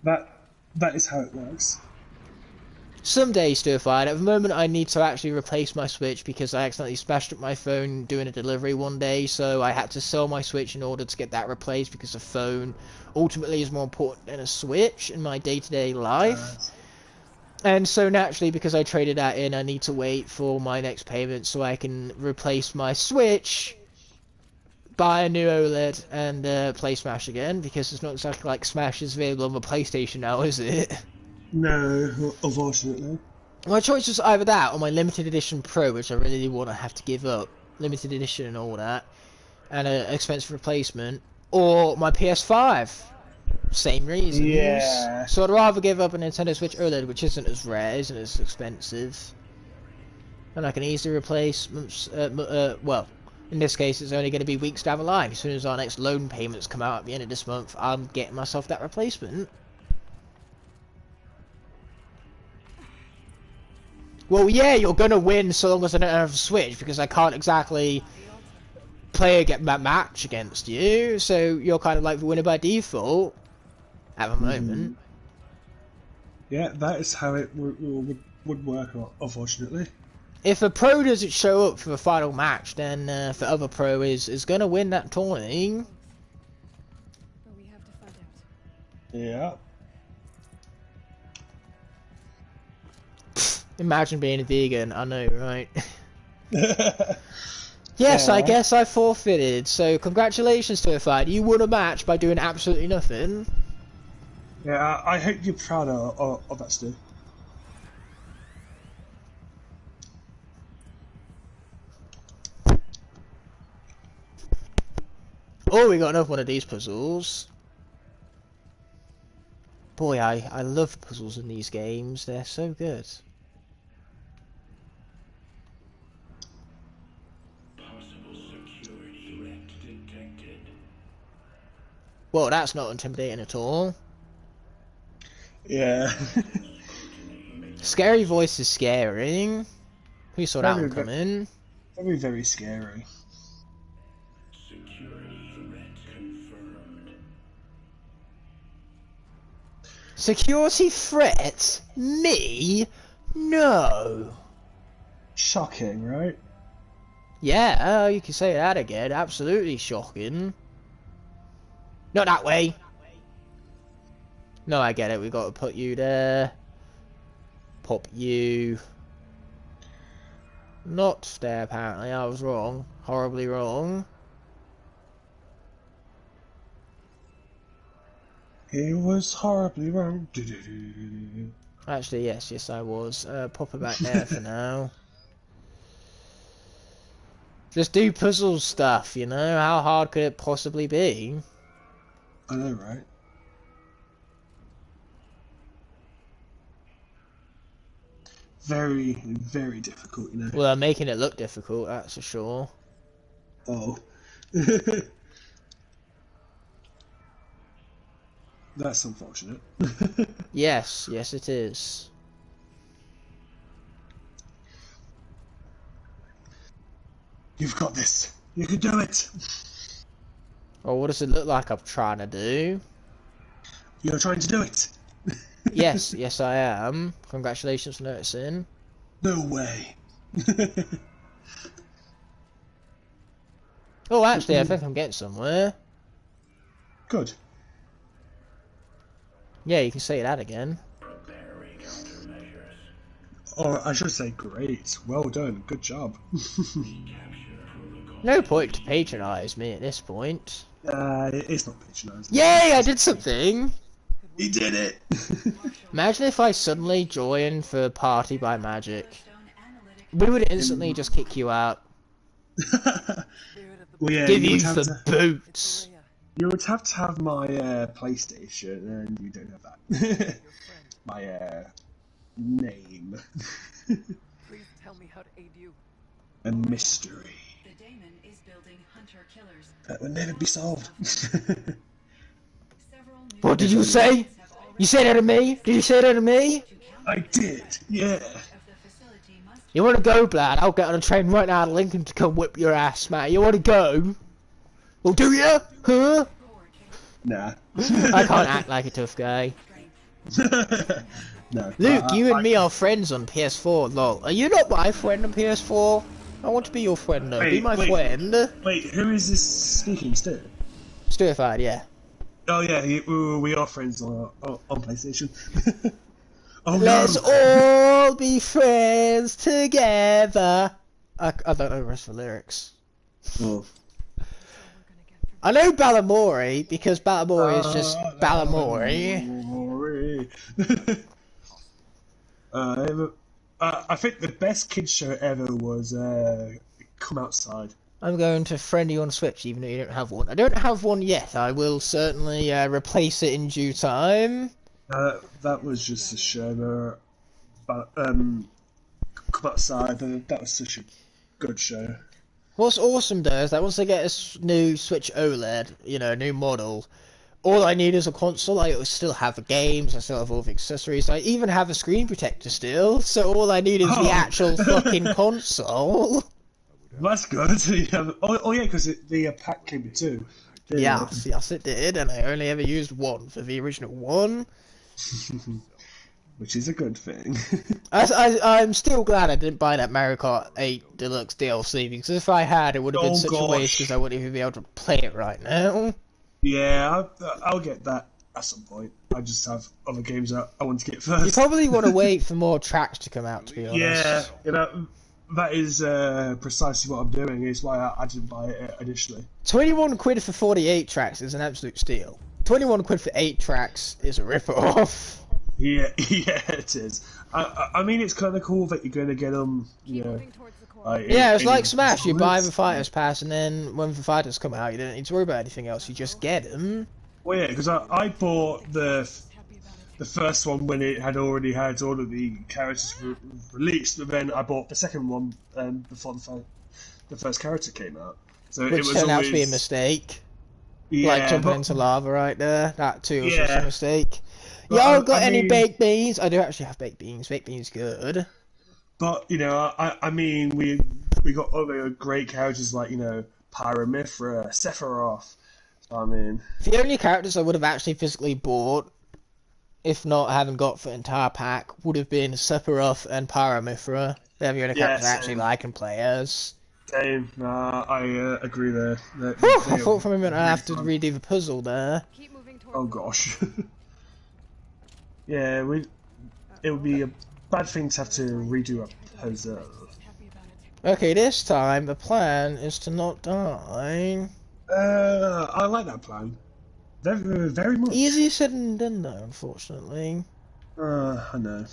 That is how it works. Someday, Stir-Fired. At the moment, I need to actually replace my Switch because I accidentally smashed up my phone doing a delivery one day, so I had to sell my Switch in order to get that replaced because a phone ultimately is more important than a Switch in my day-to-day life. And so naturally, because I traded that in, I need to wait for my next payment so I can replace my Switch, buy a new OLED, and play Smash again, because it's not exactly like Smash is available on the PlayStation now, is it? No, unfortunately. My choice was either that or my limited edition Pro, which I really want to have to give up. Limited edition and all that. And an expensive replacement. Or my PS5. Same reasons. Yeah. So I'd rather give up a Nintendo Switch OLED, which isn't as rare, isn't as expensive. And I can easily replace, well, in this case it's only going to be weeks down the line. As soon as our next loan payments come out at the end of this month, I'm getting myself that replacement. Well, yeah, you're gonna win so long as I don't have a Switch, because I can't exactly play a match against you, so you're kind of like the winner by default at the moment. Yeah, that is how it would work, unfortunately. If a pro doesn't show up for the final match, then the other pro is gonna win that tournament. But we have to find out. Yeah. Imagine being a vegan, I know, right? Yes, I guess I forfeited, so congratulations to a fight. You won a match by doing absolutely nothing. Yeah, I hope you're proud of that, Stu. Oh, we got another one of these puzzles. Boy, I love puzzles in these games, they're so good. Well, that's not intimidating at all. Yeah. Scary voice is scary. Who saw that one coming? Very, very scary. Security threat? Me? No. Shocking, right? Yeah, you can say that again. Absolutely shocking. Not that way. No, I get it. We got to put you there. Pop you. Not there, apparently. I was wrong. Horribly wrong. He was horribly wrong. Actually, yes, I was. Pop her back there for now. Just do puzzle stuff, you know? How hard could it possibly be? I know, right? Very, very difficult, you know. Well, I'm making it look difficult, that's for sure. Oh. That's unfortunate. Yes, it is. You've got this. You can do it. Or what does it look like I'm trying to do? You're trying to do it. Yes, yes I am. Congratulations for noticing. No way. Oh, actually, I think I'm getting somewhere. Good. Yeah, you can say that again. Or I should say, great. Well done. Good job. No point to patronise me at this point. It's not patronising. Yay, I did something! He did it! Imagine if I suddenly joined the party by magic. We would instantly just kick you out. Well, yeah, Give you would have the boots. you would have to have my PlayStation, and you don't have that. My name. Please tell me how to aid you. A mystery. The daemon is building hunter-killers. That will never be solved. Several new What did you say? You said that to me? Did you say that to me? I did, yeah. of the facility must You wanna go, Blad? I'll get on a train right now to Lincoln to come whip your ass, mate. You wanna go? Well, do ya? Huh? Nah. I can't act like a tough guy. No. Luke, you and me are friends on PS4, lol. Are you not my friend on PS4? I want to be your friend though. Be my friend. Wait, who is this speaking still? Stirfied, yeah. Oh yeah, we are friends on PlayStation. Oh Let's no! all be friends together. I don't know the rest of the lyrics. Oh. I know Balamori because Balamori is just Balamori. I think the best kids show ever was Come Outside. I'm going to friend you on Switch even though you don't have one. I don't have one yet. I will certainly replace it in due time. That was just a show. But Come Outside. That was such a good show. What's awesome though is that once I get a new Switch OLED, you know, new model, all I need is a console. I still have the games, I still have all the accessories, I even have a screen protector still, so all I need is the actual fucking console. That's good. Yeah. Oh yeah, because the pack came with two. Yes, yes it did, and I only ever used one for the original one. Which is a good thing. I'm still glad I didn't buy that Mario Kart 8 Deluxe DLC, because if I had, it would have been such a waste because I wouldn't even be able to play it right now. Yeah, I'll get that at some point. I just have other games that I want to get first. You probably want to wait for more tracks to come out, to be honest. Yeah, you know, that is precisely what I'm doing. Is why I didn't buy it initially. 21 quid for 48 tracks is an absolute steal. 21 quid for 8 tracks is a rip-off. Yeah, yeah, it is. I mean, it's kind of cool that you're going to get them, you know. Yeah, it's like Smash. You buy the Fighters Pass, and then when the Fighters come out, you don't need to worry about anything else. You just get them. Well, yeah, because I bought the first one when it had already had all of the characters released, but then I bought the second one before the first character came out. So Which it was turned out always... to be a mistake. Yeah, Like jumping but... into lava right there. That too was Yeah. just a mistake. But Y'all got I any mean- baked beans? I do actually have baked beans. Baked beans good. But you know, I mean, we got other great characters like, you know, Pyramithra, Sephiroth. I mean, The only characters I would have actually physically bought, if not having got the entire pack, would have been Sephiroth and Pyramithra. They're the only characters I actually same. like and play as. same. I agree there. Whew, I thought for a minute I'd have to redo the puzzle there. Keep moving towards Oh gosh. Yeah, it would be a bad thing to have to redo a puzzle. happy about it. Okay, this time the plan is to not die. I like that plan. Very, very much. Easier said than done though, unfortunately. I know.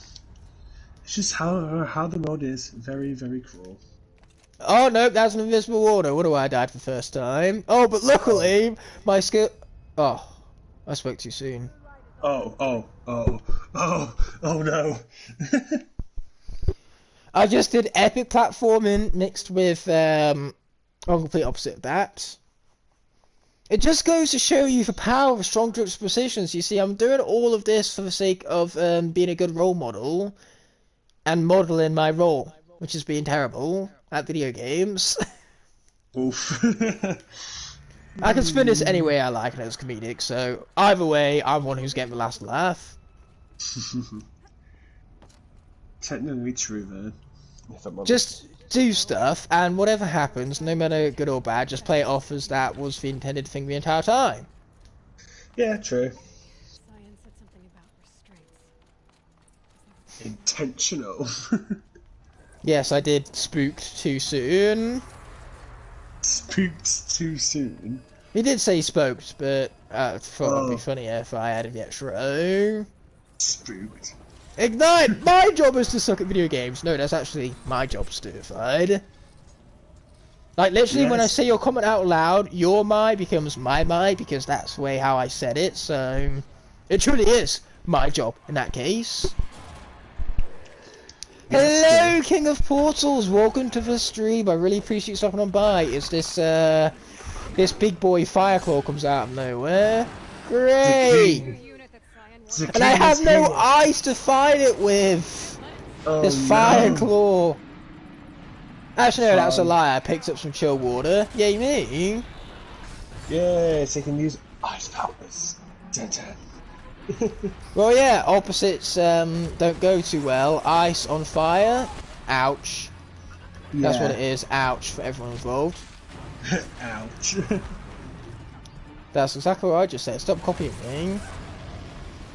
It's just how the mod is. Very, very cruel. Oh no, that's an invisible water. What do I died for the first time? Oh, but luckily my skill. Oh, I spoke too soon. Oh no. I just did epic platforming mixed with complete opposite of that. It just goes to show you the power of strong juxtapositions. You see, I'm doing all of this for the sake of being a good role model and modeling my role, which is being terrible at video games. Oof. I can spin this any way I like and it's comedic, so either way, I'm one who's getting the last laugh. Technically true, then. If I'm honest. Just do stuff, and whatever happens, no matter good or bad, just play it off as that was the intended thing the entire time. Yeah, true. Cyan said something about restraints. Intentional. Yes, I did spooked too soon. Spooked too soon. He did say spooked, but I thought it'd Oh. be funnier if I added the extra O. Spooked. Ignite! My job is to suck at video games. No, that's actually my job, Certified. Like, literally, when I Yes. say your comment out loud, your my becomes my my, because that's the way how I said it, so... It truly is my job, in that case. Yes, Hello, King of Portals! Welcome to the stream. I really appreciate you stopping on by. Is this, this big boy Fireclaw comes out of nowhere? Great! Unit that Cyan It's a And I king have is no king. eyes to fight it with! Oh, This no. Fireclaw! Actually, no, that's a Fun. lie. I picked up some chill water. Yay me! Yes, they can use ice powers. Dun, dun. Well, yeah, opposites don't go too well. Ice on fire. Ouch. That's what it is. Ouch for everyone involved. Ouch. That's exactly what I just said. Stop copying me.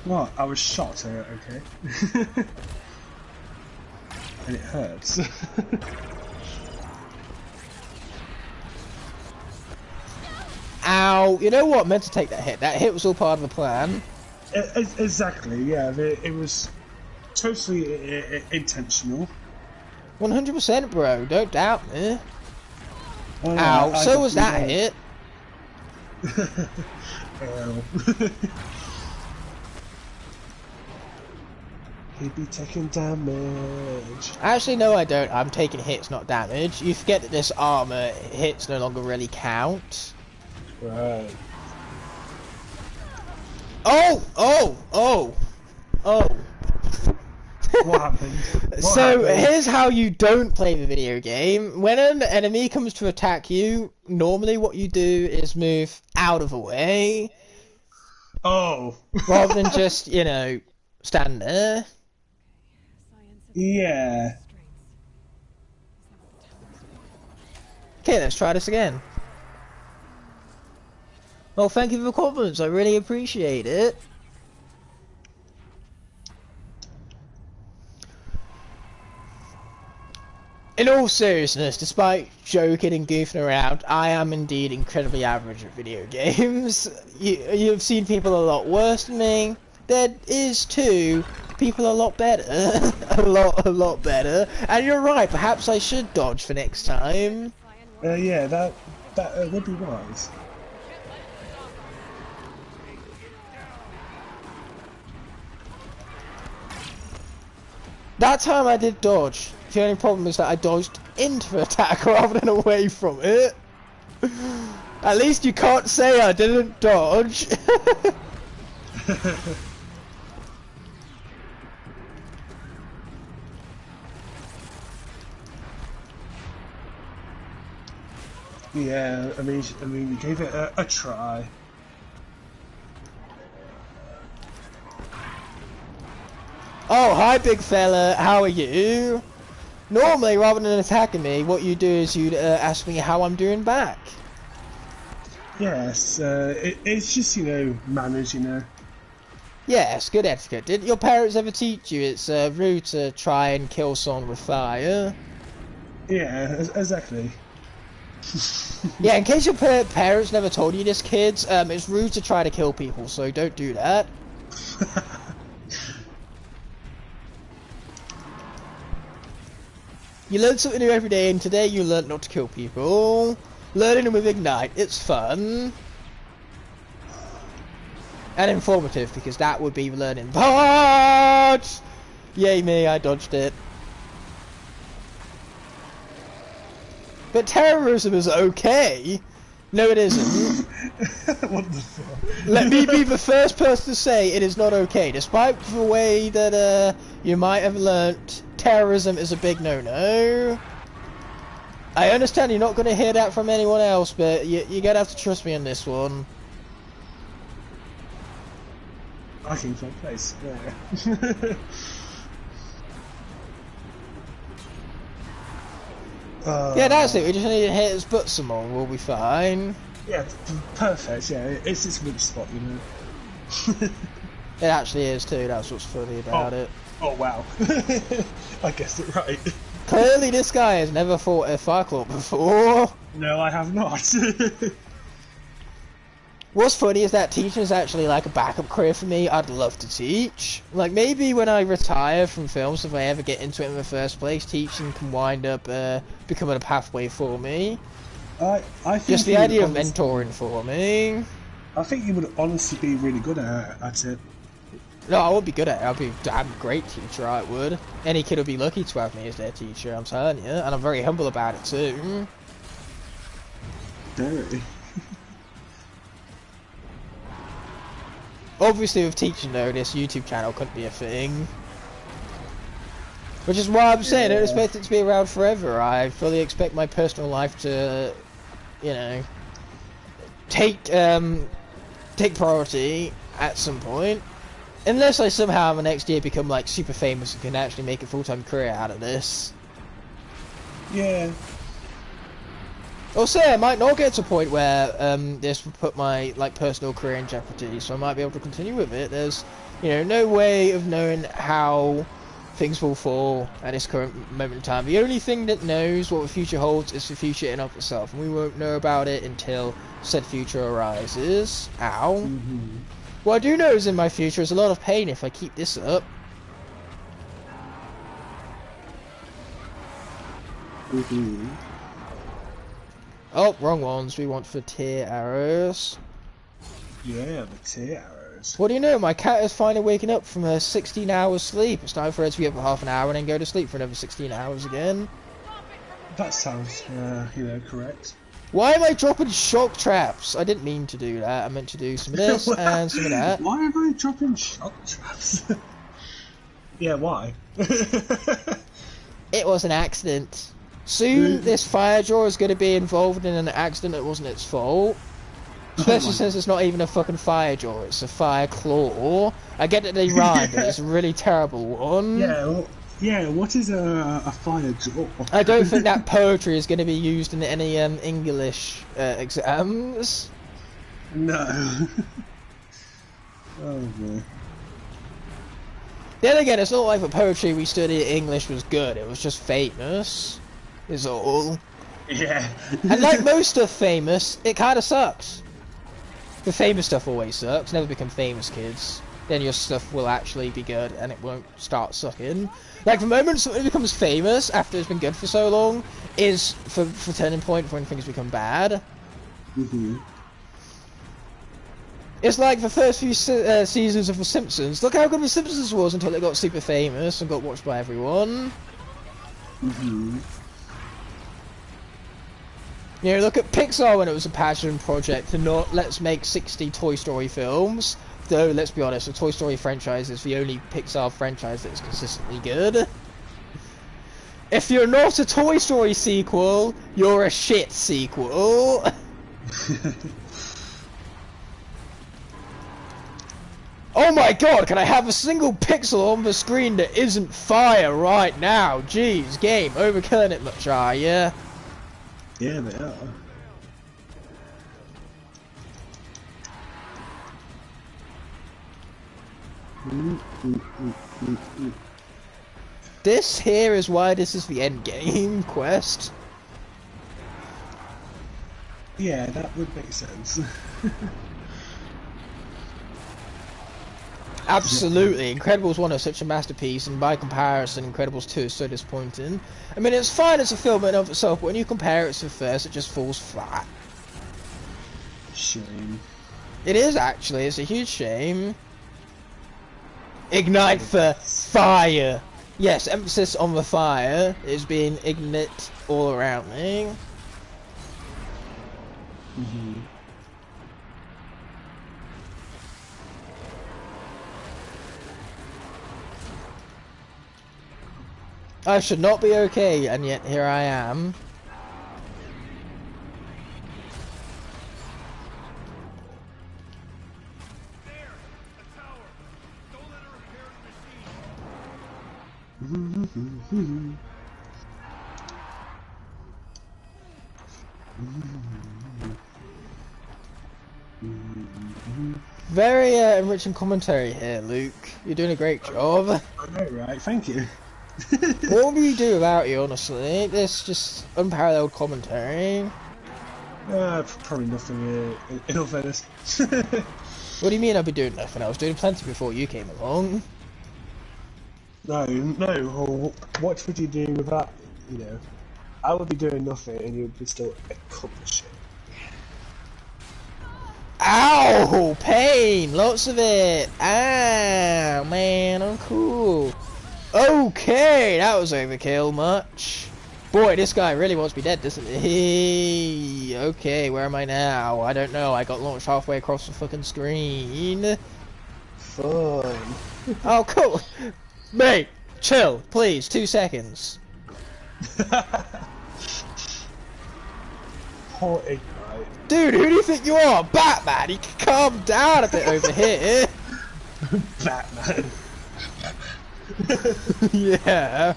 What? I was shot, okay. And it hurts. Ow. You know what? Meant to take that hit. That hit was all part of the plan. Exactly, yeah. It was totally intentional. 100%, bro. Don't doubt me. Oh, no, Ow. I So was that definitely hit. Ow. He'd be taking damage. Actually, no, I don't. I'm taking hits, not damage. You forget that this armor hits no longer really count. Right. Oh! Oh! Oh! Oh! What happened? What So happened? here's how you don't play the video game. When an enemy comes to attack you, normally what you do is move out of the way, Oh. rather than just, you know, stand there. Cyan said Yeah. restraints. Is that what the towers are? Okay, let's try this again. Well, thank you for the compliments. I really appreciate it. In all seriousness, despite joking and goofing around, I am indeed incredibly average at video games. You've seen people a lot worse than me. There is too people a lot better, a lot better. And you're right. Perhaps I should dodge for next time. Yeah, that would be wise. That time I did dodge. The only problem is that I dodged into the attack rather than away from it. At least you can't say I didn't dodge. Yeah, I mean, we gave it a try. Oh, hi big fella, how are you? Normally, rather than attacking me, what you do is you'd ask me how I'm doing back. Yes, it's just, manners, Yes, good etiquette. Didn't your parents ever teach you it's rude to try and kill someone with fire? Yeah, exactly. Yeah, in case your parents never told you this, kids, it's rude to try to kill people, so don't do that. You learn something new every day, and today you learned not to kill people. Learning with Ignite, it's fun. And informative, because that would be the learning part! Yay me, I dodged it. But terrorism is okay. No, it isn't. What the fuck? Let me be the first person to say it is not okay, despite the way that you might have learnt terrorism is a big no-no. I understand you're not going to hear that from anyone else, but you're going to have to trust me on this one. I think fair place. Yeah. Yeah, that's it. We just need to hit his butt some more. We'll be fine. Yeah, perfect. Yeah, it's its weak spot, you know. It actually is too. That's what's funny about it. Oh wow! I guessed it right. Clearly, this guy has never fought a Fireclaw before. No, I have not. What's funny is that teaching is actually like a backup career for me. I'd love to teach. Like maybe when I retire from films, if I ever get into it in the first place, teaching can wind up becoming a pathway for me. I think just the idea of mentoring for me. I think you would honestly be really good at it. No, I would be good at it. I'd be a damn great teacher, I would. Any kid would be lucky to have me as their teacher, I'm telling you. And I'm very humble about it too. Very. Obviously with teaching though, this YouTube channel couldn't be a thing. Which is why I'm saying I don't expect it to be around forever. I fully expect my personal life to, you know, take priority at some point. Unless I somehow in the next year become like super famous and can actually make a full-time career out of this. Yeah. Also, I might not get to a point where this will put my like personal career in jeopardy, so I might be able to continue with it. There's, you know, no way of knowing how things will fall at this current moment in time. The only thing that knows what the future holds is the future in of itself, and we won't know about it until said future arises. Ow. Mm-hmm. What I do know is in my future is a lot of pain if I keep this up. Mm-hmm. Oh, wrong ones. We want for tear arrows. Yeah, the tear arrows. What do you know? My cat is finally waking up from her 16 hours sleep. It's time for her to be up for half an hour and then go to sleep for another 16 hours again. That sounds, you know, correct. Why am I dropping shock traps? I didn't mean to do that. I meant to do some of this and some of that. Why am I dropping shock traps? Yeah, why? It was an accident. Soon this fire drawer is going to be involved in an accident that wasn't its fault. Especially since it's not even a fucking fire drawer, it's a fire claw. I get that they rhyme, but it's a really terrible one. Yeah, what is a fire drawer? I don't think that poetry is going to be used in any English exams. No. Oh boy. Then again, it's not like the poetry we studied in English was good, it was just famous. Is all. Yeah. And like most stuff famous, it kind of sucks. The famous stuff always sucks. Never become famous, kids. Then your stuff will actually be good and it won't start sucking. Like the moment something becomes famous after it's been good for so long is for turning point for when things become bad. Mm-hmm. It's like the first few seasons of The Simpsons. Look how good The Simpsons was until it got super famous and got watched by everyone. Mm-hmm. You know, look at Pixar when it was a passion project to not let's make 60 Toy Story films. Though, let's be honest, the Toy Story franchise is the only Pixar franchise that's consistently good. If you're not a Toy Story sequel, you're a shit sequel. Oh my god, can I have a single pixel on the screen that isn't fire right now? Jeez, game, overkilling it much, are ya? Yeah, they are. This here is why this is the end game quest. Yeah, that would make sense. Absolutely, Incredibles 1 is such a masterpiece, and by comparison, Incredibles 2 is so disappointing. I mean, it's fine as a film in and of itself, but when you compare it to the first, it just falls flat. Shame. It is actually, it's a huge shame. Igknightthefire! Yes, emphasis on the fire is being ignite all around me. Mm-hmm. I should not be okay, and yet here I am. Very enriching commentary here, Luke. You're doing a great job. I know, right? Thank you. What would we do without you, honestly? This just unparalleled commentary. Probably nothing, in all fairness. What do you mean I'd be doing nothing? I was doing plenty before you came along. No, well, what would you do without, you know? I would be doing nothing and you would still accomplish it. Ow! Pain! Lots of it! Ow! Man, I'm cool. Okay, that was overkill much. Boy, this guy really wants me dead, doesn't he? Okay, where am I now? I don't know, I got launched halfway across the fucking screen. Fun. Oh, cool! Mate, chill, please, 2 seconds. Poor Igknight. Dude, who do you think you are? Batman! You can calm down a bit over here. Batman. Yeah.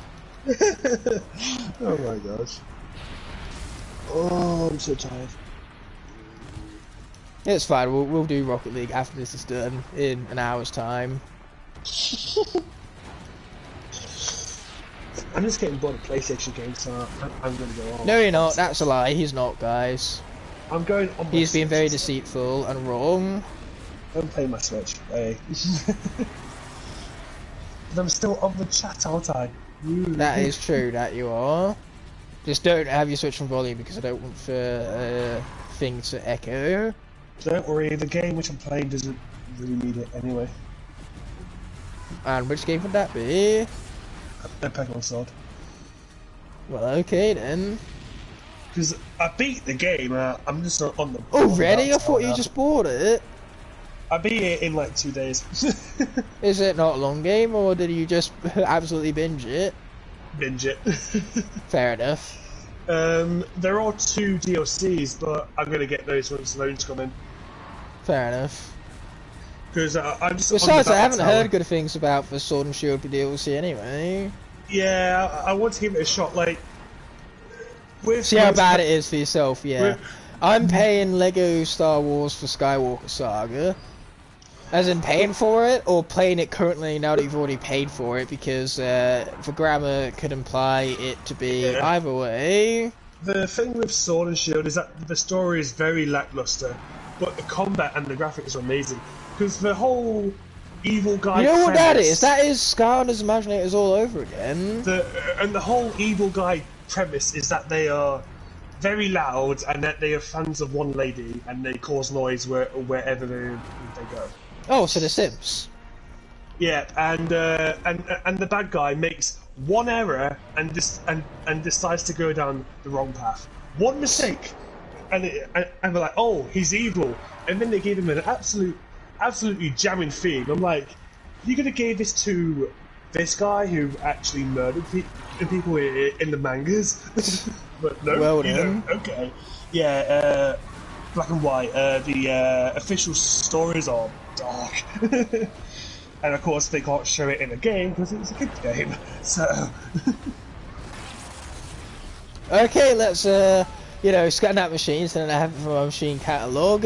Oh my gosh. Oh, I'm so tired. It's fine, we'll do Rocket League after this is done, in an hour's time. I'm just getting bored of PlayStation games, so I'm gonna go on. No, you're not, that's a lie, he's not, guys. I'm going on my He's being Switch. very deceitful and wrong. I'm playing my Switch. Hey. But I'm still on the chat, aren't I? That is true, that you are. Just don't have your Switch on volume because I don't want the thing to echo. Don't worry, the game which I'm playing doesn't really need it anyway. And which game would that be? No Pokemon Sword. Well, okay then. Because I beat the game, I'm just not on the... Oh, on the really? I mountain thought you now. just bought it. I beat it in like 2 days. Is it not a long game, or did you just absolutely binge it? Binge it. Fair enough. There are 2 DLCs, but I'm gonna get those once loans come in. Fair enough. Because I'm just Besides, on the I haven't Battle Tower. heard good things about the Sword and Shield DLC anyway. Yeah, I want to give it a shot. Like, with See how most- bad it is for yourself, yeah. With- I'm paying Lego Star Wars for Skywalker Saga. As in paying for it, or playing it currently now that you've already paid for it, because the grammar could imply it to be Yeah. either way. The thing with Sword and Shield is that the story is very lackluster, but the combat and the graphics are amazing. Because the whole evil guy. You know what that premise- is? That is Scarlet's Imaginators all over again. The whole evil guy premise is that they are very loud and that they are fans of one lady and they cause noise wherever they go. Oh, so the Sims. Yeah, and the bad guy makes one error and decides to go down the wrong path. One mistake, and they're like, oh, he's evil, and then they gave him an absolutely jamming theme. I'm like, you could have gave this to this guy who actually murdered people in the mangas, but no, Well you done. don't. Okay, yeah, black and white. The official stories are dark. And of course, they can't show it in a game because it's a kid's game. So, Okay, let's scan that machine so that I have it from my machine catalogue,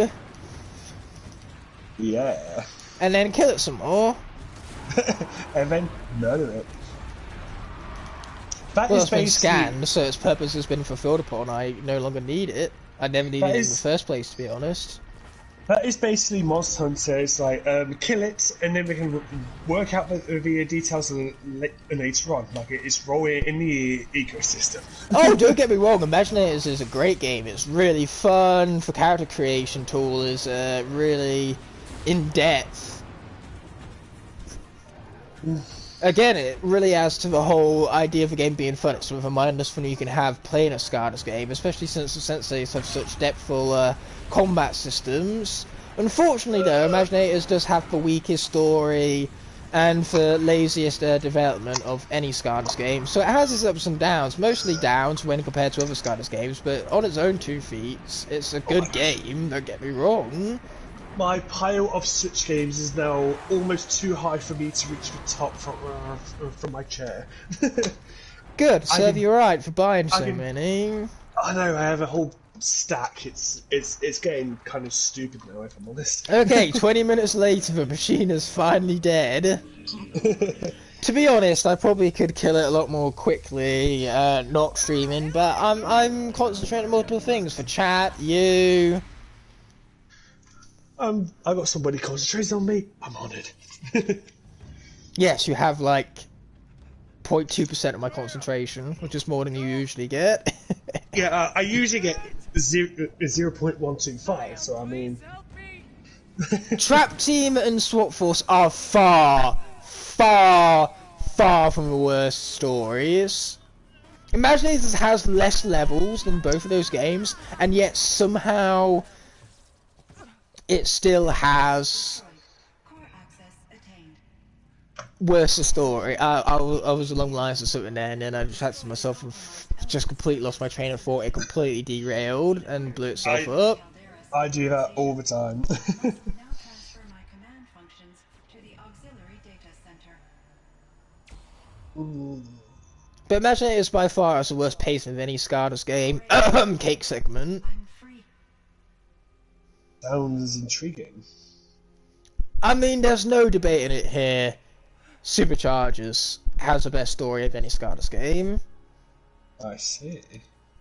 yeah. and then kill it some more. And then murder it. That Well, is it's been basically scanned, so its purpose has been fulfilled upon. I no longer need it. I never needed it in the is- first place, to be honest. that is basically Monster Hunter. It's like kill it, and then we can work out the details later on. Like it's rolling in the ecosystem. Oh, don't get me wrong, Imaginators is a great game. It's really fun. The character creation tool is really in-depth. Again, it really adds to the whole idea of the game being fun. It's sort of a mindless fun you can have playing a Scarlet's game, especially since the Senseis have such depthful combat systems. Unfortunately, though, Imaginators does have the weakest story and the laziest development of any Scarlet's game, so it has its ups and downs, mostly downs when compared to other Scarlet's games, but on its own 2 feet, it's a good game, don't get me wrong. my pile of Switch games is now almost too high for me to reach the top from my chair. Good, serve you right for buying so can- many. I know, I have a whole stack. It's getting kind of stupid now, if I'm honest. Okay, 20 minutes later, the machine is finally dead. To be honest, I probably could kill it a lot more quickly, not streaming, but I'm concentrating on multiple things for chat, you. I got somebody concentrating on me. I'm honoured. Yes, you have like 0.2% of my concentration, which is more than you usually get. Yeah, I usually get 0.125, so I mean... Trap Team and SWAT Force are far from the worst stories. Imagine if this has less levels than both of those games, and yet somehow it still has Core access attained. worse story. I was along the lines of something there, and then I just had to myself and just completely lost my train of thought. It completely derailed and blew itself up. I do that all the time. Now transfer my command functions to the auxiliary data center. But imagine it is by far as the worst pacing of any Scarlet's game. Cake segment. I'm free. Sounds intriguing. I mean, there's no debating it here. Superchargers has the best story of any Scarlet's game. I see.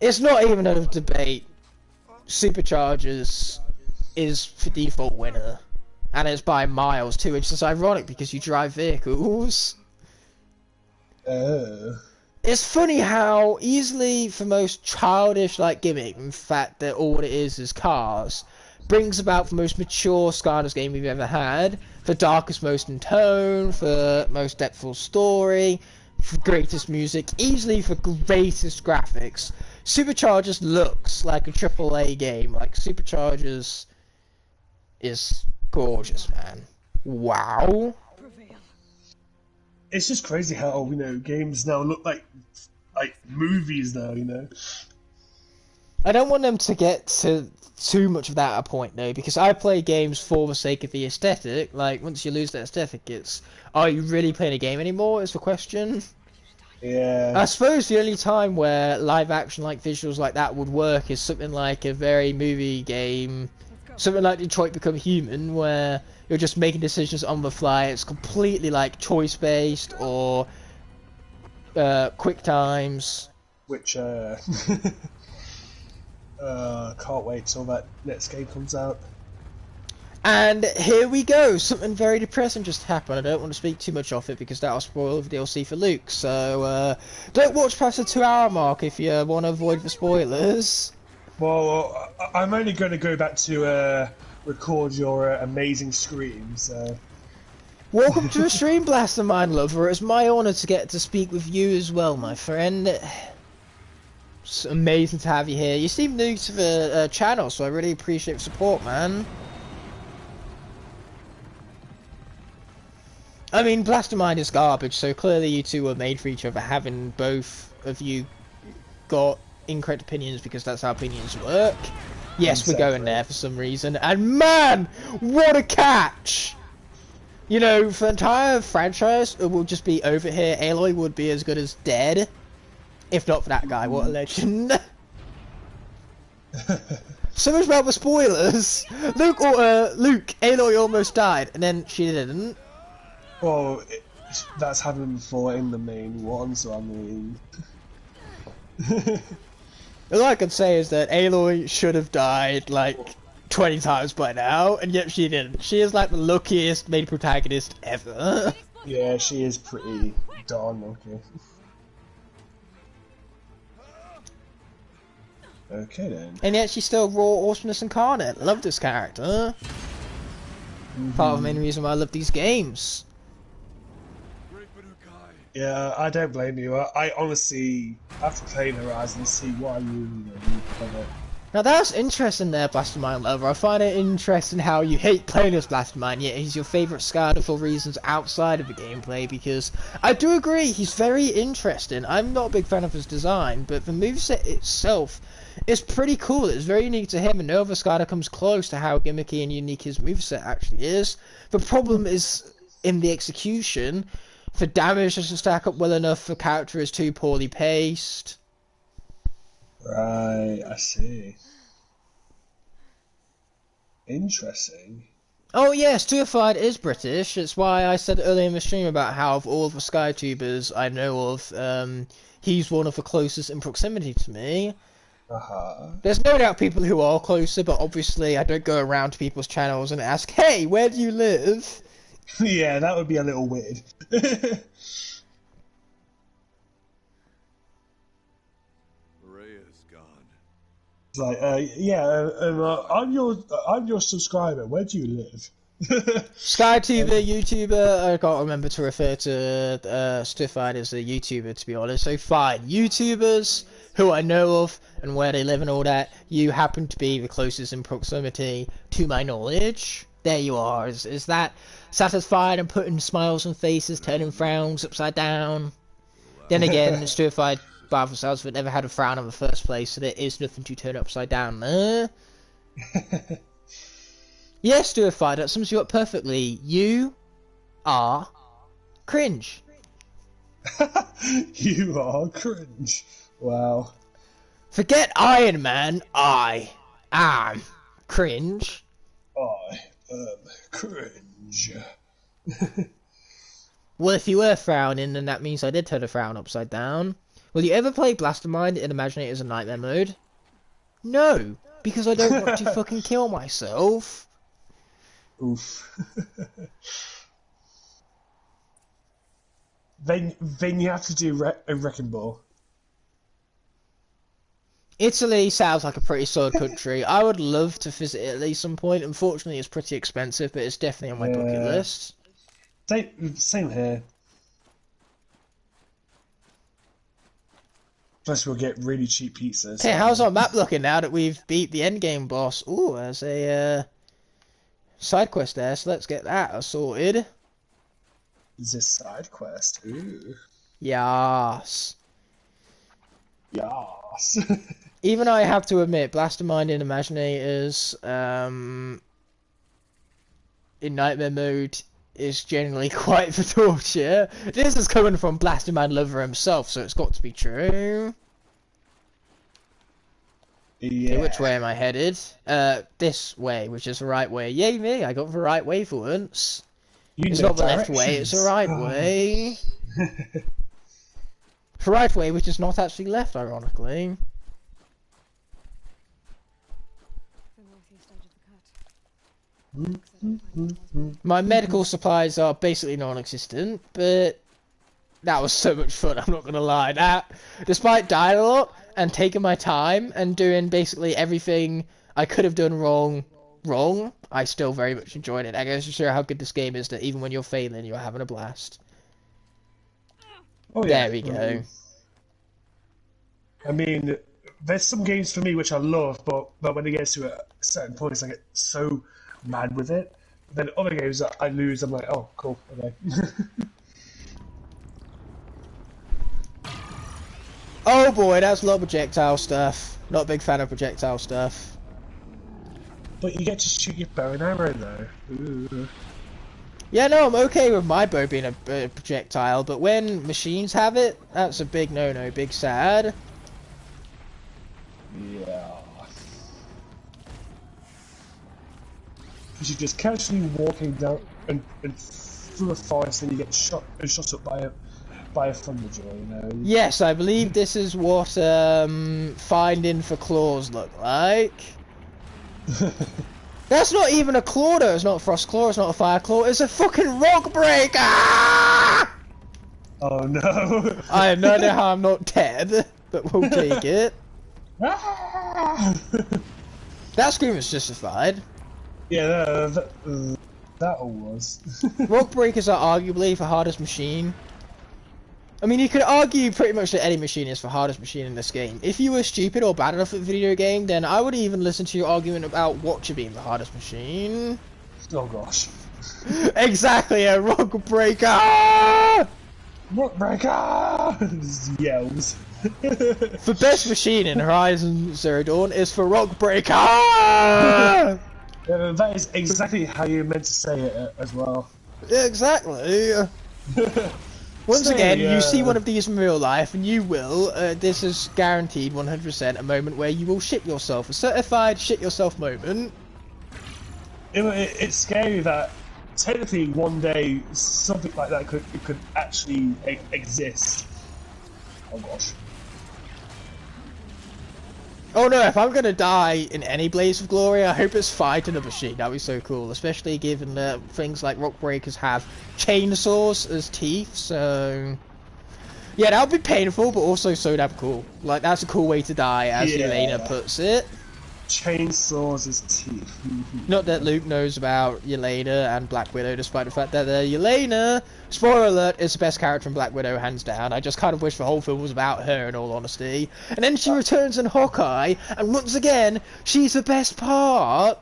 It's not even a debate. Superchargers is the default winner. And it's by miles too, which is ironic because you drive vehicles. It's funny how easily the most childish gimmick, in fact that all it is cars, brings about the most mature Scarlet's game we've ever had, the darkest most in tone, the most depthful story, the greatest music, easily the greatest graphics. Superchargers looks like a AAA game. Like Superchargers is gorgeous, man. Wow. It's just crazy how, games now look like movies now, I don't want them to get to too much of that at a point though, because I play games for the sake of the aesthetic. Like, once you lose that aesthetic, it's, are you really playing a game anymore, is the question. Yeah. I suppose the only time where live action visuals like that would work is something like a very movie game, something like Detroit Become Human, where you're just making decisions on the fly. It's completely choice based or quick times. Which can't wait till that next game comes out. And here we go, something very depressing just happened. I don't want to speak too much of it because that'll spoil the DLC for Luke, so don't watch past the 2-hour mark if you want to avoid the spoilers. Well, I'm only going to go back to record your amazing scream, so... Welcome to a stream, Blaster Mind Lover. It's my honour to get to speak with you as well, my friend. It's amazing to have you here. You seem new to the channel, so I really appreciate the support, man. I mean, Blastermind is garbage, so clearly you two were made for each other, having both of you got incorrect opinions because that's how opinions work. Yes, Exactly. We're going there for some reason, and man, what a catch! You know, for the entire franchise, it will just be over here. Aloy would be as good as dead, if not for that guy. What a legend! So much about the spoilers. Luke, Aloy almost died, and then she didn't. Well, that's happened before in the main one, so I mean... All I can say is that Aloy should have died 20 times by now, and yet she didn't. She is the luckiest main protagonist ever. Yeah, she is pretty darn lucky. Okay then. And yet she's still raw awesomeness incarnate. Love this character. Part of the main reason why I love these games. Yeah, I don't blame you. I honestly, after playing Horizon, see why you love it. Now that's interesting there, Blastermine Lover. I find it interesting how you hate playing as Blastermine, yet he's your favourite Scarder for reasons outside of the gameplay, because I do agree, he's very interesting. I'm not a big fan of his design, but the moveset itself is pretty cool. It's very unique to him, and no other Scarder comes close to how gimmicky and unique his moveset actually is. The problem is in the execution. The damage doesn't stack up well enough, the character is too poorly paced. Right, I see. Interesting. Oh yes, Stuified is British. It's why I said earlier in the stream about how of all of the SkyTubers I know of, he's one of the closest in proximity to me. There's no doubt people who are closer, but obviously I don't go around to people's channels and ask, hey, where do you live? Yeah, that would be a little weird. It's like, I'm your subscriber. Where do you live? SkyTuber, YouTuber, I can't remember to refer to Stuified as a YouTuber, to be honest. So fine, YouTubers who I know of and where they live and all that, you happen to be the closest in proximity to my knowledge. There you are. Is that satisfied and putting smiles on faces, turning frowns upside down? Then again, Stuified by themselves but never had a frown in the first place, so there is nothing to turn upside down there. Yes, Stuified, that sums you up perfectly. You are cringe. You are cringe. Wow. Forget Iron Man, I am cringe. I am cringe. Well, if you were frowning, then that means I did turn a frown upside down. Will you ever play Blastermind and imagine it as a nightmare mode? No, because I don't want to fucking kill myself. Oof. Then you have to do a wrecking ball. Italy sounds like a pretty solid country. I would love to visit Italy some point. Unfortunately, it's pretty expensive, but it's definitely on my bucket list. Same here. Plus, we'll get really cheap pizzas. Hey, how's our map looking now that we've beat the endgame boss? Ooh, there's a side quest there, so let's get that sorted. Is this side quest? Ooh. Yes. Yes. Even I have to admit, Blastermind in Imaginators, in Nightmare mode, is generally quite the torture. This is coming from Blastermind Lover himself, so it's got to be true. Yeah. Okay, which way am I headed? This way, which is the right way. Yay me, I got the right way for once. It's not the left way, it's the right way. The right way, which is not actually left, ironically. My medical supplies are basically non-existent, but that was so much fun, I'm not gonna lie. That, despite dying a lot, and taking my time, and doing basically everything I could have done wrong, I still very much enjoyed it. I goes to show how good this game is, that even when you're failing, you're having a blast. Oh, yeah. There we go. I mean, there's some games for me which I love, but when it gets to a certain point, I get so mad with it. Then other games that I lose, I'm like, oh, cool, okay. Oh boy, that's a lot of projectile stuff. Not a big fan of projectile stuff. But you get to shoot your bow and arrow, though. Ooh. Yeah, no, I'm okay with my bow being a projectile, but when machines have it, that's a big no-no, big sad. Yeah. Because you're just casually walking down and through a forest, and you get shot up by a thunderjaw, you know. Yes, I believe this is what finding for claws look like. That's not even a claw though, it's not a frost claw, it's not a fire claw, it's a fucking rock break! Ah! Oh no! I have no idea how I'm not dead, but we'll take it. That scream is justified. Yeah, that all was. Rock breakers are arguably the hardest machine. I mean, you could argue pretty much that any machine is the hardest machine in this game. If you were stupid or bad enough at the video game, then I would even listen to your argument about Watcher being the hardest machine. Oh gosh. Exactly, a rock breaker! Rock breaker! Yells. The best machine in Horizon Zero Dawn is for rock breaker! That is exactly how you meant to say it as well. Yeah, exactly. Once again, you see one of these in real life, and you will, this is guaranteed 100% a moment where you will shit yourself. A certified shit yourself moment. It's scary that technically one day something like that could actually exist. Oh gosh. Oh no, if I'm gonna die in any Blaze of Glory, I hope it's fighting a machine. That'd be so cool, especially given that things like rock breakers have chainsaws as teeth, so... Yeah, that would be painful, but also so damn cool. Like, that's a cool way to die, as Elena puts it. Chainsaws as teeth. Not that Luke knows about Yelena and Black Widow, despite the fact that Yelena, spoiler alert, is the best character in Black Widow, hands down. I just kind of wish the whole film was about her, in all honesty. And then she returns in Hawkeye, and once again, she's the best part.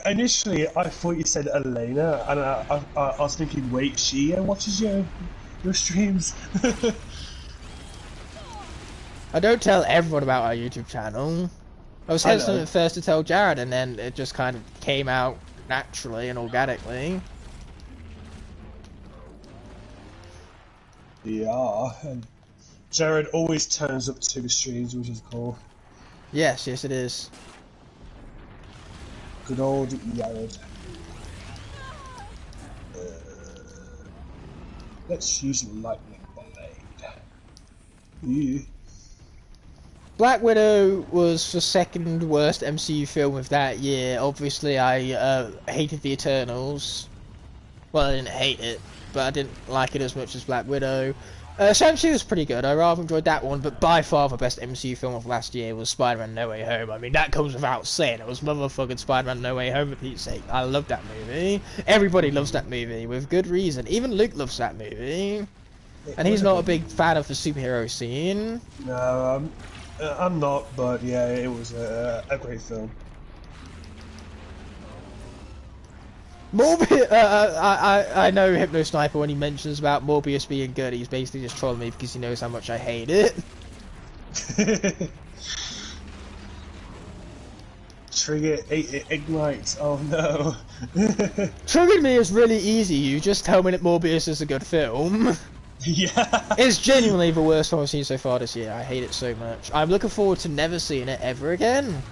Initially, I thought you said Elena, and I was thinking, wait, she watches your streams? I don't tell everyone about our YouTube channel. I was hesitant at first to tell Jared, and then it just kind of came out naturally and organically. Yeah, and Jared always turns up to the streams, which is cool. Yes, it is. Good old Jared. Let's use lightning blade. Yeah. Black Widow was the second worst MCU film of that year. Obviously, I hated the Eternals. Well, I didn't hate it, but I didn't like it as much as Black Widow. Shang-Chi was pretty good. I rather enjoyed that one, but by far the best MCU film of last year was Spider-Man No Way Home. I mean, that comes without saying. It was motherfucking Spider-Man No Way Home, for Pete's sake. I love that movie. Everybody loves that movie, with good reason. Even Luke loves that movie. And he's not a big fan of the superhero scene. No, I'm not, but yeah, it was a great film. Morbius, I know Hypno Sniper, when he mentions about Morbius being good, he's basically just trolling me because he knows how much I hate it. Trigger Ignite, oh no. Triggering me is really easy, you just tell me that Morbius is a good film. Yeah. It's genuinely the worst film I've seen so far this year. I hate it so much. I'm looking forward to never seeing it ever again.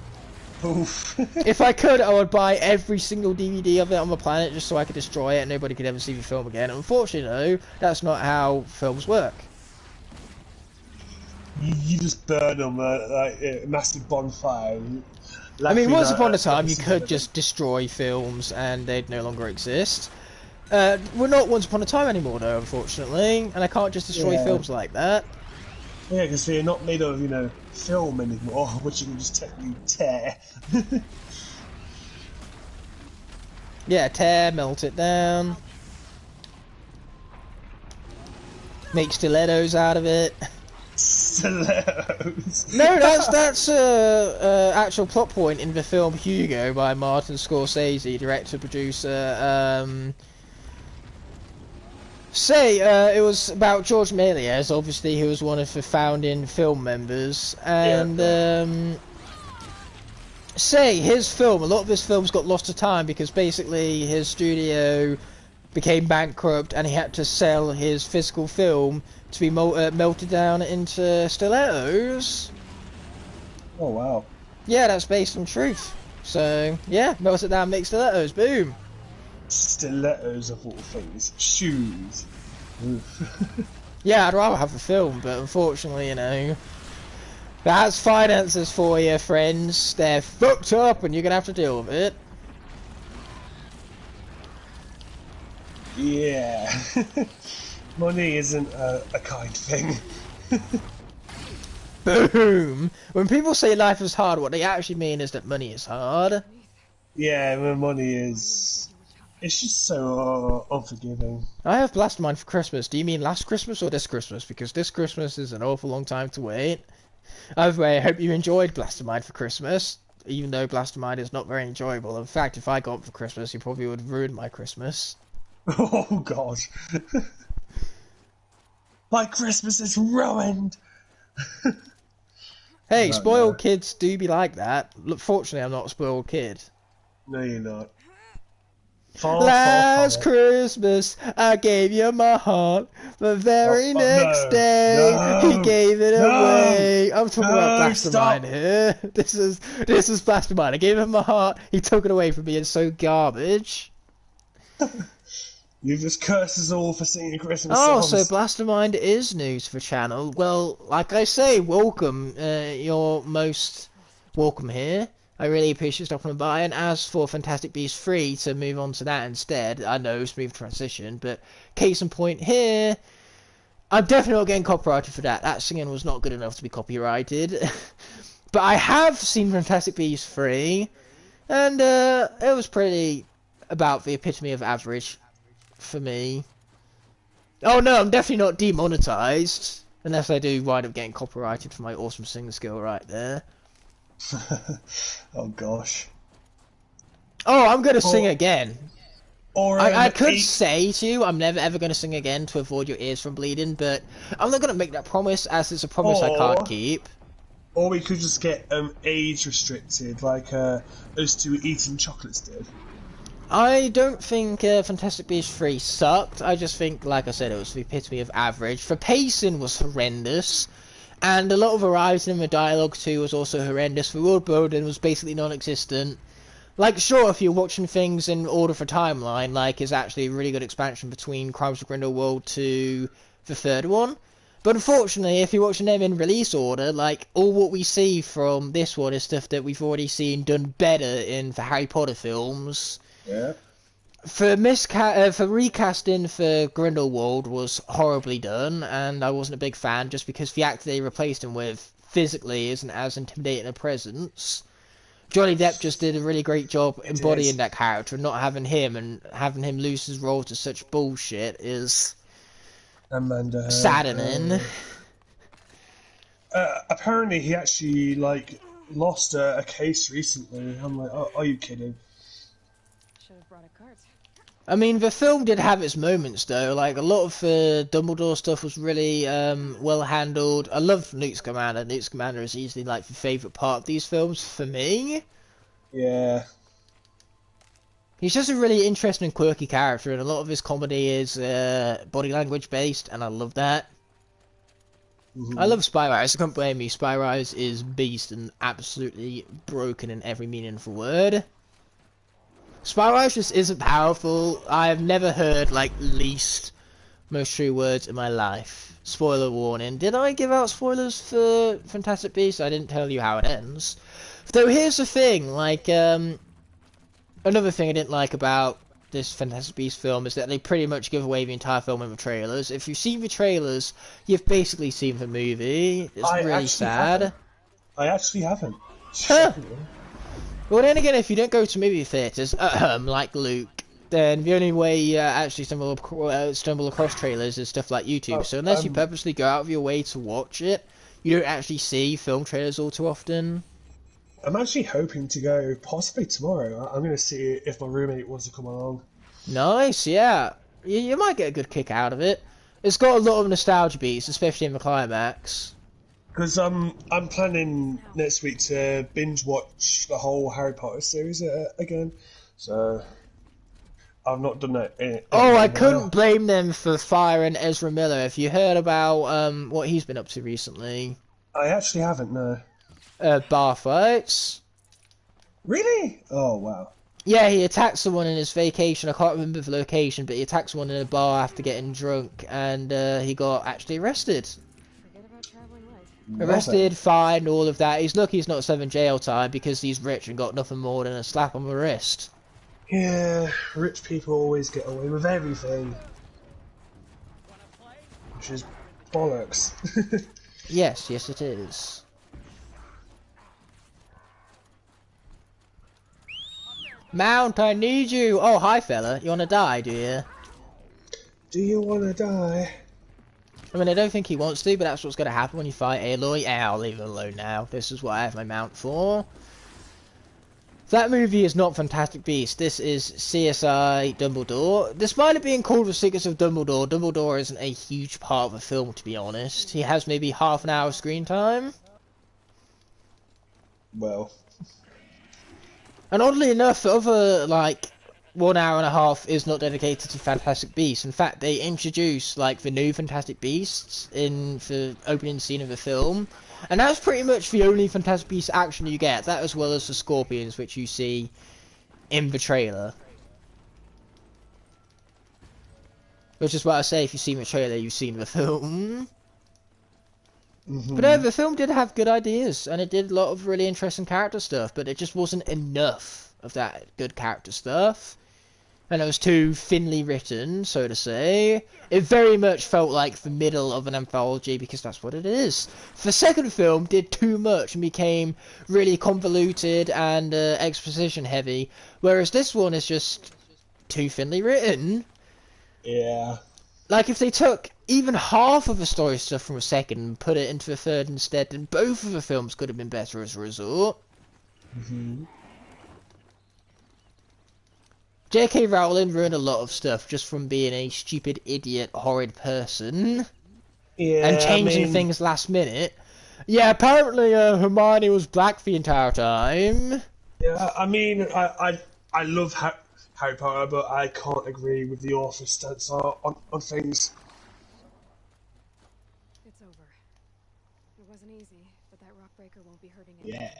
Oof. If I could, I would buy every single DVD of it on the planet just so I could destroy it and nobody could ever see the film again. Unfortunately, though, that's not how films work. You just burn them like a massive bonfire. I mean, once upon a time, you could just destroy films and they'd no longer exist. We're not once upon a time anymore, though, unfortunately, and I can't just destroy films like that. Yeah, because they're not made of, film anymore, which you can just technically tear. Yeah, tear, melt it down. Make stilettos out of it. Stilettos? No, that's actual plot point in the film Hugo by Martin Scorsese, director, producer, it was about George Méliès, obviously, who was one of the founding film members, and his film, a lot of his films got lost to time because basically his studio became bankrupt and he had to sell his physical film to be melted down into stilettos. Oh wow. Yeah, that's based on truth. So, yeah, melt it down, make stilettos, boom. Stilettos of all things. Shoes. Yeah, I'd rather have the film, but unfortunately, that's finances for you, friends. They're fucked up and you're gonna have to deal with it. Yeah. Money isn't a kind thing. Boom! When people say life is hard, what they actually mean is that money is hard. Yeah, money is It's just so unforgiving. I have Blastermind for Christmas. Do you mean last Christmas or this Christmas? Because this Christmas is an awful long time to wait. Either way, I hope you enjoyed Blastermind for Christmas, even though Blastermind is not very enjoyable. In fact, if I got it for Christmas, you probably would ruin my Christmas. Oh god. My Christmas is ruined! Hey, No, spoiled no. kids do be like that. Look, fortunately, I'm not a spoiled kid. No, you're not. Far, Last far, far. Christmas, I gave you my heart. The very next No. day, he No. gave it No. away. I'm talking about No, Blastermind stop. here. This is Blastermind. I gave him my heart. He took it away from me. It's so garbage. You just curse us all for singing Christmas Oh, songs. so Blastermind is new to the channel. Well, like I say, welcome. You're most welcome here. I really appreciate stopping by. And as for Fantastic Beasts 3, to move on to that instead, I know, smooth transition, but case in point here, I'm definitely not getting copyrighted for that. That singing was not good enough to be copyrighted. But I have seen Fantastic Beasts 3, and it was pretty about the epitome of average for me. Oh no, I'm definitely not demonetized, unless I do wind up getting copyrighted for my awesome singing skill right there. Oh gosh. Oh, I'm gonna sing again. Or I could eight- say to you, I'm never ever gonna sing again to avoid your ears from bleeding, but I'm not gonna make that promise, as it's a promise I can't Or- keep. Or we could just get age restricted, like us two eating chocolates did. I don't think Fantastic Beasts 3 sucked. I just think, like I said, it was the epitome of average. The pacing was horrendous, and a lot of variety in the dialogue too was also horrendous. The world building was basically non-existent. Like, sure, if you're watching things in order for timeline, like, it's actually a really good expansion between Crimes of Grindelwald to the third one. But unfortunately, if you're watching them in release order, like, all what we see from this one is stuff that we've already seen done better in the Harry Potter films. Yeah. For recasting for Grindelwald was horribly done, and I wasn't a big fan just because the actor they replaced him with physically isn't as intimidating a presence. Johnny Depp just did a really great job embodying that character, and not having him and having him lose his role to such bullshit is Amanda. saddening. Apparently, he actually lost a case recently. I'm like, oh, are you kidding? Should have brought a cart. I mean, the film did have its moments, though. Like, a lot of the Dumbledore stuff was really well handled. I love Newt Scamander. Newt Scamander is easily, like, the favourite part of these films for me. Yeah. He's just a really interesting and quirky character, and a lot of his comedy is body language based, and I love that. I love Spy Rise. I can't blame me. Spy Rise is beast and absolutely broken in every meaningful word. Spy Rise just isn't powerful. I have never heard, like, least most true words in my life. Spoiler warning. Did I give out spoilers for Fantastic Beasts? I didn't tell you how it ends. Though here's the thing, like, another thing I didn't like about this Fantastic Beasts film is that they pretty much give away the entire film in the trailers. If you've seen the trailers, you've basically seen the movie. It's really sad. I actually haven't. Huh. Well, then again, if you don't go to movie theaters, like Luke, then the only way you actually stumble across trailers is stuff like YouTube. So unless you purposely go out of your way to watch it, you don't actually see film trailers all too often. I'm actually hoping to go possibly tomorrow. I'm going to see if my roommate wants to come along. Nice, yeah. You might get a good kick out of it. It's got a lot of nostalgia beats, especially in the climax. Because I'm planning next week to binge watch the whole Harry Potter series again. So I've not done that. I couldn't blame them for firing Ezra Miller. If you heard about what he's been up to recently, I actually haven't. No. Bar fights. Really? Oh wow. Yeah, he attacked someone in his vacation. I can't remember the location, but he attacked someone in a bar after getting drunk, and he got actually arrested. Forget about traveling light. Arrested, fined, all of that. He's lucky he's not serving jail time because he's rich and got nothing more than a slap on the wrist. Yeah, rich people always get away with everything. Which is bollocks. Yes, it is. Mount, I need you. Oh, hi, fella. You want to die, do you? Do you want to die? I mean, I don't think he wants to, but that's what's going to happen when you fight Aloy. Yeah, I'll leave it alone now. This is what I have my mount for. That movie is not Fantastic Beasts. This is CSI Dumbledore. Despite it being called The Secrets of Dumbledore, Dumbledore isn't a huge part of the film, to be honest. He has maybe half an hour screen time. Well. And oddly enough, the other, like, 1 hour and a half is not dedicated to Fantastic Beasts. In fact, they introduce, like, the new Fantastic Beasts in the opening scene of the film. And that's pretty much the only Fantastic Beasts action you get. That as well as the Scorpions, which you see in the trailer. Which is what I say, if you've seen the trailer, you've seen the film. But no, the film did have good ideas, and it did a lot of really interesting character stuff, but it just wasn't enough of that good character stuff. And it was too thinly written, so to say. It very much felt like the middle of an anthology, because that's what it is. The second film did too much and became really convoluted and exposition heavy, whereas this one is just too thinly written. Yeah. Like, if they took even half of the story stuff from the second and put it into the third instead, then both of the films could have been better as a result. J.K. Rowling ruined a lot of stuff just from being a stupid, idiot, horrid person. Yeah, And changing things last minute. Yeah, apparently Hermione was black the entire time. Yeah, I mean, I love Harry Potter, but I can't agree with the author's stance on things. It's over. It wasn't easy, but that rock breaker won't be hurting anyone Yeah.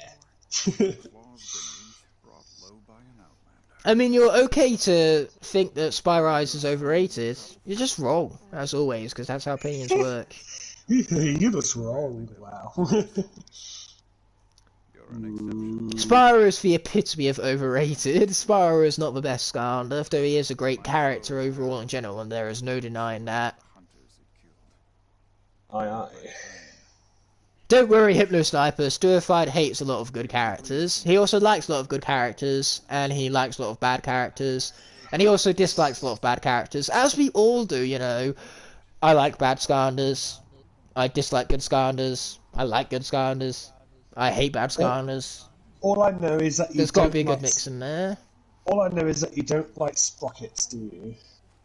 anymore. Claws brought low by an outlander. I mean, you're okay to think that Spy Rise is overrated. You're just wrong, as always, because that's how opinions work. You're just wrong. Wow. You're an exception. Spyro is the epitome of overrated. Spyro is not the best Skarndorf, though he is a great character overall in general, and there is no denying that. Hunters it killed. Aye. Don't worry, Hypno Sniper. Stirfied hates a lot of good characters. He also likes a lot of good characters, and he likes a lot of bad characters. And he also dislikes a lot of bad characters, as we all do, you know. I like bad Skarnders. I dislike good Skarnders. I like good Skarnders. I hate bad Skarnders. All I know is that There's got to be a good mix in there. All I know is that you don't like Sprockets, do you?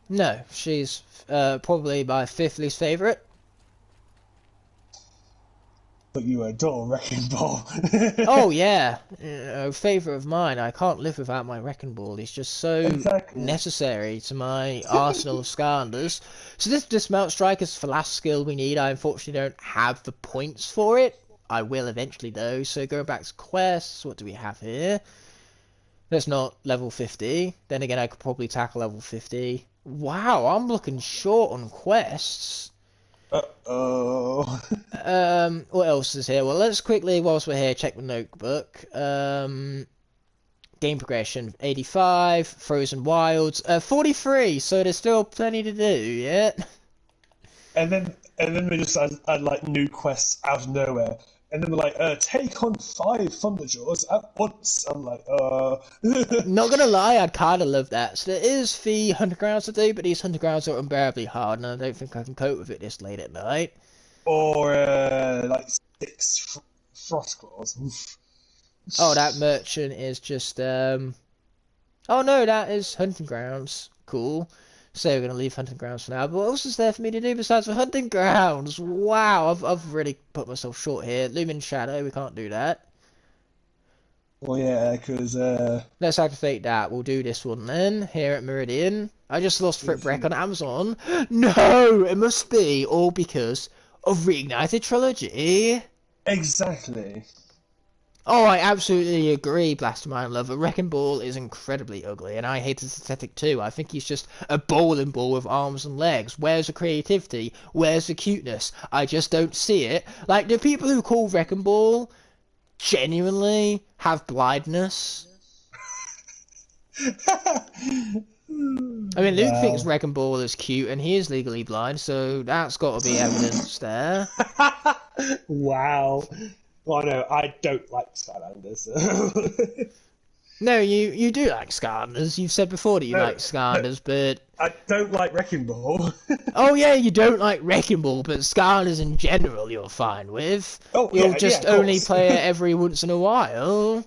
No, she's probably my fifth least favourite. But you adore Wrecking Ball. Oh yeah, favourite of mine. I can't live without my Wrecking Ball. He's just so necessary to my arsenal of Skarnders. So this Dismount Strike is the last skill we need. I unfortunately don't have the points for it. I will eventually though. So going back to quests, what do we have here? That's not level 50. Then again, I could probably tackle level 50. Wow, I'm looking short on quests. Uh-oh. What else is here? Well, let's quickly, whilst we're here, check the notebook. Game progression, 85, Frozen Wilds, 43, so there's still plenty to do, yeah? And then we just add like new quests out of nowhere. And then we're like, take on 5 Thunderjaws at once. I'm like, Not gonna lie, I'd kinda love that. So there is the Hunter Grounds to do, but these Hunter Grounds are unbearably hard, and I don't think I can cope with it this late at night. Or, like 6 Frostclaws. Oh, that merchant is just, Oh no, that is Hunting Grounds. Cool. So we're going to leave Hunting Grounds for now. But what else is there for me to do besides for Hunting Grounds? Wow, I've really put myself short here. Lumen Shadow, we can't do that. Well, yeah, because, Let's activate that. We'll do this one then, here at Meridian. I just lost Fritbrek on Amazon. No! It must be all because of Reignited Trilogy. Exactly. Oh, I absolutely agree, Blastermine Lover. Wrecking Ball is incredibly ugly, and I hate his aesthetic too. I think he's just a bowling ball with arms and legs. Where's the creativity? Where's the cuteness? I just don't see it. Like, the people who call Wrecking Ball genuinely have blindness. I mean, Luke thinks Wrecking Ball is cute, and he is legally blind, so that's got to be evidence there. Wow. Well, no, I don't like Skylanders. No, you do like Scarners. You've said before that you No, like Scarners, but I don't like Wrecking Ball. oh yeah, you don't like Wrecking Ball, but Scarners in general you're fine with. Oh You'll yeah, just of only course. play it every once in a while.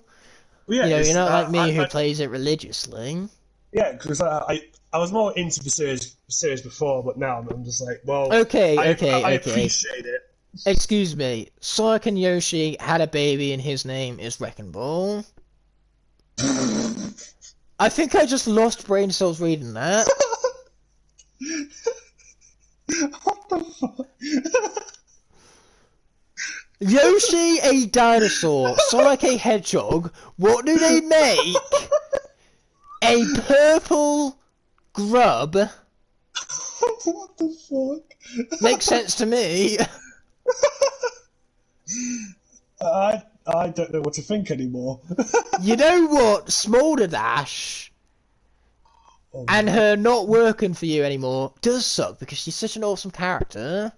Yeah, You know, you're it's, not like me who I plays it religiously. yeah, because I was more into the series before, but now I'm just like, well, Okay, I okay, okay. appreciate it. Excuse me. Sonic and Yoshi had a baby and his name is Wrecking Ball. I think I just lost brain cells reading that. What the fuck? Yoshi a dinosaur, Sonic a hedgehog. What do they make? A purple grub. What the fuck? Makes sense to me. I don't know what to think anymore. You know what? Smolder Dash Oh, and no. her not working for you anymore does suck because she's such an awesome character.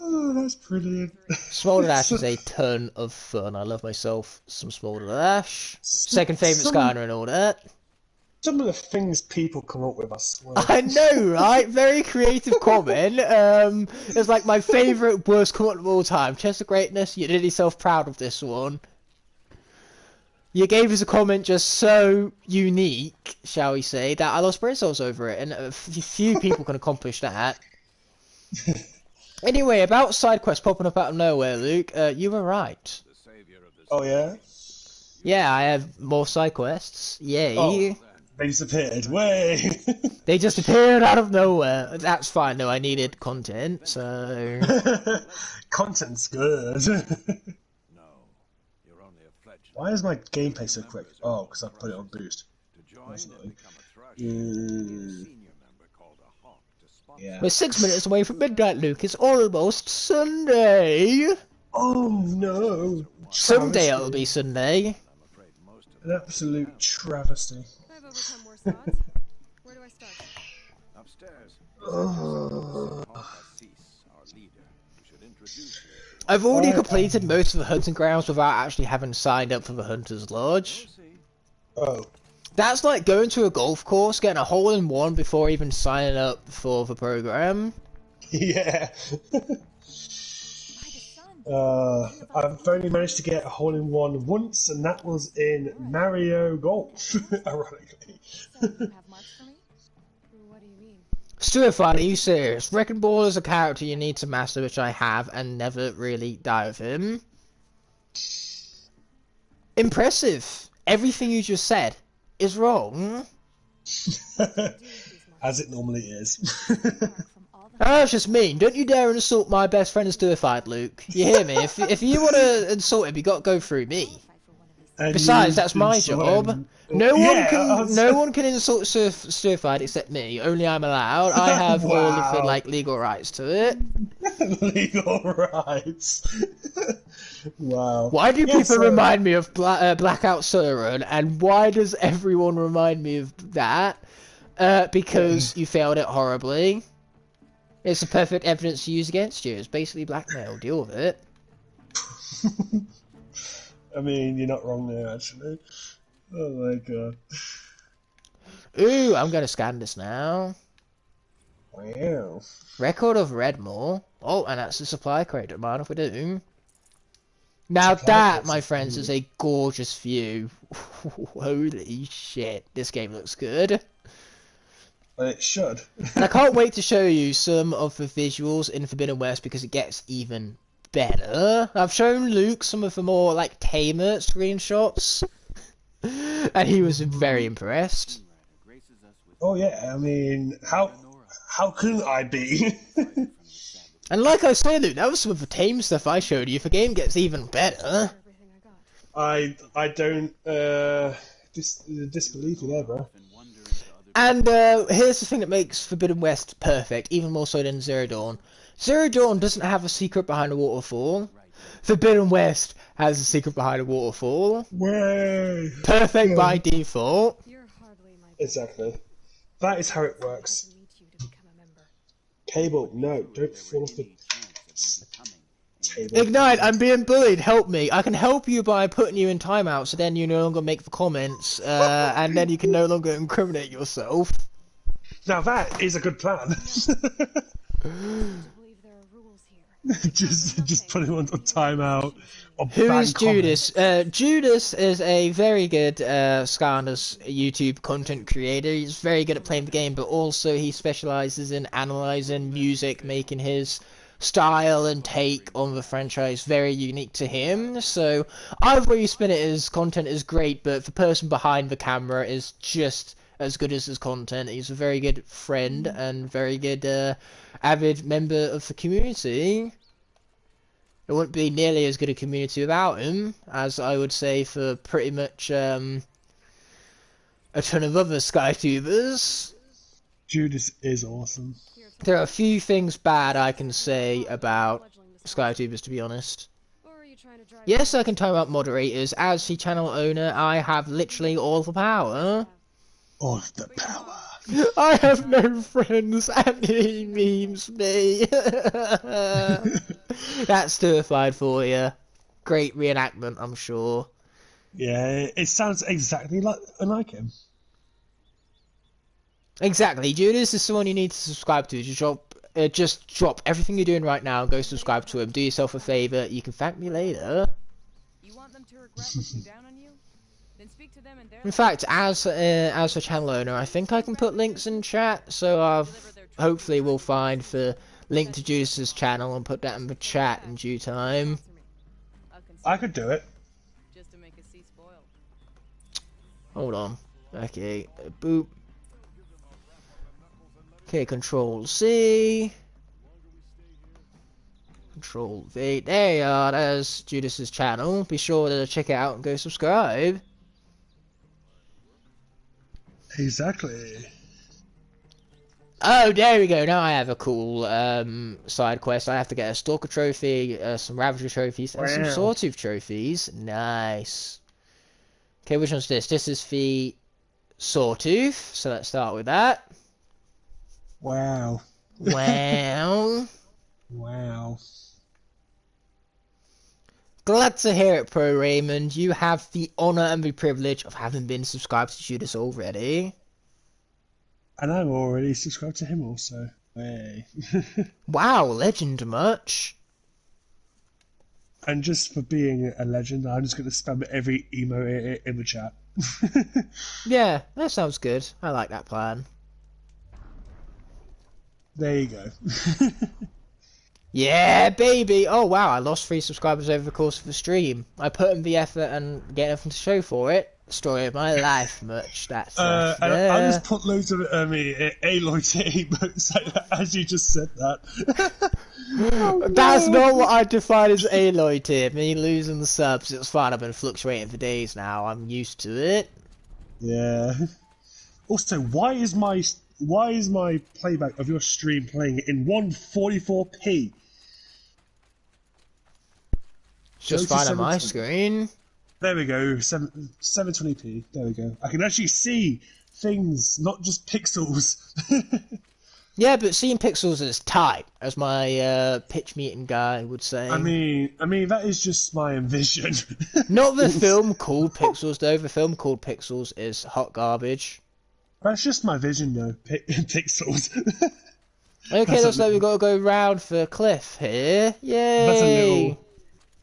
Oh, that's brilliant. Smolder Dash is a ton of fun. I love myself some Smolder Dash. Second favourite Skyner and all that. Some of the things people come up with, I swear. I know, right? Very creative comment. It's like my favourite worst comment of all time. Chest of Greatness, you did yourself proud of this one. You gave us a comment just so unique, shall we say, that I lost brain cells over it, and few people can accomplish that. Anyway, about side quests popping up out of nowhere, Luke, you were right. Oh yeah? Yeah, I have more side quests. Yay. Oh, they disappeared. Way! They just appeared out of nowhere. That's fine, though. I needed content, so... Content's good. No, you're only a fledgling. Why is my gameplay so quick? Oh, because I put it on boost. To join That's and annoying. become a thrasher, you need a Mm, senior member called a hawk to sponsor. yeah. We're 6 minutes away from midnight, Luke. It's almost Sunday. Oh no! Someday Travesty. it'll be Sunday. I'm afraid most of An them absolute travesty. I've overcome worse odds. Where do I start? upstairs. Oh. Cease, our leader, who should introduce you to I've already completed most of the hunting grounds without actually having signed up for the Hunter's Lodge. Oh. That's like going to a golf course, getting a hole in one before even signing up for the program. Yeah. By the sun. I've only managed to get a hole in one once, and that was in Mario Golf, ironically. So you have marks for me? What do you mean? Stuart, are you serious? Wrecking Ball is a character you need to master, which I have, and never really die with him. Impressive. Everything you just said is wrong. As it normally is. Oh, that's just mean. Don't you dare insult my best friend Stuart, Luke. You hear me? If you want to insult him, you got to go through me. And Besides, you that's my insult job. him. No one Yeah, can. No one can insult Stuart except me. Only I'm allowed. I have all of the Wow. legal rights to it. Legal rights. Wow. Why do Yeah, people so- remind me of Blackout Surin, and why does everyone remind me of that? Because you failed it horribly. It's the perfect evidence to use against you. It's basically blackmail. Deal with it. I mean, you're not wrong there, actually. Oh my god. Ooh, I'm gonna scan this now. Wow. Record of Redmore. Oh, and that's the supply crate. Don't mind if we do. Now Supply that, crates my are friends, is a gorgeous view. Holy shit, this game looks good. Well, it should. And I can't wait to show you some of the visuals in Forbidden West because it gets even better. I've shown Luke some of the more, like, tamer screenshots. And he was very impressed. Oh yeah, I mean, how couldn't I be? And like I say, Luke, that was some of the tame stuff I showed you. If the game gets even better... Everything I got. I don't disbelieve you there, bro. And here's the thing that makes Forbidden West perfect, even more so than Zero Dawn. Zero Dawn doesn't have a secret behind a waterfall. Forbidden West has a secret behind a waterfall. Way. Perfect by default. You're hardly my Exactly. That is how it works. meet you to become a member. Cable, no, don't fall off the. table. Ignite, I'm being bullied, help me. I can help you by putting you in timeout, so then you no longer make the comments, and then you can no longer incriminate yourself. Now that is a good plan. believe there are rules here. just put him on timeout. Or Who ban is Judas? Judas is a very good Skarner's YouTube content creator. He's very good at playing the game, but also he specializes in analyzing music, making his style and take on the franchise very unique to him. So either way you spin it, his content is great, but the person behind the camera is just as good as his content. He's a very good friend and very good avid member of the community. It wouldn't be nearly as good a community without him, as I would say for pretty much a ton of other SkyTubers. Judas is awesome. There are a few things bad I can say about SkyTubers, to be honest. Yes, I can time out moderators. As the channel owner, I have literally all the power. All of the power. I have no friends, and he memes me. That's terrified for you. Great reenactment, I'm sure. Yeah, it sounds exactly like him. Exactly. Judas is someone you need to subscribe to. Just drop everything you're doing right now and go subscribe to him. Do yourself a favor. You can thank me later. You want them to regret looking down on you? Then speak to them in their In fact, as a channel owner, I think I can put links in chat. So hopefully we'll find the link to Judas's channel and put that in the chat in due time. I could do it. Just to make a sea spoiled. Hold on. Okay. Boop. Okay, Control C. Control V. There you are. There's Judas's channel. Be sure to check it out and go subscribe. Exactly. Oh, there we go. Now I have a cool side quest. I have to get a Stalker trophy, some Ravager trophies, and some Sawtooth trophies. Nice. Okay, which one's this? This is the Sawtooth. So let's start with that. Wow. Wow. Wow. Glad to hear it, Pro Raymond. You have the honour and the privilege of having been subscribed to Judas already. And I'm already subscribed to him also. Hey. Wow, legend much. And just for being a legend, I'm just going to spam every emo in the chat. Yeah, that sounds good. I like that plan. There you go. Yeah, baby! Oh wow, I lost 3 subscribers over the course of the stream. I put in the effort and get nothing to show for it. Story of my life, much. That's and I just put loads of Aloy to emotes as you just said that. That's not what I define as Aloy tip. Me losing the subs, it's fine. I've been fluctuating for days now. I'm used to it. Yeah. Also, why is my playback of your stream playing in 144p? Just fine on my screen. There we go, 720p. There we go. I can actually see things, not just pixels. Yeah, but seeing pixels is tight, as my pitch meeting guy would say. I mean that is just my envision. Not the film called Pixels, though. The film called Pixels is hot garbage. That's just my vision, though. Pixels. Okay, looks like we've got to go round for Cliff here. Yay!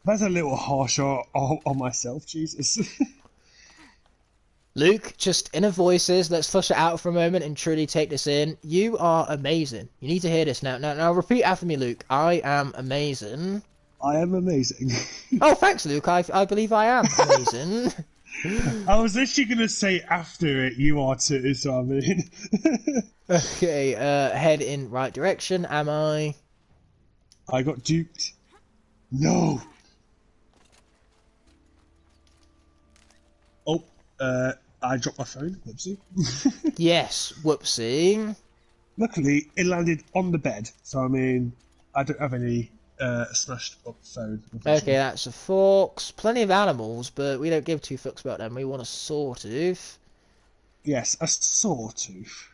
That's a little harsh on myself, Jesus. Luke, just inner voices. Let's flush it out for a moment and truly take this in. You are amazing. You need to hear this now. Now repeat after me, Luke. I am amazing. I am amazing. Oh, thanks, Luke. I believe I am amazing. I was literally going to say after it, you are too, so I mean... Okay, head in right direction, am I? I got duped. No! Oh, I dropped my phone, whoopsie. Yes, whoopsie. Luckily, it landed on the bed, so I mean, I don't have any smashed up phone. Okay, that's a fox. Plenty of animals, but we don't give 2 fucks about them. We want a sawtooth. Yes, a sawtooth.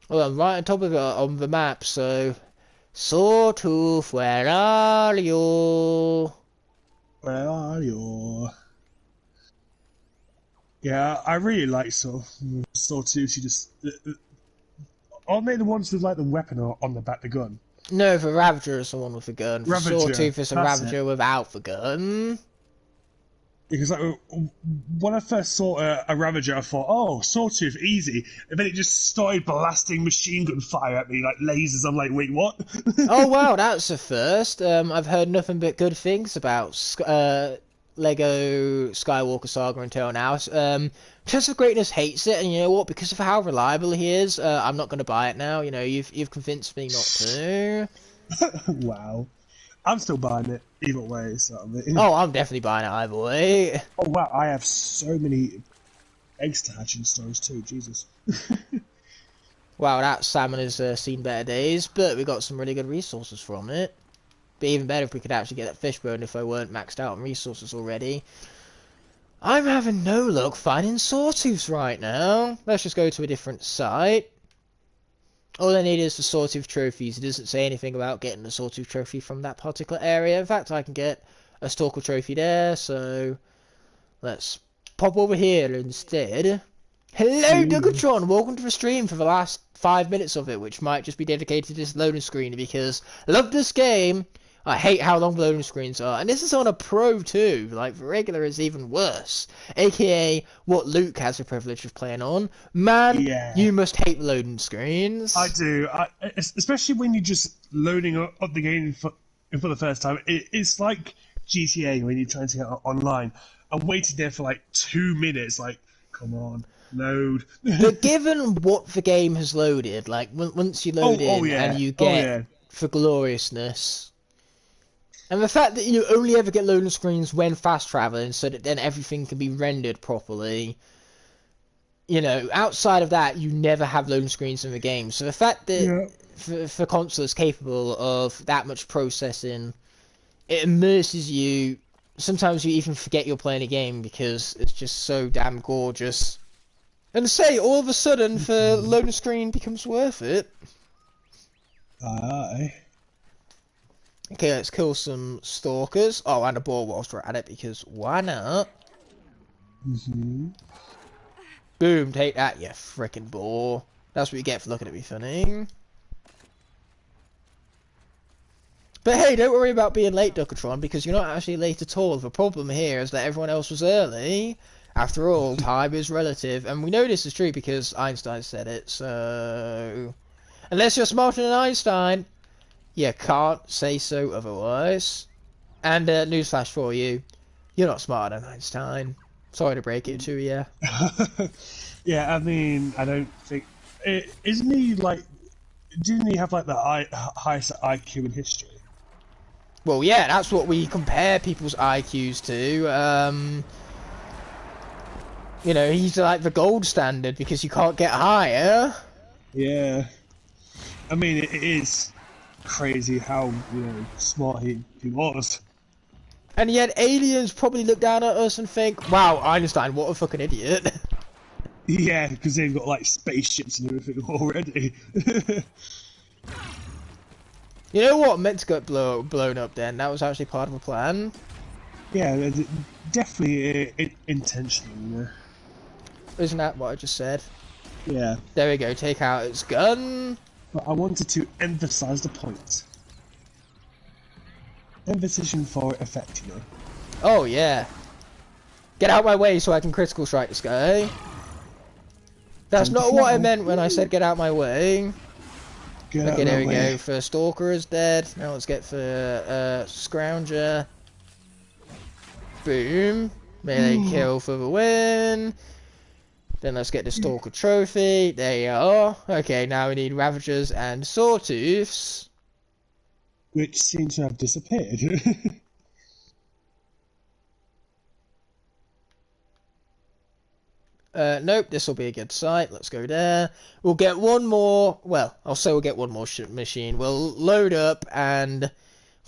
Well, I'm right on top of it on the map, so... Sawtooth, where are you? Where are you? Yeah, I really like Sawtooth. You just aren't they the ones with like the weapon on the back, the gun? No, the Ravager is the one with the gun. The Ravager, Sawtooth is a that's Ravager without the gun. Because like, when I first saw a Ravager, I thought, oh, Sawtooth, easy. And then it just started blasting machine gun fire at me, like lasers. I'm like, wait, what? Oh wow, that's a first. I've heard nothing but good things about Lego Skywalker Saga until now. Test of Greatness hates it, and you know what? Because of how reliable he is, I'm not going to buy it now. You know, you've convinced me not to. Wow. I'm still buying it either way. So I mean... Oh, I'm definitely buying it either way. Oh wow, I have so many eggs to hatch in stores too. Jesus. Wow, that salmon has seen better days, but we got some really good resources from it. But even better if we could actually get that fish bone if I weren't maxed out on resources already. I'm having no luck finding sawtooths right now. Let's just go to a different site. All I need is the sawtooth trophies. It doesn't say anything about getting the sawtooth trophy from that particular area. In fact, I can get a stalker trophy there, so let's pop over here instead. Hello, Dugatron! Welcome to the stream for the last 5 minutes of it, which might just be dedicated to this loading screen, because I love this game. I hate how long loading screens are, and this is on a pro too. Like, the regular is even worse, aka what Luke has the privilege of playing on. Man, Yeah. you must hate loading screens. I do, especially when you're just loading up the game for the first time. It's like GTA when you're trying to get online. I'm waiting there for like 2 minutes. Like, come on, load. But given what the game has loaded, like once you load and you get for gloriousness. And the fact that you only ever get loading screens when fast traveling, so that then everything can be rendered properly. You know, outside of that, you never have loading screens in the game. So the fact that for consoles capable of that much processing, it immerses you. Sometimes you even forget you're playing a game because it's just so damn gorgeous. And say, all of a sudden, the loading screen becomes worth it. Aye. Okay, let's kill some stalkers. Oh, and a boar whilst we're at it, because why not? Boom, take that, you frickin' boar. That's what you get for looking at me funny. But hey, don't worry about being late, Duckatron, because you're not actually late at all. The problem here is that everyone else was early. After all, time is relative, and we know this is true because Einstein said it, so... Unless you're smarter than Einstein, you can't say so otherwise. And newsflash for you, you're not smarter than Einstein. Sorry to break it to you. Yeah, I mean, I don't think... Isn't he, like... Didn't he have, like, the highest IQ in history? Well, yeah, that's what we compare people's IQs to. You know, he's like the gold standard because you can't get higher. Yeah. I mean, it is crazy how, you know, smart he was. And yet aliens probably look down at us and think, wow, Einstein, what a fucking idiot. Yeah, because they've got, like, spaceships and everything already. You know what? Meant to get blown up then. That was actually part of a plan. Yeah, definitely intentional, you know. Isn't that what I just said? Yeah. There we go, take out its gun. But I wanted to emphasise the point. Emphasizing for effect, you know. Oh, yeah. Get out my way so I can critical strike this guy. That's not what I meant when I said get out my way. Okay, there we go. First Stalker is dead. Now let's get for Scrounger. Boom. Melee kill for the win. Then let's get the Stalker trophy. There you are. Okay, now we need Ravagers and Sawtooths. Which seem to have disappeared. Nope, this will be a good site. Let's go there. We'll get one more. Well, I'll say we'll get one more machine. We'll load up and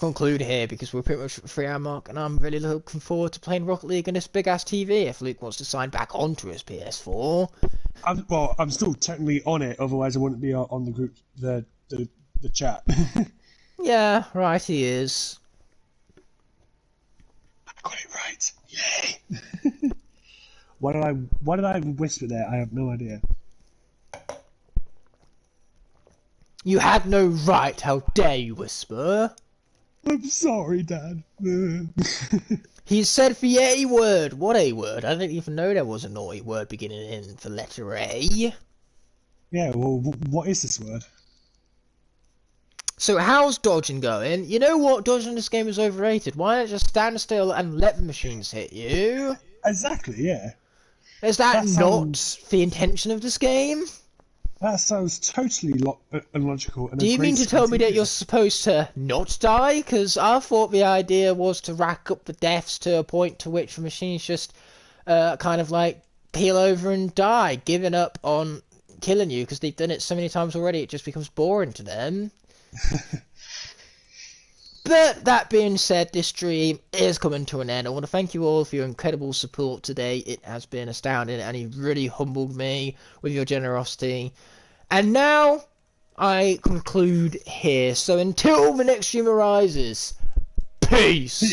conclude here because we're pretty much at the 3 hour mark, and I'm really looking forward to playing Rocket League on this big ass TV if Luke wants to sign back onto his PS4. I'm still technically on it, otherwise I wouldn't be on the group, the chat. Yeah, right, he is. I got it right. Yay! Why did I whisper there? I have no idea. You had no right, how dare you whisper? I'm sorry, Dad. He said the A word. What A word? I didn't even know there was a naughty word beginning in the letter A. Yeah, well, what is this word? So how's dodging going? You know what? Dodging in this game is overrated. Why not just stand still and let the machines hit you? Exactly, yeah. Is that not the intention of this game? That sounds totally illogical. And Do you mean to tell me that you're supposed to not die? Because I thought the idea was to rack up the deaths to a point to which the machines just kind of like peel over and die, giving up on killing you because they've done it so many times already it just becomes boring to them. But that being said, this stream is coming to an end. I want to thank you all for your incredible support today. It has been astounding and you've really humbled me with your generosity. And now I conclude here. So until the next stream arises, peace!